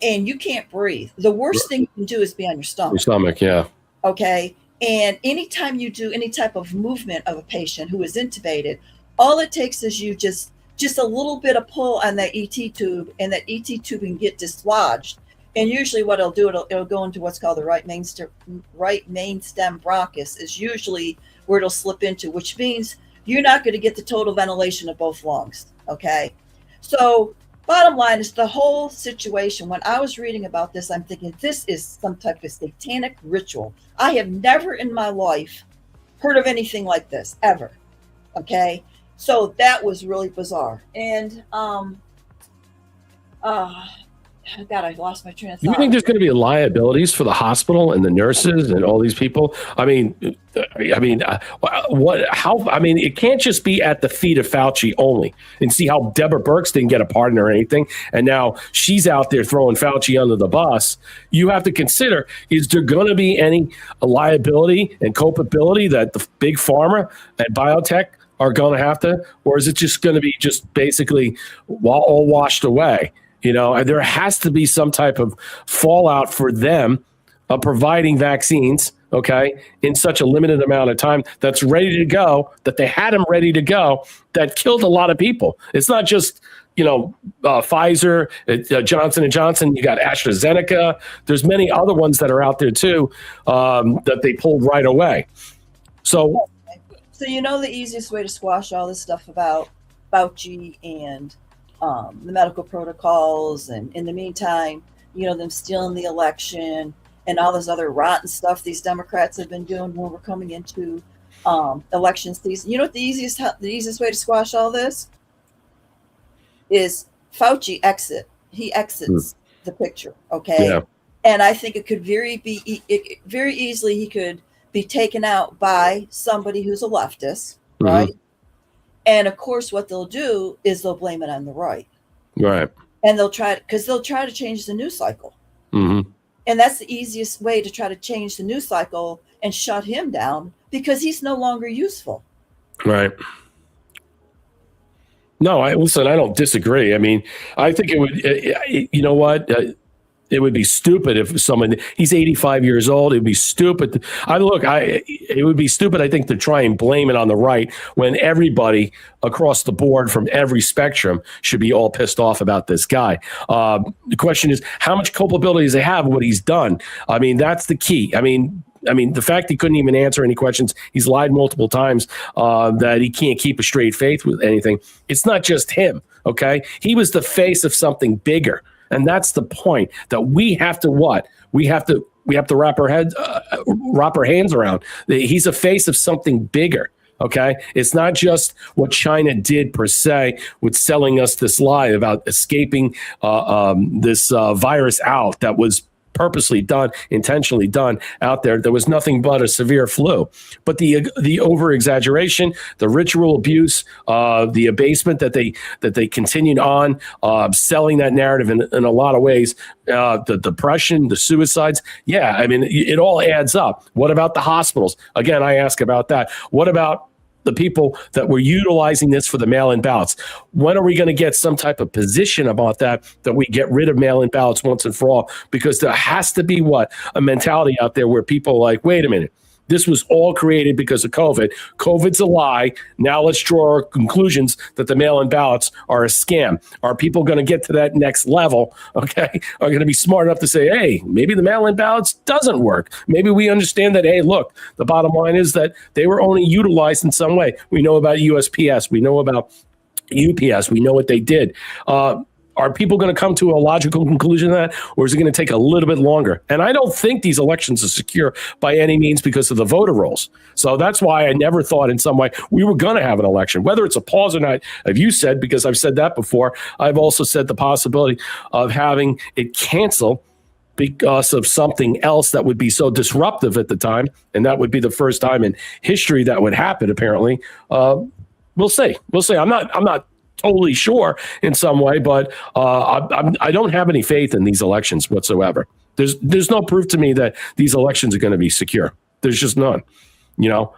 and you can't breathe, the worst thing you can do is be on your stomach. Your stomach, yeah. Okay. And anytime you do any type of movement of a patient who is intubated, all it takes is you just a little bit of pull on that ET tube, and that ET tube can get dislodged. And usually what it'll do, it'll go into what's called the right main stem bronchus is usually where it'll slip into, which means you're not going to get the total ventilation of both lungs. Okay. So bottom line is the whole situation. When I was reading about this, I'm thinking this is some type of satanic ritual. I have never in my life heard of anything like this ever. Okay. So that was really bizarre. And, God, I lost my train of thought. You think there's going to be liabilities for the hospital and the nurses and all these people? I mean, what? How? I mean, it can't just be at the feet of Fauci only. And see how Deborah Birx didn't get a pardon or anything, and now she's out there throwing Fauci under the bus. You have to consider: is there going to be any liability and culpability that the big pharma and biotech are going to have to, or is it just going to be just basically all washed away? You know, there has to be some type of fallout for them of providing vaccines, okay, in such a limited amount of time that's ready to go, that they had them ready to go, that killed a lot of people. It's not just, you know, Pfizer, Johnson & Johnson, you got AstraZeneca. There's many other ones that are out there too that they pulled right away. So you know the easiest way to squash all this stuff about Fauci and the medical protocols, and in the meantime, you know, them stealing the election and all this other rotten stuff these Democrats have been doing when we're coming into election season. You know what the easiest way to squash all this is Fauci exits the picture, okay? Yeah. And I think it could very easily he could be taken out by somebody who's a leftist, right? And of course, what they'll do is they'll blame it on the right. Right. And they'll try to change the news cycle. And that's the easiest way to try to change the news cycle and shut him down, because he's no longer useful. Right. No, I don't disagree. I mean, I think it would, you know what? It would be stupid if he's 85 years old. It would be stupid. It would be stupid, I think, to try and blame it on the right when everybody across the board from every spectrum should be all pissed off about this guy. The question is, how much culpability does he have what he's done? I mean, that's the key. I mean, the fact he couldn't even answer any questions, he's lied multiple times, that he can't keep a straight face with anything. It's not just him, okay? He was the face of something bigger. And that's the point, that we have to what? We have to wrap our hands around. He's a face of something bigger. Okay. It's not just what China did per se with selling us this lie about escaping this virus out that was purposely done, intentionally done out there. There was nothing but a severe flu. But the over exaggeration, the ritual abuse, the abasement that they continued on, selling that narrative in a lot of ways, the depression, the suicides. Yeah, I mean, it all adds up. What about the hospitals? Again, I ask about that. What about the people that were utilizing this for the mail-in ballots? When are we going to get some type of position about that we get rid of mail-in ballots once and for all? Because there has to be a mentality out there where people are like, wait a minute, this was all created because of COVID. COVID's a lie. Now let's draw our conclusions that the mail-in ballots are a scam. Are people going to get to that next level? Okay. Are going to be smart enough to say, hey, maybe the mail-in ballots doesn't work. Maybe we understand that, hey, look, the bottom line is that they were only utilized in some way. We know about USPS. We know about UPS. We know what they did. Are people going to come to a logical conclusion of that, or is it going to take a little bit longer? And I don't think these elections are secure by any means because of the voter rolls. So that's why I never thought in some way we were going to have an election. Whether it's a pause or not, have you said, because I've said that before, I've also said the possibility of having it cancel because of something else that would be so disruptive at the time. And that would be the first time in history that would happen, apparently. We'll see. I'm not totally sure in some way, but I don't have any faith in these elections whatsoever. There's no proof to me that these elections are going to be secure. There's just none. You know,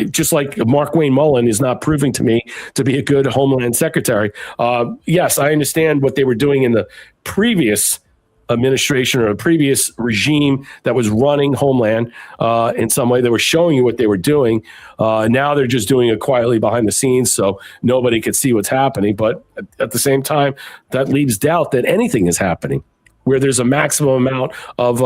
just like Mark Wayne Mullen is not proving to me to be a good Homeland Secretary. Yes, I understand what they were doing in the previous administration or a previous regime that was running Homeland in some way. They were showing you what they were doing. Now they're just doing it quietly behind the scenes so nobody could see what's happening. But at the same time, that leaves doubt that anything is happening where there's a maximum amount of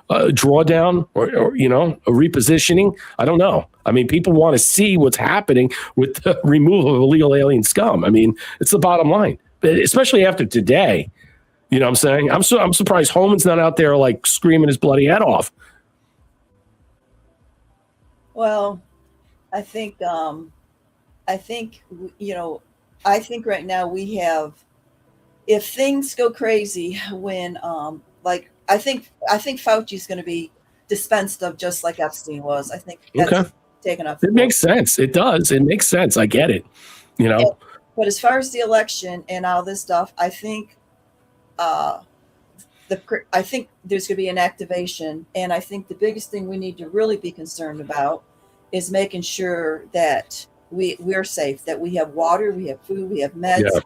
drawdown or, you know, a repositioning. I don't know. I mean, people want to see what's happening with the removal of illegal alien scum. I mean, it's the bottom line, especially after today. You know what I'm saying? I'm surprised Holman's not out there like screaming his bloody head off. Well, I think you know, I think right now we have, if things go crazy when like I think Fauci's going to be dispensed of just like Epstein was. I think that's taken up. It makes sense. It does. It makes sense. I get it. You know. But as far as the election and all this stuff, I think I think there's going to be an activation, and I think the biggest thing we need to really be concerned about is making sure that we're safe, that we have water, we have food, we have meds. Yeah.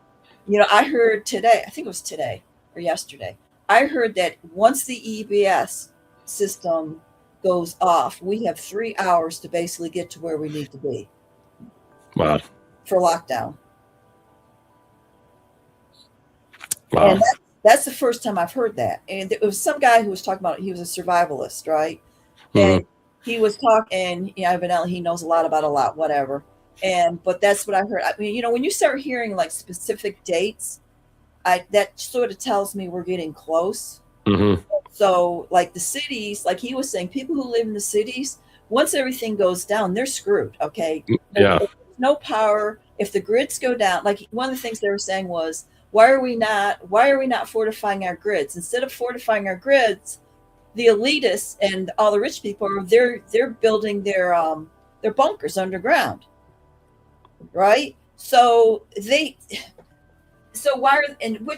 You know, I heard today, I think it was today or yesterday, I heard that once the EBS system goes off, we have 3 hours to basically get to where we need to be. Wow. For lockdown. Wow. And that's the first time I've heard that. And it was some guy who was talking about, he was a survivalist, right? Mm-hmm. And he was talking, you know, evidently he knows a lot about a lot, whatever. But that's what I heard. I mean, you know, when you start hearing like specific dates, that sort of tells me we're getting close. Mm-hmm. So like the cities, like he was saying, people who live in the cities, once everything goes down, they're screwed. Okay. Yeah. There's no power. If the grids go down, like one of the things they were saying was, why are we not fortifying our grids? Instead of fortifying our grids, the elitists and all the rich people they're building their bunkers underground. Right? So which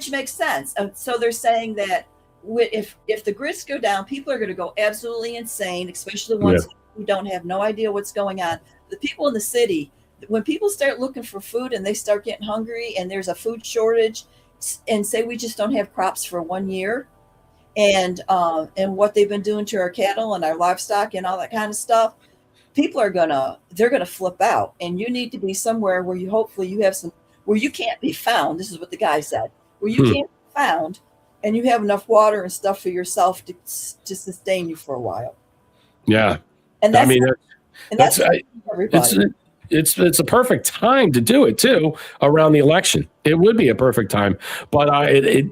makes sense. So they're saying that if the grids go down, people are going to go absolutely insane, especially the ones who don't have no idea what's going on. The people in the city, when people start looking for food and they start getting hungry and there's a food shortage, and say we just don't have crops for 1 year, and what they've been doing to our cattle and our livestock and all that kind of stuff, people they're gonna flip out. And you need to be somewhere where you have where you can't be found. This is what the guy said, where you can't be found, and you have enough water and stuff for yourself to sustain you for a while. Yeah, and that's, I mean, that's everybody. It's a perfect time to do it too around the election. It would be a perfect time, but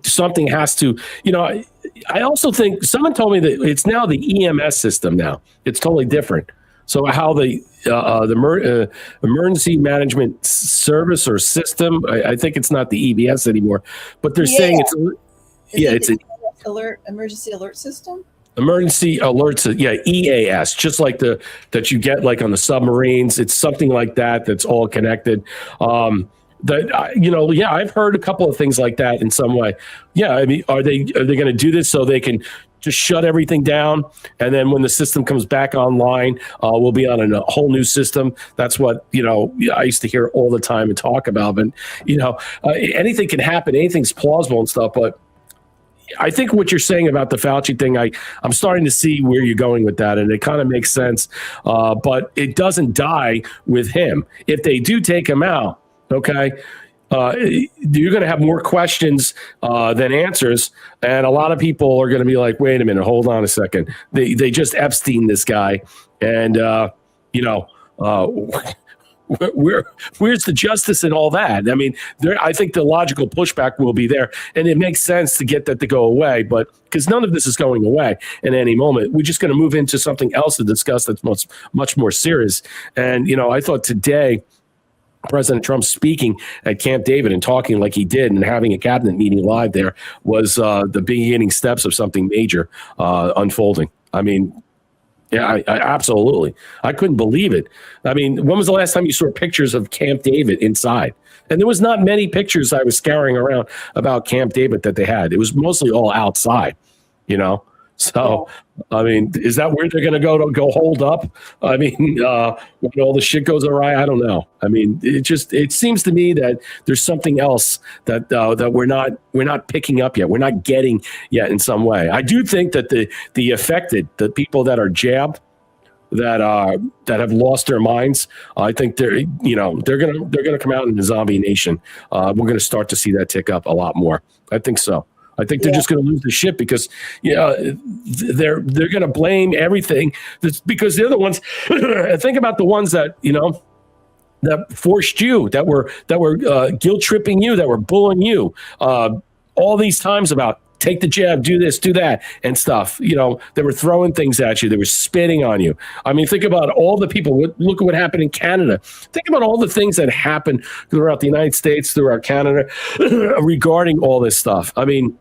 something has to, you know. I also think someone told me that it's now the EMS system. Now it's totally different. So how the emergency management service or system, I think it's not the EBS anymore, but they're saying it's an emergency alert system. Emergency alerts, EAS, just like that you get like on the submarines. It's something like that that's all connected. I've heard a couple of things like that in some way. Yeah, I mean, are they going to do this so they can just shut everything down, and then when the system comes back online, we'll be on a whole new system? That's what I used to hear all the time and talk about. But anything can happen, anything's plausible and stuff, but I think what you're saying about the Fauci thing, I'm starting to see where you're going with that, and it kind of makes sense. But it doesn't die with him. If they do take him out, okay, you're going to have more questions than answers, and a lot of people are going to be like, "Wait a minute, hold on a second. They just Epstein this guy, and where's the justice in all that?" I mean, I think the logical pushback will be there, and it makes sense to get that to go away, but because none of this is going away in any moment, we're just going to move into something else to discuss that's much more serious. And I thought today, President Trump speaking at Camp David and talking like he did and having a cabinet meeting live there was the beginning steps of something major unfolding. I mean, yeah, I absolutely. I couldn't believe it. I mean, when was the last time you saw pictures of Camp David inside? And there was not many pictures I was scouring around about Camp David that they had. It was mostly all outside, you know. So, I mean, is that where they're going to go hold up? I mean, when all the shit goes awry, I don't know. I mean, it seems to me that there's something else that we're not picking up yet. We're not getting yet in some way. I do think that the affected, the people that are jabbed, that have lost their minds, I think they're gonna come out in the zombie nation. We're gonna start to see that tick up a lot more. I think so. I think they're just going to lose the shit because, they're going to blame everything. Because they're the ones. Think about the ones that that forced you, that were guilt tripping you, that were bullying you all these times about take the jab, do this, do that, and stuff. They were throwing things at you. They were spitting on you. I mean, think about all the people. Look at what happened in Canada. Think about all the things that happened throughout the United States, throughout Canada, regarding all this stuff. I mean,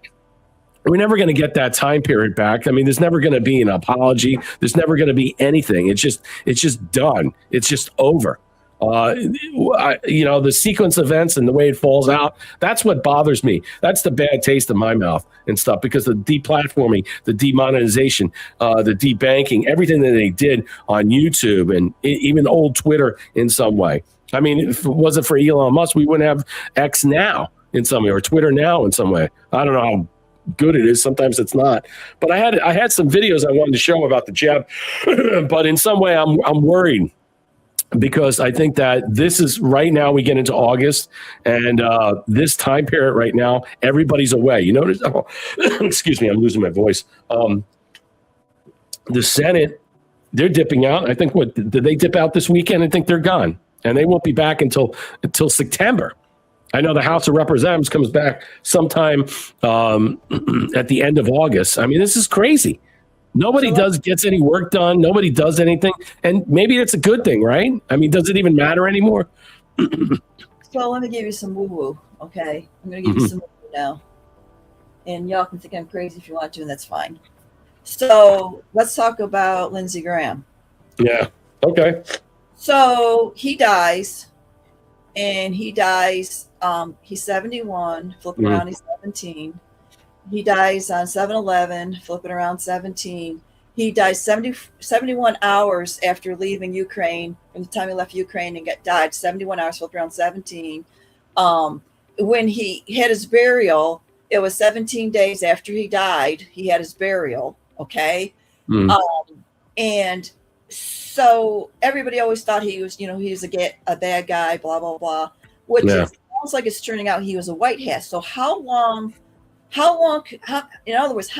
we're never going to get that time period back. I mean, there's never going to be an apology. There's never going to be anything. It's just done. It's just over. The sequence of events and the way it falls out, that's what bothers me. That's the bad taste in my mouth and stuff, because the deplatforming, the demonetization, the debanking, everything that they did on YouTube and even old Twitter in some way. I mean, if it wasn't for Elon Musk, we wouldn't have X now in some way, or Twitter now in some way. I don't know how good it is. Sometimes it's not. But I had some videos I wanted to show about the jab, but in some way I'm worried. Because I think that this is right now, we get into August, and this time period right now, everybody's away. You notice? Oh, excuse me, I'm losing my voice. The Senate, they're dipping out. I think did they dip out this weekend? I think they're gone, and they won't be back until September. I know the House of Representatives comes back sometime at the end of August. I mean, this is crazy. Nobody gets any work done. Nobody does anything. And maybe it's a good thing, right? I mean, does it even matter anymore? So let me give you some woo-woo, okay? I'm going to give you some woo-woo now. And y'all can think I'm crazy if you want to, and that's fine. So let's talk about Lindsey Graham. Yeah, okay. So he dies, and he's 71, flipping around, he's 17. He dies on 7/11, flipping around 17. He dies 71 hours after leaving Ukraine, from the time he left Ukraine and died 71 hours, flipping around 17. When he had his burial, it was 17 days after he died, he had his burial, okay? And so everybody always thought he was, he was a bad guy, blah, blah, blah, which is almost like it's turning out he was a white hat. So how long, in other words,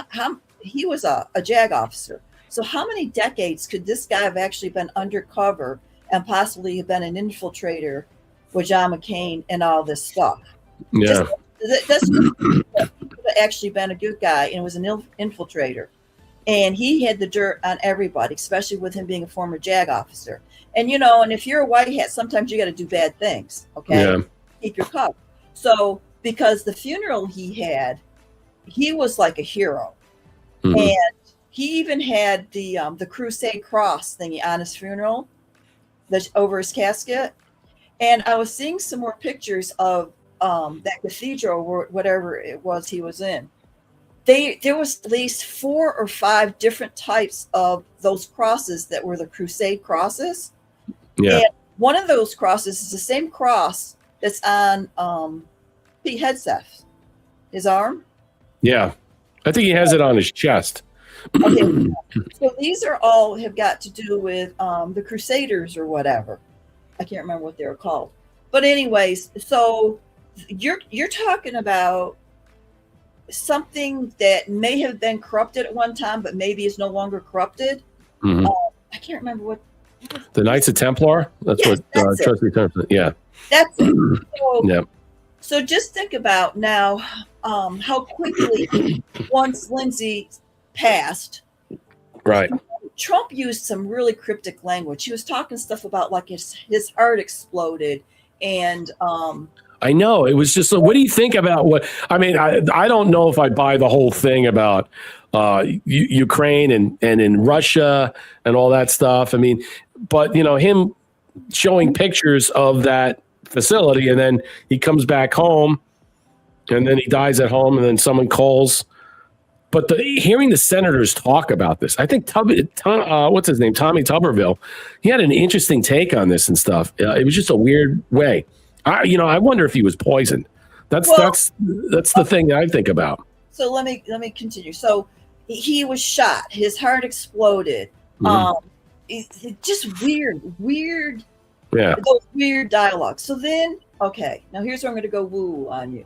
he was a JAG officer. So how many decades could this guy have actually been undercover and possibly have been an infiltrator with John McCain and all this stuff? Yeah. This could have actually been a good guy and was an infiltrator. And he had the dirt on everybody, especially with him being a former JAG officer. And, and if you're a white hat, sometimes you got to do bad things, okay? Yeah. Keep your cover. So because the funeral he had, he was like a hero. And he even had the Crusade Cross thingy on his funeral, over his casket. And I was seeing some more pictures of that cathedral, or whatever it was he was in. There was at least 4 or 5 different types of those crosses that were the Crusade crosses. Yeah. And one of those crosses is the same cross that's on Pete Hegseth, his arm. Yeah. I think he has it on his chest. Okay. So these are all have got to do with the Crusaders or whatever. I can't remember what they were called. But anyways, so you're talking about something that may have been corrupted at one time, but maybe is no longer corrupted. I can't remember what. The Knights of Templar? That's what Trustee Templar. Yeah. That's it. So, so just think about now how quickly once Lindsey passed. Right. Trump used some really cryptic language. He was talking stuff about like his heart exploded and I know. It was just, what do you think about what, I mean, I don't know if I buy the whole thing about Ukraine and in Russia and all that stuff. I mean, but him showing pictures of that facility, and then he comes back home, and then he dies at home, and then someone calls. But hearing the senators talk about this, I think what's his name, Tommy Tuberville, he had an interesting take on this and stuff. It was just a weird way. I wonder if he was poisoned. That's the thing that I think about. So let me continue. So he was shot. His heart exploded. Just weird. Yeah. Those weird dialogue. So then, okay, now here's where I'm going to go woo on you.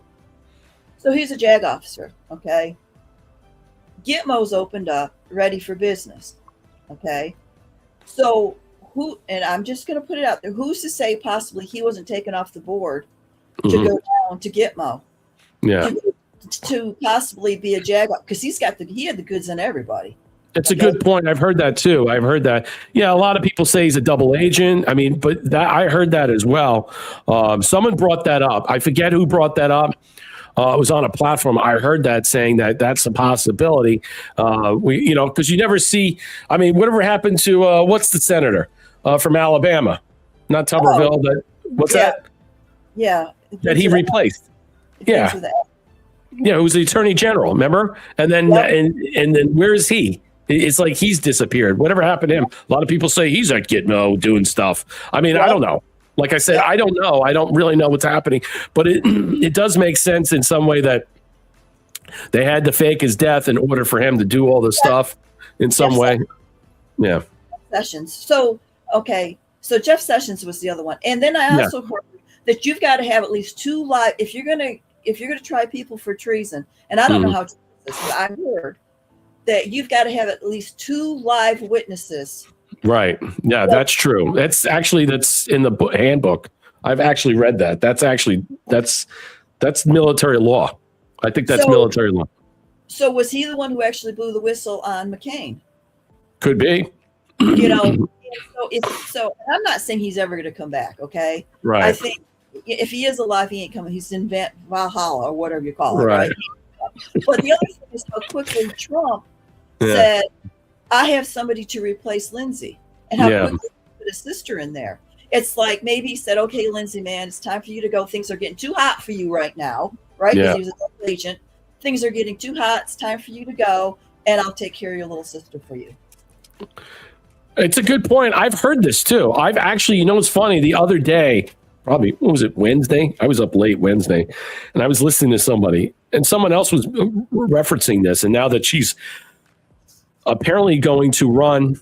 So he's a JAG officer. Okay. Gitmo's opened up, ready for business. Okay. So and I'm just going to put it out there. Who's to say possibly he wasn't taken off the board to go down to Gitmo? Yeah. To possibly be a JAG, because he had the goods on everybody. It's a good point. I've heard that too. I've heard that. Yeah, a lot of people say he's a double agent. I mean, but I heard that as well. Someone brought that up. I forget who brought that up. It was on a platform. I heard that saying that that's a possibility. Because you never see. I mean, whatever happened to what's the senator from Alabama? Not Tuberville, but what's that? Yeah, that he replaced. Yeah. Yeah, it was the attorney general, remember? And then and then where is he? It's like he's disappeared. Whatever happened to him? A lot of people say he's at Gitmo doing stuff. I mean, I don't know. Like I said, I don't know. I don't really know what's happening. But it does make sense in some way that they had to fake his death in order for him to do all this stuff in some way. Yeah. Sessions. So, okay. So Jeff Sessions was the other one. And then I also heard that you've got to have at least 2 live, if you're going to try people for treason, and I don't know how to do this, but I heard that you've got to have at least 2 live witnesses. Right. Yeah, that's true. That's in the handbook. I've actually read that. That's military law. I think that's military law. So was he the one who actually blew the whistle on McCain? Could be. So I'm not saying he's ever going to come back. Okay. Right. I think if he is alive, he ain't coming. He's in Valhalla or whatever you call it. Right. But the other thing is how quickly Trump said, I have somebody to replace Lindsey, and how quickly he put his sister in there. It's like maybe he said, okay, Lindsey, man, it's time for you to go. Things are getting too hot for you right now, right? Because he was a double agent. Things are getting too hot. It's time for you to go, and I'll take care of your little sister for you. It's a good point. I've heard this too. I've actually, it's funny, the other day, probably, what was it, Wednesday? I was up late Wednesday, and I was listening to somebody, and someone else was referencing this, and now that she's apparently going to run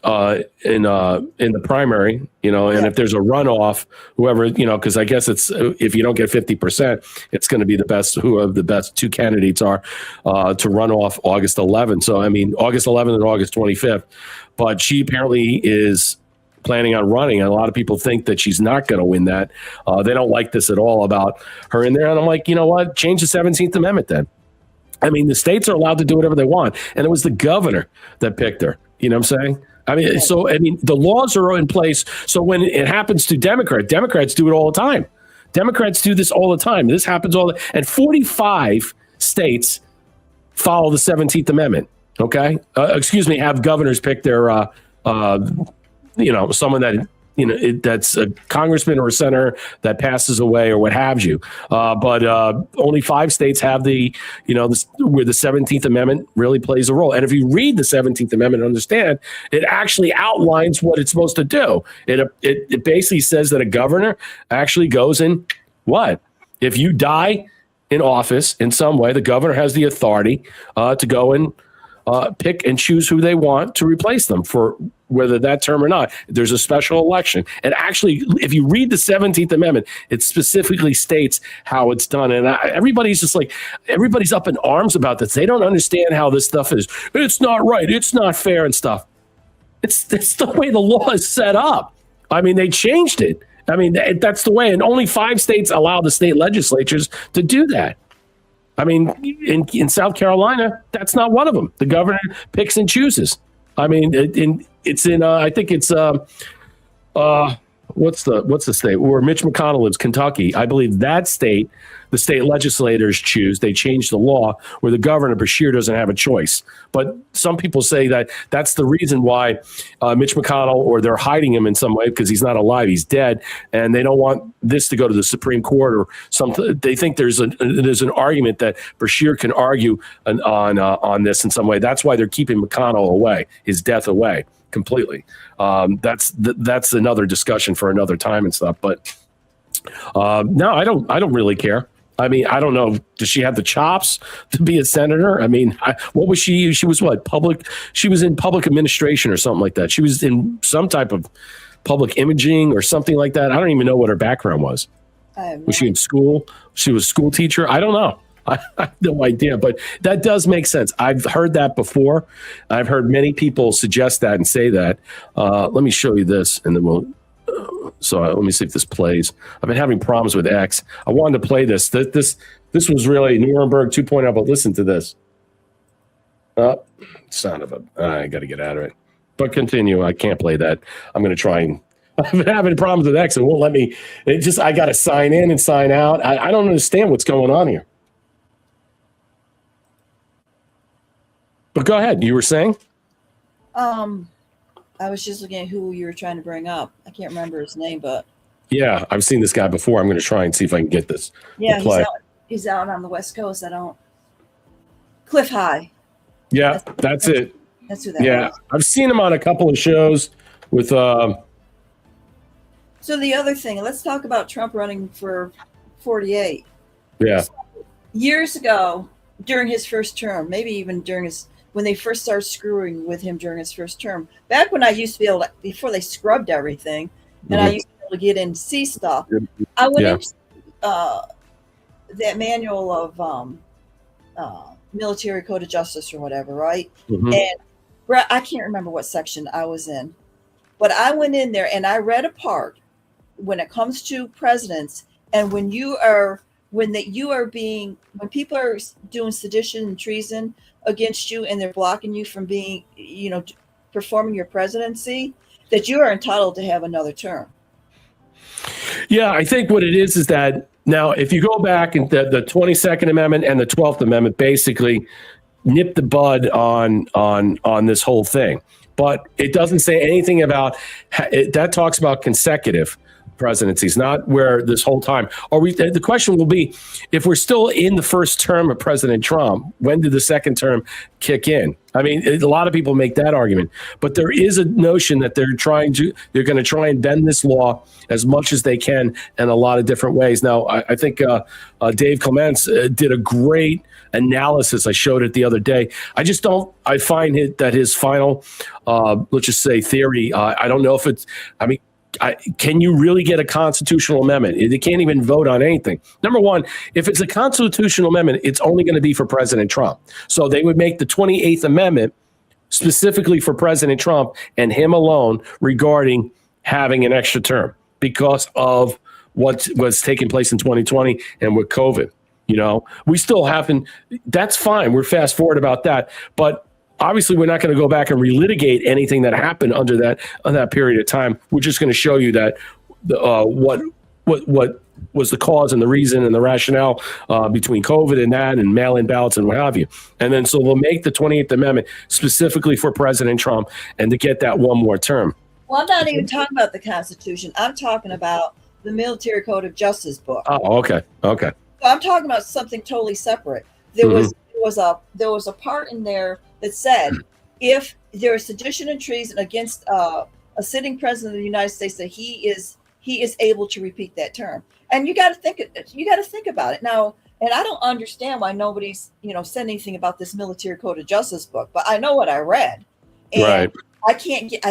in the primary, and if there's a runoff, whoever, because I guess it's, if you don't get 50%, it's going to be the best, whoever the best 2 candidates are to run off August 11th. So, I mean, August 11th and August 25th, but she apparently is planning on running. And a lot of people think that she's not going to win that. They don't like this at all about her in there. And I'm like, you know what? Change the 17th Amendment then. I mean, the states are allowed to do whatever they want. And it was the governor that picked her. You know what I'm saying? I mean, the laws are in place. So when it happens to Democrats do it all the time. Democrats do this all the time. This happens and 45 states follow the 17th Amendment. Okay. Have governors pick their, someone that, that's a congressman or a senator that passes away or what have you. But only 5 states have where the 17th Amendment really plays a role. And if you read the 17th Amendment and understand, it actually outlines what it's supposed to do. It basically says that a governor actually goes in if you die in office in some way, the governor has the authority to go and pick and choose who they want to replace them for whether that term or not. There's a special election. And actually, if you read the 17th Amendment, it specifically states how it's done. And everybody's up in arms about this. They don't understand how this stuff is. It's not right. It's not fair and stuff. It's the way the law is set up. I mean, they changed it. I mean, that's the way. And only 5 states allow the state legislatures to do that. I mean, in South Carolina, that's not one of them. The governor picks and chooses. I mean, I think it's, what's the state where Mitch McConnell lives, Kentucky. I believe that state, the state legislators choose. They change the law where the governor, Bashir, doesn't have a choice. But some people say that that's the reason why Mitch McConnell, or they're hiding him in some way because he's not alive, he's dead, and they don't want this to go to the Supreme Court or something. They think there's an argument that Bashir can argue on this in some way. That's why they're keeping McConnell away, his death away completely. That's another discussion for another time and stuff. But no, I don't really care. I mean, I don't know. Does she have the chops to be a senator? I mean, what was she? She was what? She was in public administration or something like that. She was in some type of public imaging or something like that. I don't even know what her background was. Was she in school? She was a school teacher? I don't know. I have no idea, but that does make sense. I've heard that before. I've heard many people suggest that and say that. Let me show you this, and then we'll. Let me see if this plays. I've been having problems with X. I wanted to play this. This was really Nuremberg 2.0, but listen to this. Son of a... I got to get out of it. But continue. I can't play that. I'm going to try and... I've been having problems with X. It won't let me... I got to sign in and sign out. I don't understand what's going on here. But go ahead. You were saying? I was just looking at who you were trying to bring up. I can't remember his name, but yeah, I've seen this guy before. I'm going to try and see if I can get this. Yeah, he's out on the West Coast. Cliff High. Yeah, that's it. That's who that was. I've seen him on a couple of shows with. So the other thing, let's talk about Trump running for 48. Yeah. So, years ago, during his first term, maybe even when they first started screwing with him during his first term, back when I used to be able to, before they scrubbed everything, and I used to be able to get in and see stuff, I went into that manual of military code of justice or whatever, right? Mm-hmm. And I can't remember what section I was in, but I went in there and I read a part when it comes to presidents, and when people are doing sedition and treason against you and they're blocking you from being, performing your presidency, that you are entitled to have another term. Yeah, I think what it is that now, if you go back and the 22nd Amendment and the 12th Amendment basically nip the bud on this whole thing, but it doesn't say anything about that. Talks about consecutive presidencies, not where this whole time the question will be, if we're still in the first term of President Trump, when did the second term kick in? I mean, a lot of people make that argument, but there is a notion that they're going to try and bend this law as much as they can in a lot of different ways. Now, I think Dave Clements did a great analysis. I showed it the other day. I find that his final, let's just say theory, I don't know if it's, can you really get a constitutional amendment? They can't even vote on anything. Number one, if it's a constitutional amendment, it's only going to be for President Trump. So they would make the 28th Amendment specifically for President Trump and him alone regarding having an extra term because of what was taking place in 2020 and with COVID. We still haven't. That's fine. We're fast forward about that. But obviously, we're not going to go back and relitigate anything that happened on that period of time. We're just going to show you that what was the cause and the reason and the rationale between COVID and that and mail-in ballots and what have you. And then so we'll make the 28th Amendment specifically for President Trump and to get that one more term. Well, I'm not even talking about the Constitution. I'm talking about the Military Code of Justice book. Oh, okay. So I'm talking about something totally separate. There was a part in there that said, if there is sedition and treason against a sitting president of the United States, that he is able to repeat that term. And you got to think about it now. And I don't understand why nobody's said anything about this Military Code of Justice book, but I know what I read, and right. I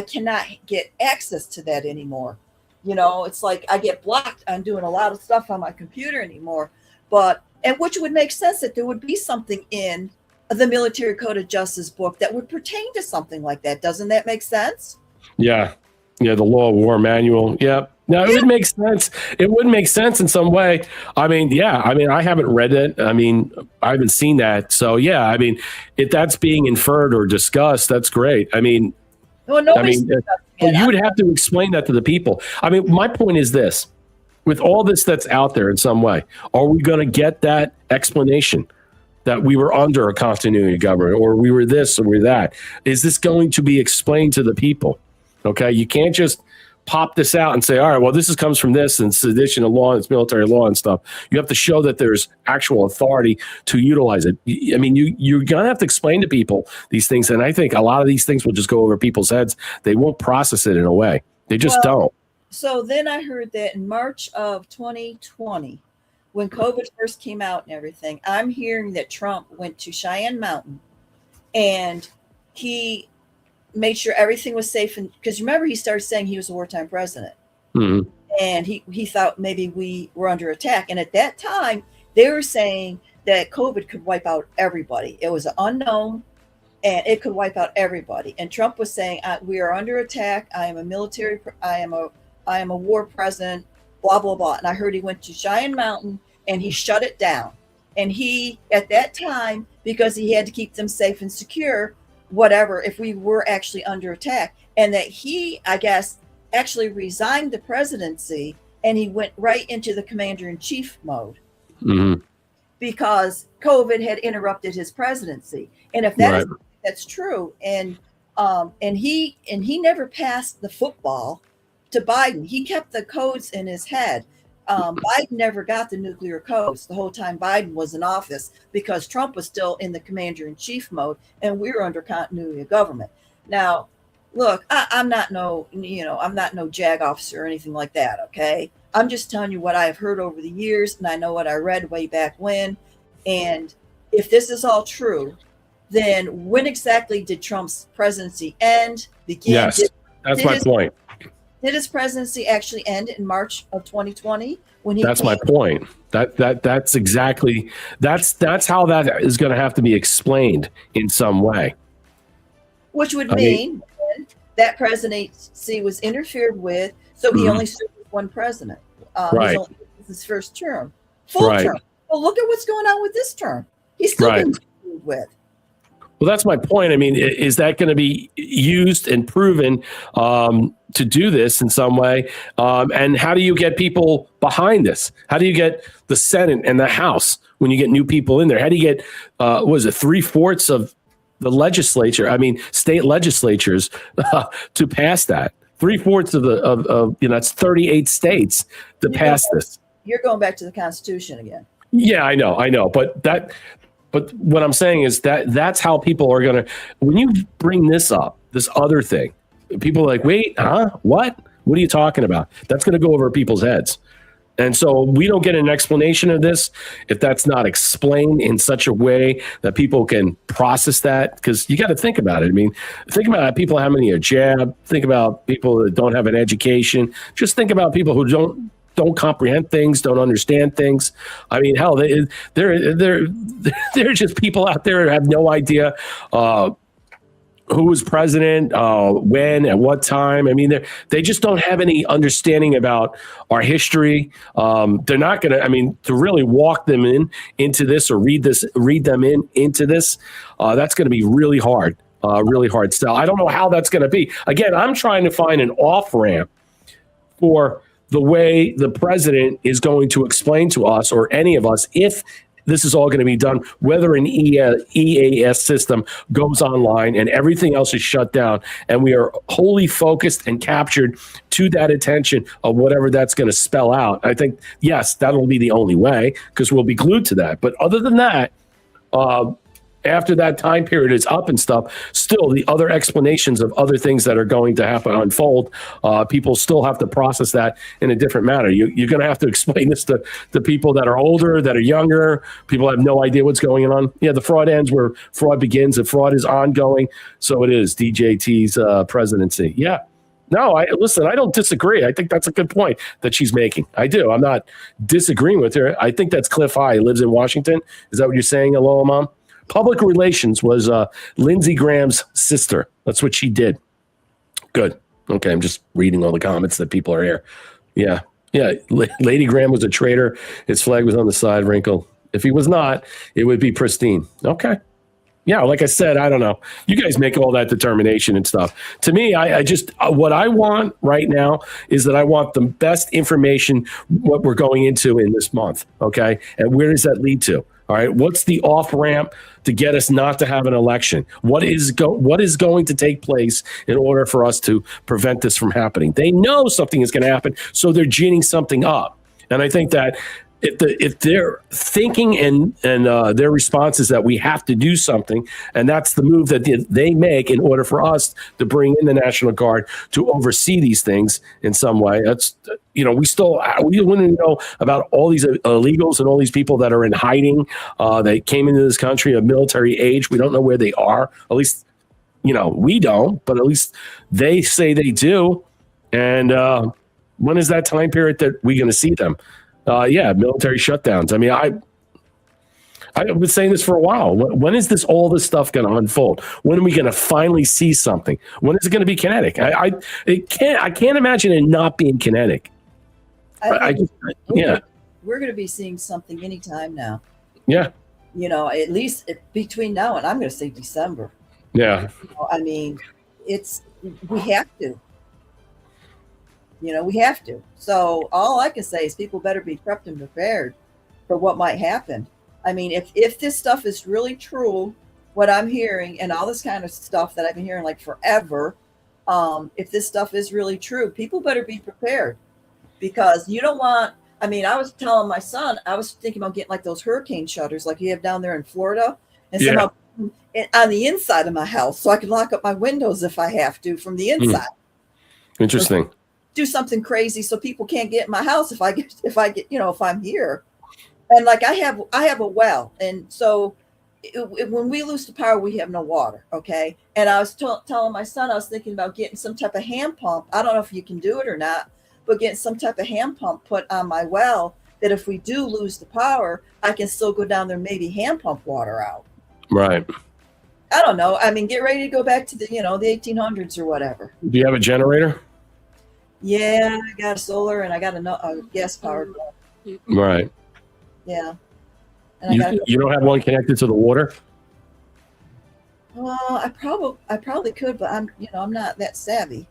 cannot get access to that anymore. It's like I get blocked on doing a lot of stuff on my computer anymore. And which would make sense that there would be something in the Military Code of Justice book that would pertain to something like that. Doesn't that make sense? Yeah. The Law of War Manual. Yeah. Now, it would make sense. It would make sense in some way. I haven't read it. I haven't seen that. So, yeah, if that's being inferred or discussed, that's great. Well, nobody's well, you would have to explain that to the people. I mean, my point is this. With all this that's out there in some way, are we going to get that explanation that we were under a continuity government or we were this or we were that? Is this going to be explained to the people? Okay, you can't just pop this out and say, all right, well, this comes from this and sedition of law and it's military law and stuff. You have to show that there's actual authority to utilize it. I mean, you're going to have to explain to people these things. And I think a lot of these things will just go over people's heads. They won't process it in a way. They just don't. So then I heard that in March of 2020, when COVID first came out and everything, I'm hearing that Trump went to Cheyenne Mountain and he made sure everything was safe. And because remember, he started saying he was a wartime president. Mm-hmm. And he thought maybe we were under attack. And at that time, they were saying that COVID could wipe out everybody. It was an unknown and it could wipe out everybody. And Trump was saying, we are under attack. I am a military, I am a war president, blah, blah, blah. And I heard he went to Cheyenne Mountain and he shut it down. And he, at that time, because he had to keep them safe and secure, whatever, if we were actually under attack, and that he, I guess, actually resigned the presidency and he went right into the commander-in-chief mode because COVID had interrupted his presidency. And if that that's true, and he never passed the football to Biden. He kept the codes in his head. Biden never got the nuclear codes the whole time Biden was in office because Trump was still in the commander-in-chief mode and we were under continuity of government. Now, look, I'm not no JAG officer or anything like that, okay? I'm just telling you what I've heard over the years and I know what I read way back when. And if this is all true, then when exactly did Trump's presidency end? Yes, that's my point. Did his presidency actually end in March of 2020 when he? That's my point. That's exactly that's how that is going to have to be explained in some way. Which would mean that presidency was interfered with, so he only served with one president. This is his first term, full term. Well, look at what's going on with this term. He's still being interfered with. Well, that's my point. I mean, is that going to be used and proven to do this in some way? And how do you get people behind this? How do you get the Senate and the House when you get new people in there? How do you get, 3/4 of the legislature? I mean, state legislatures to pass that. 3/4 of that's 38 states to pass this. You're going back to the Constitution again. Yeah, I know. But what I'm saying is that's how people are going to, when you bring this up, this other thing, people are like, wait, what? What are you talking about? That's going to go over people's heads. And so we don't get an explanation of this if that's not explained in such a way that people can process that. Because you got to think about it. I mean, think about people how many are jabbed. Think about people that don't have an education. Just think about people who don't comprehend things, don't understand things. I mean, hell, there are just people out there who have no idea who was president, when, at what time. I mean, they just don't have any understanding about our history. They're not going to, I mean, to really walk them into this or read them into this, that's going to be really hard sell. I don't know how that's going to be. Again, I'm trying to find an off-ramp for the way the president is going to explain to us or any of us if this is all going to be done, whether an EAS system goes online and everything else is shut down and we are wholly focused and captured to that attention of whatever that's going to spell out. I think, yes, that'll be the only way because we'll be glued to that. But other than that, after that time period is up and stuff, still the other explanations of other things that are going to happen unfold, people still have to process that in a different manner. You're going to have to explain this to people that are older, that are younger. People have no idea what's going on. Yeah, the fraud ends where fraud begins. The fraud is ongoing. So it is DJT's presidency. Yeah. No, I don't disagree. I think that's a good point that she's making. I do. I'm not disagreeing with her. I think that's Cliff High. He lives in Washington. Is that what you're saying, Aloha Mom? Public relations was Lindsey Graham's sister. That's what she did. Good. Okay, I'm just reading all the comments that people are here. Yeah. Lady Graham was a traitor. His flag was on the side wrinkle. If he was not, it would be pristine. Okay. Yeah, like I said, I don't know. You guys make all that determination and stuff. To me, I just what I want right now is that I want the best information what we're going into in this month. Okay, and where does that lead to? All right, what's the off ramp to get us not to have an election? What is going to take place in order for us to prevent this from happening? They know something is going to happen, so they're ginning something up. And I think that if they're thinking and their response is that we have to do something, and that's the move that they make in order for us to bring in the National Guard to oversee these things in some way. That's, we wouldn't know about all these illegals and all these people that are in hiding. They came into this country of military age. We don't know where they are. At least, we don't, but at least they say they do. And when is that time period that we're going to see them? Military shutdowns. I mean, I've been saying this for a while. When is all this stuff going to unfold? When are we going to finally see something? When is it going to be kinetic? I can't imagine it not being kinetic. We're going to be seeing something anytime now. Yeah. At least between now and I'm going to say December. Yeah. I mean, we have to. We have to. So all I can say is people better be prepped and prepared for what might happen. I mean, if this stuff is really true, what I'm hearing and all this kind of stuff that I've been hearing like forever, if this stuff is really true, people better be prepared, because you don't want, I was telling my son, I was thinking about getting like those hurricane shutters like you have down there in Florida, and somehow on the inside of my house so I can lock up my windows if I have to from the inside. Interesting. Do something crazy so people can't get in my house if I'm here. And like I have a well, and so when we lose the power, we have no water. Okay, and I was telling my son, I was thinking about getting some type of hand pump. I don't know if you can do it or not, but getting some type of hand pump put on my well, that if we do lose the power, I can still go down there and maybe hand pump water out. Right. I don't know. I mean, get ready to go back to the the 1800s or whatever. Do you have a generator? Yeah, I got a solar and I got a gas powered one. Right. Yeah. And you don't have one connected to the water? Well, I probably could, but I'm not that savvy.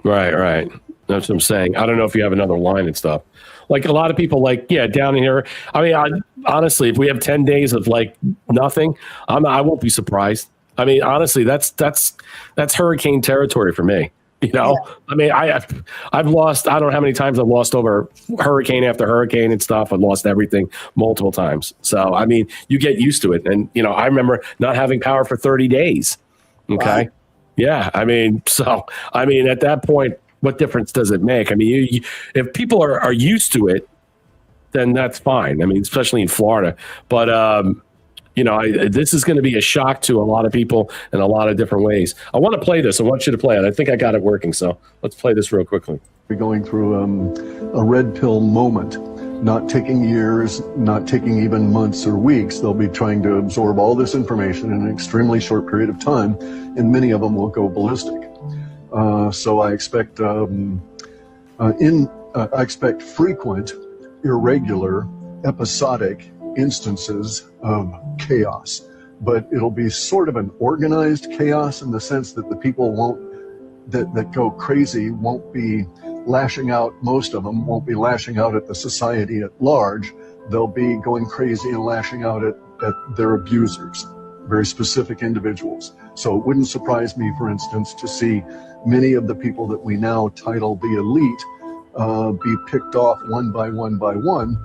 Right. That's what I'm saying. I don't know if you have another line and stuff. Like a lot of people, down here. I mean, honestly, if we have 10 days of nothing, I won't be surprised. I mean, honestly, that's hurricane territory for me. Yeah. I mean, I've lost, I don't know how many times I've lost over hurricane after hurricane and stuff. I've lost everything multiple times. So, I mean, you get used to it. And, I remember not having power for 30 days. Okay. Right. Yeah. I mean, at that point, what difference does it make? I mean, if people are used to it, then that's fine. I mean, especially in Florida. But, this is going to be a shock to a lot of people in a lot of different ways. I want to play this. I want you to play it. I think I got it working. So let's play this real quickly. We're going through a red pill moment, not taking years, not taking even months or weeks. They'll be trying to absorb all this information in an extremely short period of time, and many of them will go ballistic. So I expect I expect frequent, irregular, episodic instances of chaos, but it'll be sort of an organized chaos in the sense that the people that go crazy won't be lashing out. Most of them won't be lashing out at the society at large. They'll be going crazy and lashing out at their abusers, very specific individuals. So it wouldn't surprise me, for instance, to see many of the people that we now title the elite be picked off one by one by one,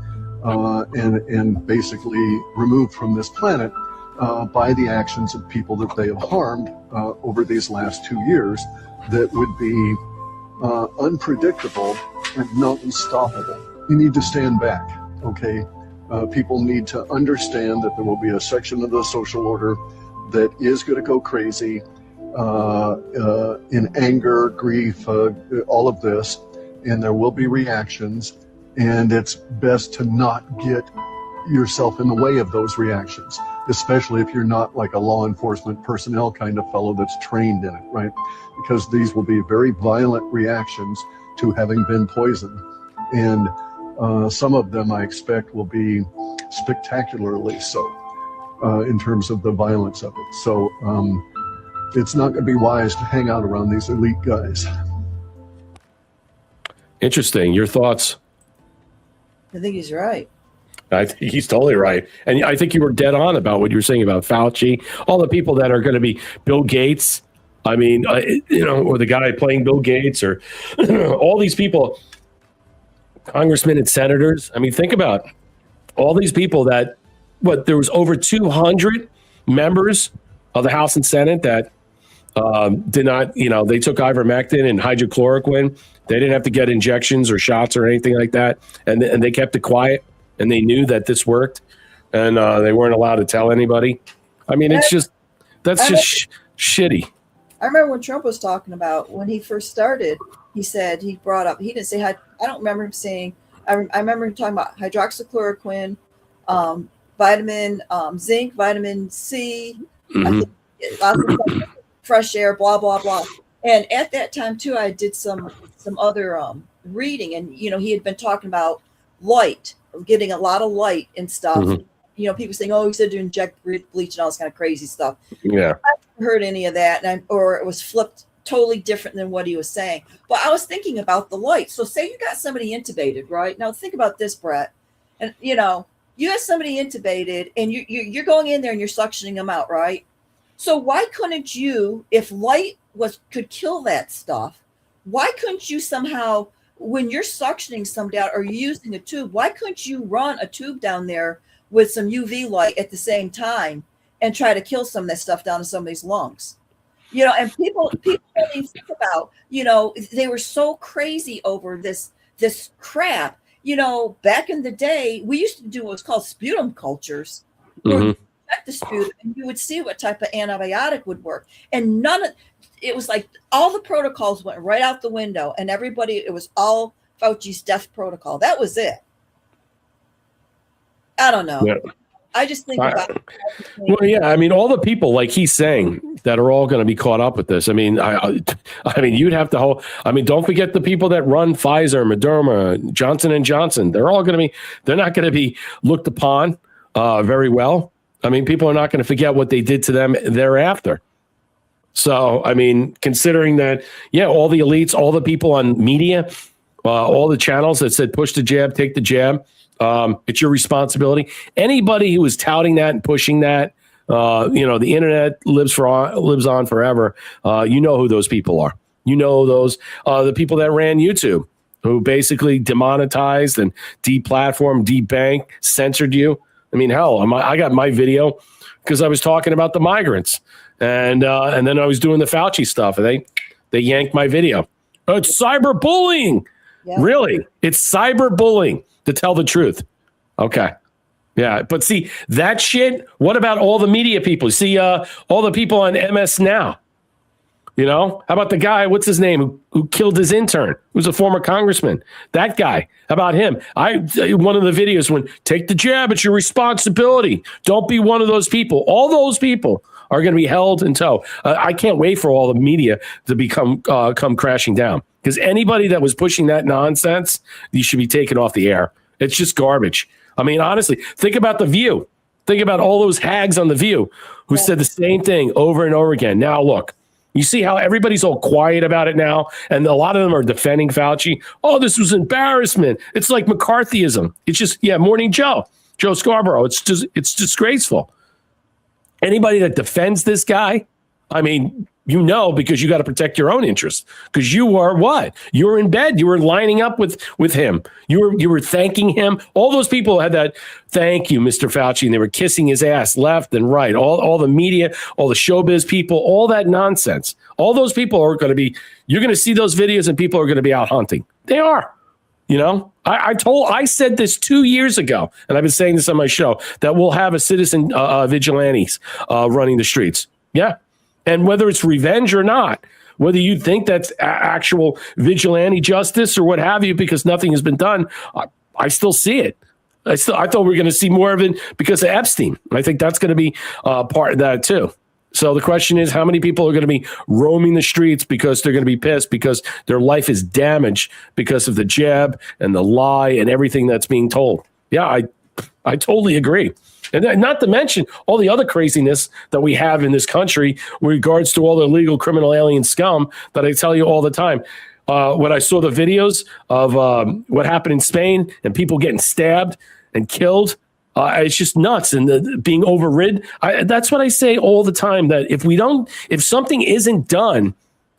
and basically removed from this planet by the actions of people that they have harmed over these last 2 years that would be unpredictable and not unstoppable. You need to stand back, okay? People need to understand that there will be a section of the social order that is going to go crazy in anger, grief, all of this, and there will be reactions. And it's best to not get yourself in the way of those reactions, especially if you're not like a law enforcement personnel kind of fellow that's trained in it, right? Because these will be very violent reactions to having been poisoned. And some of them I expect will be spectacularly so. in terms of the violence of it. So it's not going to be wise to hang out around these elite guys. Interesting. Your thoughts? I think he's right. I think he's totally right. And I think you were dead on about what you were saying about Fauci, all the people that are going to be Bill Gates. I mean, or the guy playing Bill Gates, or all these people, congressmen and senators. I mean, think about all these people that, there was over 200 members of the House and Senate that did not, they took ivermectin and hydrochloroquine. They didn't have to get injections or shots or anything like that. And they kept it quiet, and they knew that this worked, and they weren't allowed to tell anybody. I mean, that's just shitty. I remember when Trump was talking about when he first started, he said, he didn't say, I don't remember him saying, I remember him talking about hydroxychloroquine, vitamin, zinc, vitamin C, I think, fresh air, blah, blah, blah. And at that time too, I did some other reading, and, he had been talking about light, getting a lot of light and stuff. Mm-hmm. People saying, oh, he said to inject bleach and all this kind of crazy stuff. Yeah. I haven't heard any of that, or it was flipped totally different than what he was saying. But I was thinking about the light. So say you got somebody intubated, right? Now think about this, Brett. And, you got somebody intubated, and you're going in there and you're suctioning them out, right? So why couldn't you, if light could kill that stuff, why couldn't you somehow, when you're suctioning somebody out or using a tube, why couldn't you run a tube down there with some UV light at the same time and try to kill some of that stuff down in somebody's lungs? And people don't even think about, they were so crazy over this crap. Back in the day, we used to do what was called sputum cultures. Mm-hmm. Check the sputum, and you would see what type of antibiotic would work. And it was like all the protocols went right out the window, and it was all Fauci's death protocol. That was it. I don't know. Yeah. I just think about well, yeah. I mean, all the people, like he's saying, that are all going to be caught up with this. I mean, I mean, you'd have to don't forget the people that run Pfizer, Moderna, Johnson & Johnson. They're all going to be, they're not going to be looked upon very well. I mean, people are not going to forget what they did to them thereafter. So, I mean, considering that, all the elites, all the people on media, all the channels that said, push the jab, take the jab. It's your responsibility. Anybody who is touting that and pushing that, the internet lives on forever. You know who those people are. You know those the people that ran YouTube, who basically demonetized and deplatformed, debanked, censored you. I mean, hell, I got my video because I was talking about the migrants, and then I was doing the Fauci stuff, and they yanked my video. It's cyberbullying. Yeah. Really, it's cyberbullying. To tell the truth. Okay. Yeah. But see, that shit, what about all the media people? See, all the people on MS Now, how about the guy, what's his name, who killed his intern, who's a former congressman? That guy, how about him? One of the videos when, take the jab, it's your responsibility. Don't be one of those people. All those people are going to be held in tow. I can't wait for all the media to come crashing down. Because anybody that was pushing that nonsense, you should be taken off the air. It's just garbage. I mean, honestly, think about The View. Think about all those hags on The View who said the same thing over and over again. Now, look, you see how everybody's all quiet about it now, and a lot of them are defending Fauci. Oh, this was embarrassment. It's like McCarthyism. It's just, Morning Joe Scarborough. It's disgraceful. Anybody that defends this guy, I mean, because you got to protect your own interests. Because you are what? You were in bed. You were lining up with him. You were thanking him. All those people had that, thank you, Mr. Fauci, and they were kissing his ass left and right. All the media, all the showbiz people, all that nonsense. All those people are going to be, you're going to see those videos and people are going to be out hunting. They are. I said this 2 years ago, and I've been saying this on my show, that we'll have a citizen vigilantes running the streets. Yeah. And whether it's revenge or not, whether you think that's actual vigilante justice or what have you, because nothing has been done, I still see it. I thought we were going to see more of it because of Epstein. I think that's going to be part of that too. So the question is, how many people are going to be roaming the streets because they're going to be pissed because their life is damaged because of the jab and the lie and everything that's being told? Yeah, I totally agree. And not to mention all the other craziness that we have in this country with regards to all the illegal criminal alien scum that I tell you all the time. When I saw the videos of what happened in Spain and people getting stabbed and killed, it's just nuts. And being overrid. That's what I say all the time, that if something isn't done,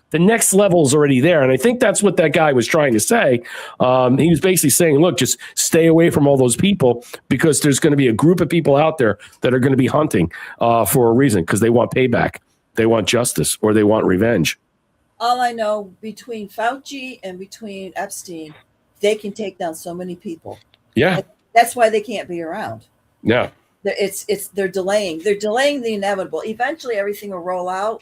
the next level is already there. And I think that's what that guy was trying to say. He was basically saying, look, just stay away from all those people, because there's going to be a group of people out there that are going to be hunting for a reason, because they want payback. They want justice, or they want revenge. All I know, between Fauci and between Epstein, they can take down so many people. Yeah. That's why they can't be around. Yeah. They're delaying the inevitable. Eventually everything will roll out.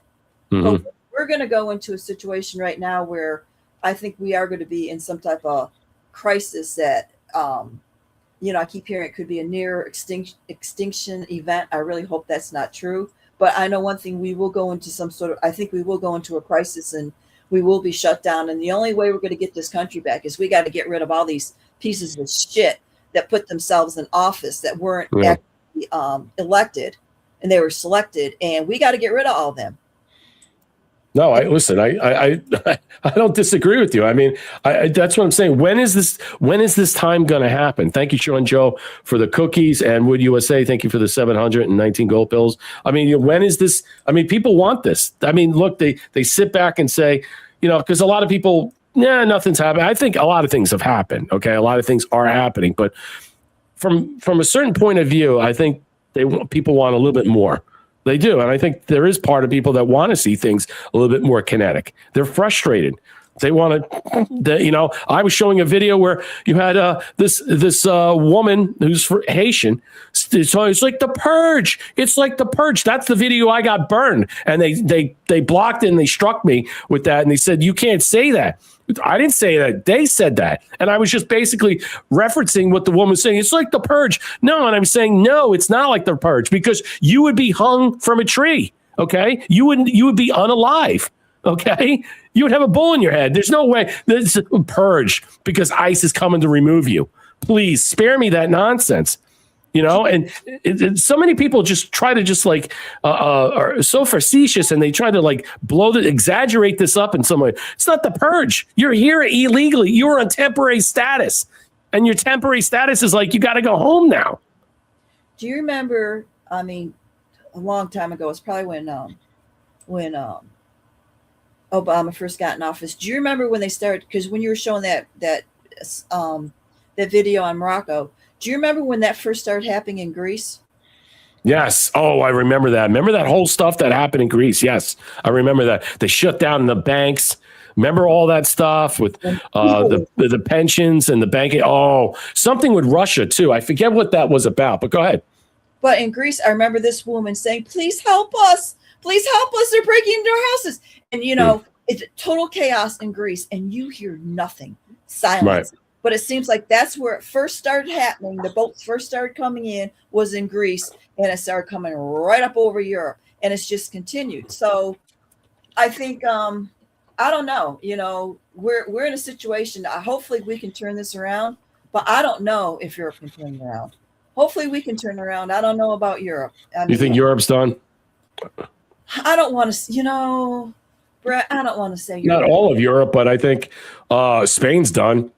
Mm-hmm. But we're going to go into a situation right now where I think we are going to be in some type of crisis that, I keep hearing it could be a near extinction event. I really hope that's not true. But I know one thing, we will go into we will go into a crisis, and we will be shut down. And the only way we're going to get this country back is we got to get rid of all these pieces of shit that put themselves in office that weren't actually elected, and they were selected. And we got to get rid of all of them. No, I don't disagree with you. I mean, that's what I'm saying. When is this time going to happen? Thank you, Sean Joe, for the cookies, and Wood USA, thank you for the 719 gold pills. I mean, when is this? I mean, people want this. I mean, look, they sit back and say, because a lot of people, nothing's happening. I think a lot of things have happened. Okay, a lot of things are happening, but from a certain point of view, I think people want a little bit more. They do. And I think there is part of people that want to see things a little bit more kinetic. They're frustrated. They want to, I was showing a video where you had this woman who's Haitian. It's like the purge. It's like the purge. That's the video I got burned. And they blocked it, and they struck me with that. And they said, you can't say that. I didn't say that. They said that. And I was just basically referencing what the woman was saying. It's like the purge. No, and I'm saying, no, it's not like the purge, because you would be hung from a tree. Okay. You would be unalive. Okay. You would have a bull in your head. There's no way this is a purge because ICE is coming to remove you. Please spare me that nonsense. And so many people just try to are so facetious, and they try to exaggerate this up in some way. It's not the purge. You're here illegally. You're on temporary status, and your temporary status is you got to go home now. Do you remember? I mean, a long time ago. It's probably when Obama first got in office. Do you remember when they started? Because when you were showing that video on Morocco. Do you remember when that first started happening in Greece? Yes. Oh, I remember that. Remember that whole stuff that happened in Greece? Yes, I remember that. They shut down the banks. Remember all that stuff with the pensions and the banking? Oh, something with Russia too. I forget what that was about, but go ahead. But in Greece, I remember this woman saying, please help us. Please help us. They're breaking into our houses. And, it's total chaos in Greece, and you hear nothing. Silence. Right. But it seems like that's where it first started happening. The boats first started coming in was in Greece, and it started coming right up over Europe, and it's just continued. So I think, I don't know, we're in a situation. Hopefully we can turn this around, but I don't know if Europe can turn it around. Hopefully we can turn it around. I don't know about Europe. You think Europe's done? I don't want to, Brett, I don't want to say Europe. Not all of Europe, but I think Spain's done.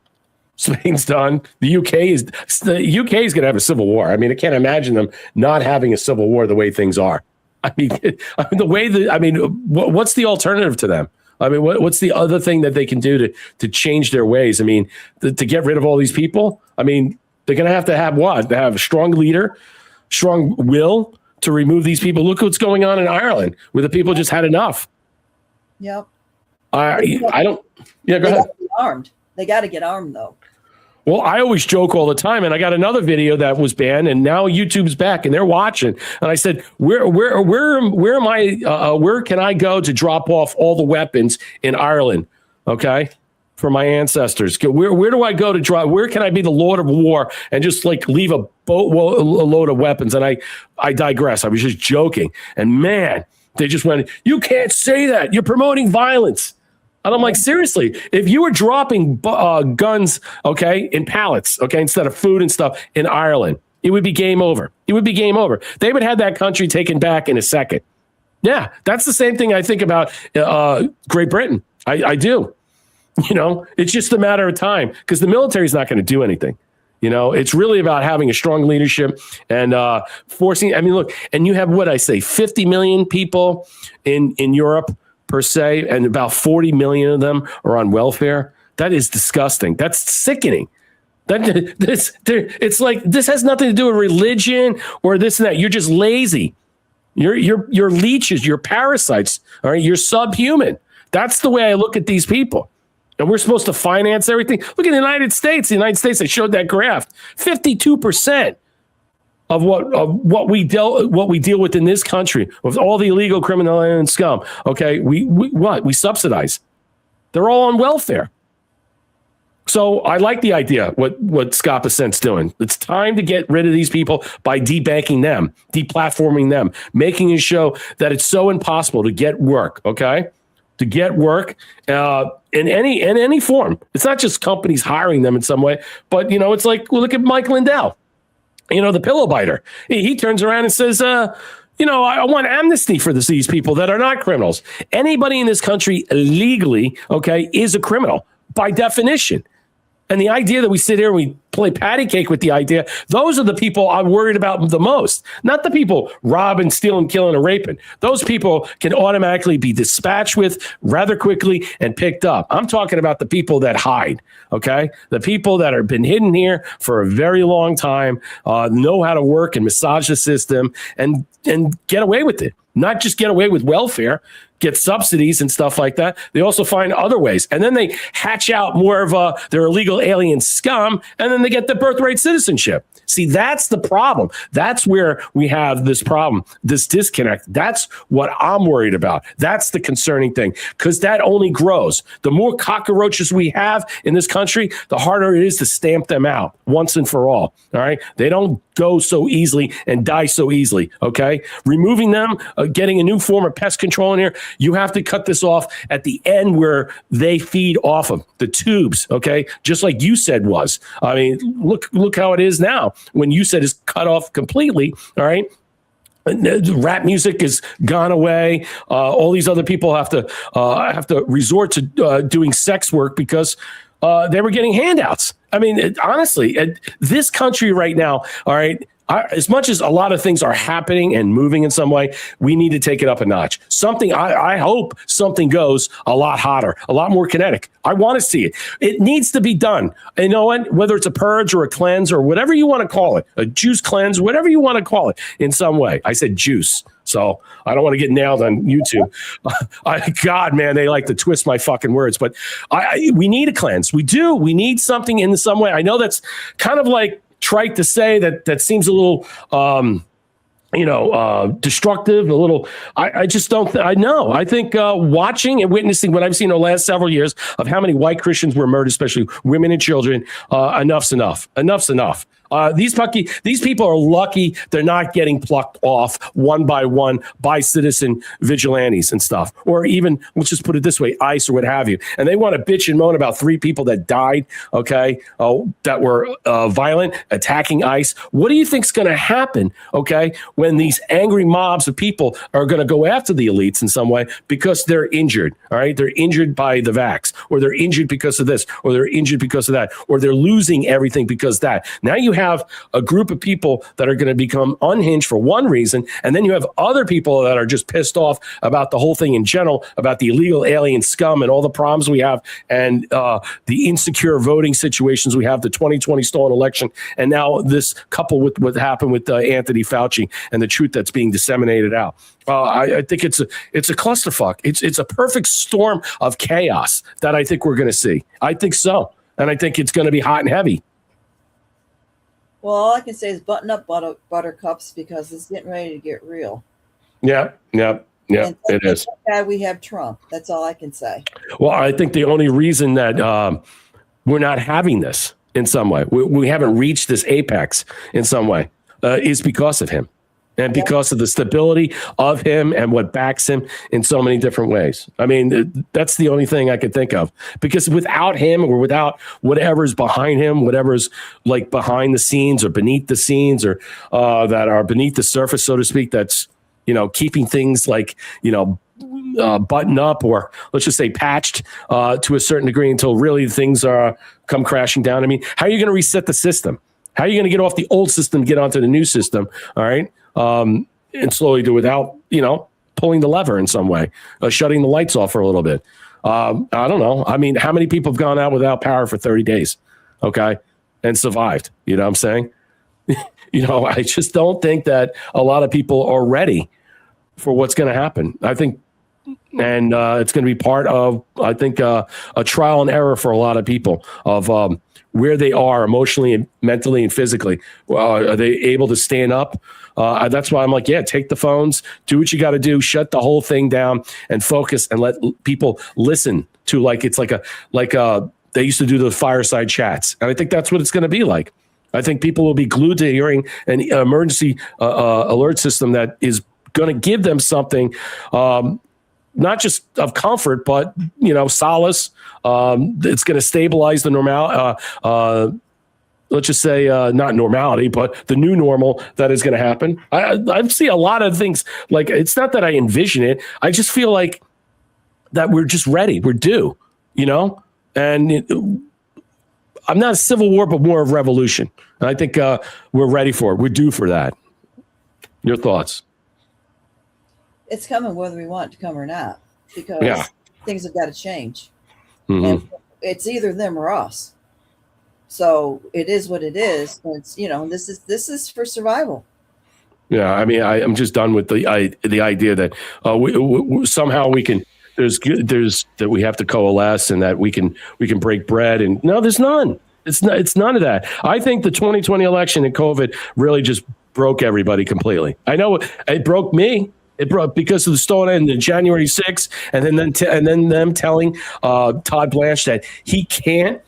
Spain's done. The UK is going to have a civil war. I mean, I can't imagine them not having a civil war the way things are. I mean, what's the alternative to them? I mean, what's the other thing that they can do to change their ways? I mean, to get rid of all these people. I mean, they're going to have what? They have a strong leader, strong will to remove these people. Look what's going on in Ireland, where the people just had enough. Yep. I don't. Yeah, go ahead. They got to get armed, though. Well, I always joke all the time, and I got another video that was banned, and now YouTube's back, and they're watching. And I said, where am I? Where can I go to drop off all the weapons in Ireland? Okay, for my ancestors. Where do I go to drop? Where can I be the Lord of War and just leave a load of weapons? And I digress. I was just joking, and man, they just went, "You can't say that. You're promoting violence." And I'm like, seriously, if you were dropping guns, okay, in pallets, okay, instead of food and stuff in Ireland, it would be game over. It would be game over. They would have that country taken back in a second. Yeah, that's the same thing I think about Great Britain. I do. You know, it's just a matter of time because the military is not going to do anything. You know, it's really about having a strong leadership and forcing. I mean, look, and you have what I say, 50 million people in Europe per se, and about 40 million of them are on welfare. That is disgusting. That's sickening. It's like this has nothing to do with religion or this and that. You're just lazy. You're leeches. You're parasites. All right, you're subhuman. That's the way I look at these people. And we're supposed to finance everything. Look at the United States. The United States, I showed that graph. 52% of what we deal with in this country, with all the illegal criminal and scum. Okay, we subsidize. They're all on welfare. So I like the idea what Scott Bessent's doing. It's time to get rid of these people by debanking them, deplatforming them, making it show that it's so impossible to get work. Okay. To get work in any form. It's not just companies hiring them in some way, but, you know, it's like, well, look at Mike Lindell, you know, the pillow biter. He turns around and says, you know, I want amnesty for these people that are not criminals. Anybody in this country legally, okay, is a criminal by definition. And the idea that we sit here and we play patty cake with the idea, those are the people I'm worried about the most. Not the people robbing, stealing, killing, or raping. Those people can automatically be dispatched with rather quickly and picked up. I'm talking about the people that hide, okay? The people that have been hidden here for a very long time, know how to work and massage the system and get away with it. Not just get away with welfare, get subsidies and stuff like that. They also find other ways. And then they hatch out more of their illegal alien scum, and then they get the birthright citizenship. See, that's the problem. That's where we have this problem, this disconnect. That's what I'm worried about. That's the concerning thing, because that only grows. The more cockroaches we have in this country, the harder it is to stamp them out once and for all. All right. They don't go so easily and die so easily. Okay. Removing them, getting a new form of pest control in here. You have to cut this off at the end where they feed off of the tubes. Okay. Just like you said was. I mean, look how it is now when you said is cut off completely. All right. Rap music has gone away. All these other people have to resort to doing sex work because they were getting handouts. I mean, honestly, this country right now, all right, as much as a lot of things are happening and moving in some way, we need to take it up a notch. I hope something goes a lot hotter, a lot more kinetic. I want to see it. It needs to be done. You know what? Whether it's a purge or a cleanse or whatever you want to call it, a juice cleanse, whatever you want to call it in some way. I said juice. So I don't want to get nailed on YouTube. God, man, they like to twist my fucking words. But we need a cleanse. We do. We need something in some way. I know that's kind of like trite to say, that seems a little destructive, a little. I just don't. I know. I think watching and witnessing what I've seen in the last several years of how many white Christians were murdered, especially women and children. Enough's enough. Enough's enough. These people are lucky they're not getting plucked off one by one by citizen vigilantes and stuff, or even, let's just put it this way, ICE or what have you. And they want to bitch and moan about 3 people that died, okay, that were violent, attacking ICE. What do you think's going to happen, okay, when these angry mobs of people are going to go after the elites in some way because they're injured, all right? They're injured by the vax, or they're injured because of this, or they're injured because of that, or they're losing everything because of that. Now you have a group of people that are going to become unhinged for one reason, and then you have other people that are just pissed off about the whole thing in general, about the illegal alien scum and all the problems we have, and the insecure voting situations we have, the 2020 stolen election, and now this coupled with what happened with Anthony Fauci and the truth that's being disseminated out. I think it's a clusterfuck. It's a perfect storm of chaos that I think we're going to see. I think so, and I think it's going to be hot and heavy. Well, all I can say is button up, buttercups, because it's getting ready to get real. Yeah, it is. We have Trump. That's all I can say. Well, I think the only reason that we're not having this in some way, we haven't reached this apex in some way, is because of him. and because of the stability of him and what backs him in so many different ways. I mean, that's the only thing I could think of, because without him or without whatever's behind him, whatever's like behind the scenes or beneath the scenes or that are beneath the surface, so to speak, that's, keeping things like, buttoned up or let's just say patched to a certain degree until really things come crashing down. I mean, how are you going to reset the system? How are you going to get off the old system, get onto the new system? All right. And slowly do without, pulling the lever in some way, shutting the lights off for a little bit. I don't know. I mean, how many people have gone out without power for 30 days? Okay. And survived. You know what I'm saying? I just don't think that a lot of people are ready for what's going to happen. I think, and it's going to be part of, I think, a trial and error for a lot of people of where they are emotionally and mentally and physically. Are they able to stand up? That's why I'm like, yeah, take the phones, do what you got to do, shut the whole thing down and focus and let people listen to it's like they used to do the fireside chats. And I think that's what it's going to be like. I think people will be glued to hearing an emergency alert system that is going to give them something, not just of comfort, but, solace. It's going to stabilize the let's just say not normality, but the new normal that is going to happen. I see a lot of things. Like, it's not that I envision it. I just feel like that we're just ready. We're due, and I'm not a civil war, but more of revolution. And I think we're ready for it. We're due for that. Your thoughts? It's coming whether we want it to come or not, because things have got to change. Mm-hmm. And it's either them or us. So it is what it is. And it's, this is for survival. Yeah, I mean, I'm just done with the idea that we somehow we can. There's that we have to coalesce and that we can break bread. And no, there's none. It's none of that. I think the 2020 election and COVID really just broke everybody completely. I know it broke me. It broke because of the stolen and the January 6th, and then them telling Todd Blanche that he can't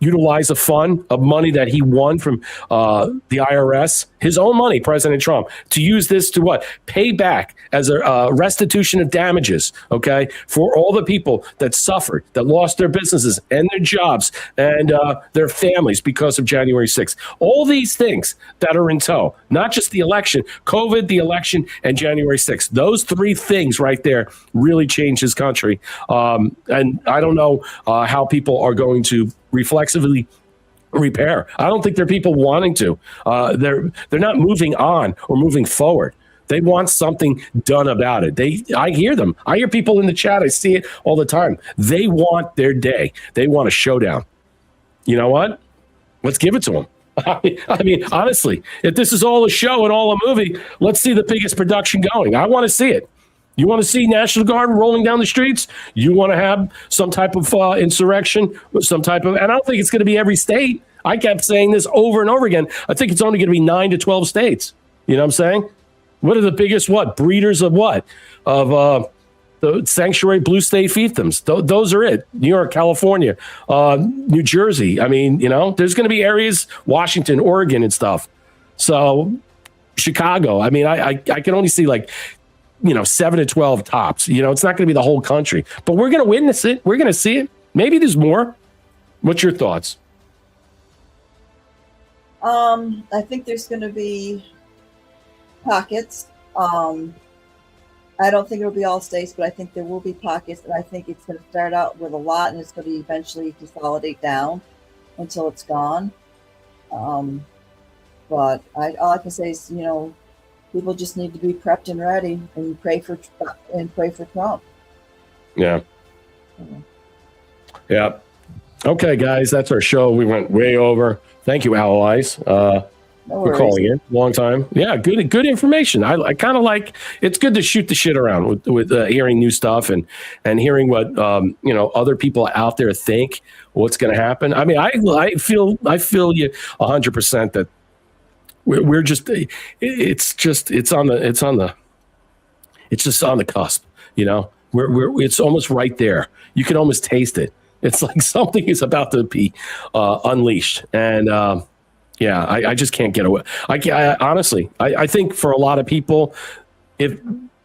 utilize a fund of money that he won from the IRS, his own money, President Trump, to use this to what? Pay back as a restitution of damages, okay, for all the people that suffered, that lost their businesses and their jobs and their families because of January 6th. All these things that are in tow, not just the election, COVID, the election, and January 6th. Those three things right there really changed his country. And I don't know how people are going to reflexively repair. I don't think there are people wanting to. They're not moving on or moving forward. They want something done about it. I hear them. I hear people in the chat. I see it all the time. They want their day. They want a showdown. You know what? Let's give it to them. I mean, honestly, if this is all a show and all a movie, let's see the biggest production going. I want to see it. You want to see National Guard rolling down the streets? You want to have some type of insurrection, and I don't think it's going to be every state. I kept saying this over and over again. I think it's only going to be 9 to 12 states. You know what I'm saying? What are the biggest breeders of what? Of the sanctuary blue state fiefdoms. Those are it. New York, California, New Jersey. I mean, there's going to be areas, Washington, Oregon and stuff. So Chicago. I mean, I can only see 7 to 12 tops. It's not going to be the whole country, but we're going to witness it. We're going to see it. Maybe there's more. What's your thoughts? I think there's going to be pockets. I don't think it'll be all states, but I think there will be pockets, and I think it's going to start out with a lot, and it's going to eventually consolidate down until it's gone. But all I can say is, people just need to be prepped and ready and pray for Trump. Yeah. Yeah. Okay, guys, that's our show. We went way over. Thank you, allies, for calling in. Long time. Yeah, good information. I kind of like. It's good to shoot the shit around with hearing new stuff and hearing what other people out there think. What's going to happen? I mean, I feel you 100% that. We're just it's just on the cusp, it's almost right there. You can almost taste it. It's like something is about to be unleashed, and Yeah, I just can't get away. Honestly, I think for a lot of people, if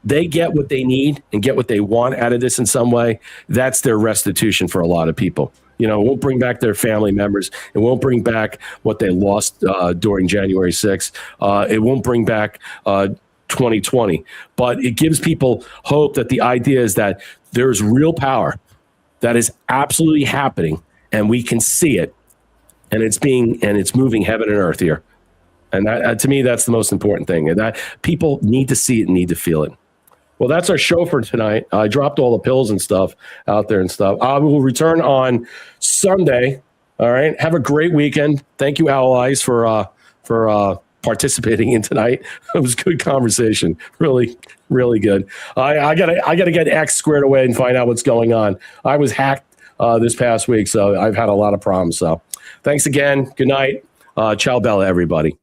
they get what they need and get what they want out of this in some way, that's their restitution for a lot of people. You know, it won't bring back their family members. It won't bring back what they lost during January 6th. It won't bring back 2020. But it gives people hope that the idea is that there's real power that is absolutely happening, and we can see it, and it's moving heaven and earth here. And that, to me, that's the most important thing. And that people need to see it and need to feel it. Well, that's our show for tonight. I dropped all the pills and stuff out there and stuff. I will return on Sunday. All right. Have a great weekend. Thank you, allies, for participating in tonight. It was good conversation. Really, really good. I gotta get X squared away and find out what's going on. I was hacked this past week, so I've had a lot of problems. So thanks again. Good night. Ciao, Bella, everybody.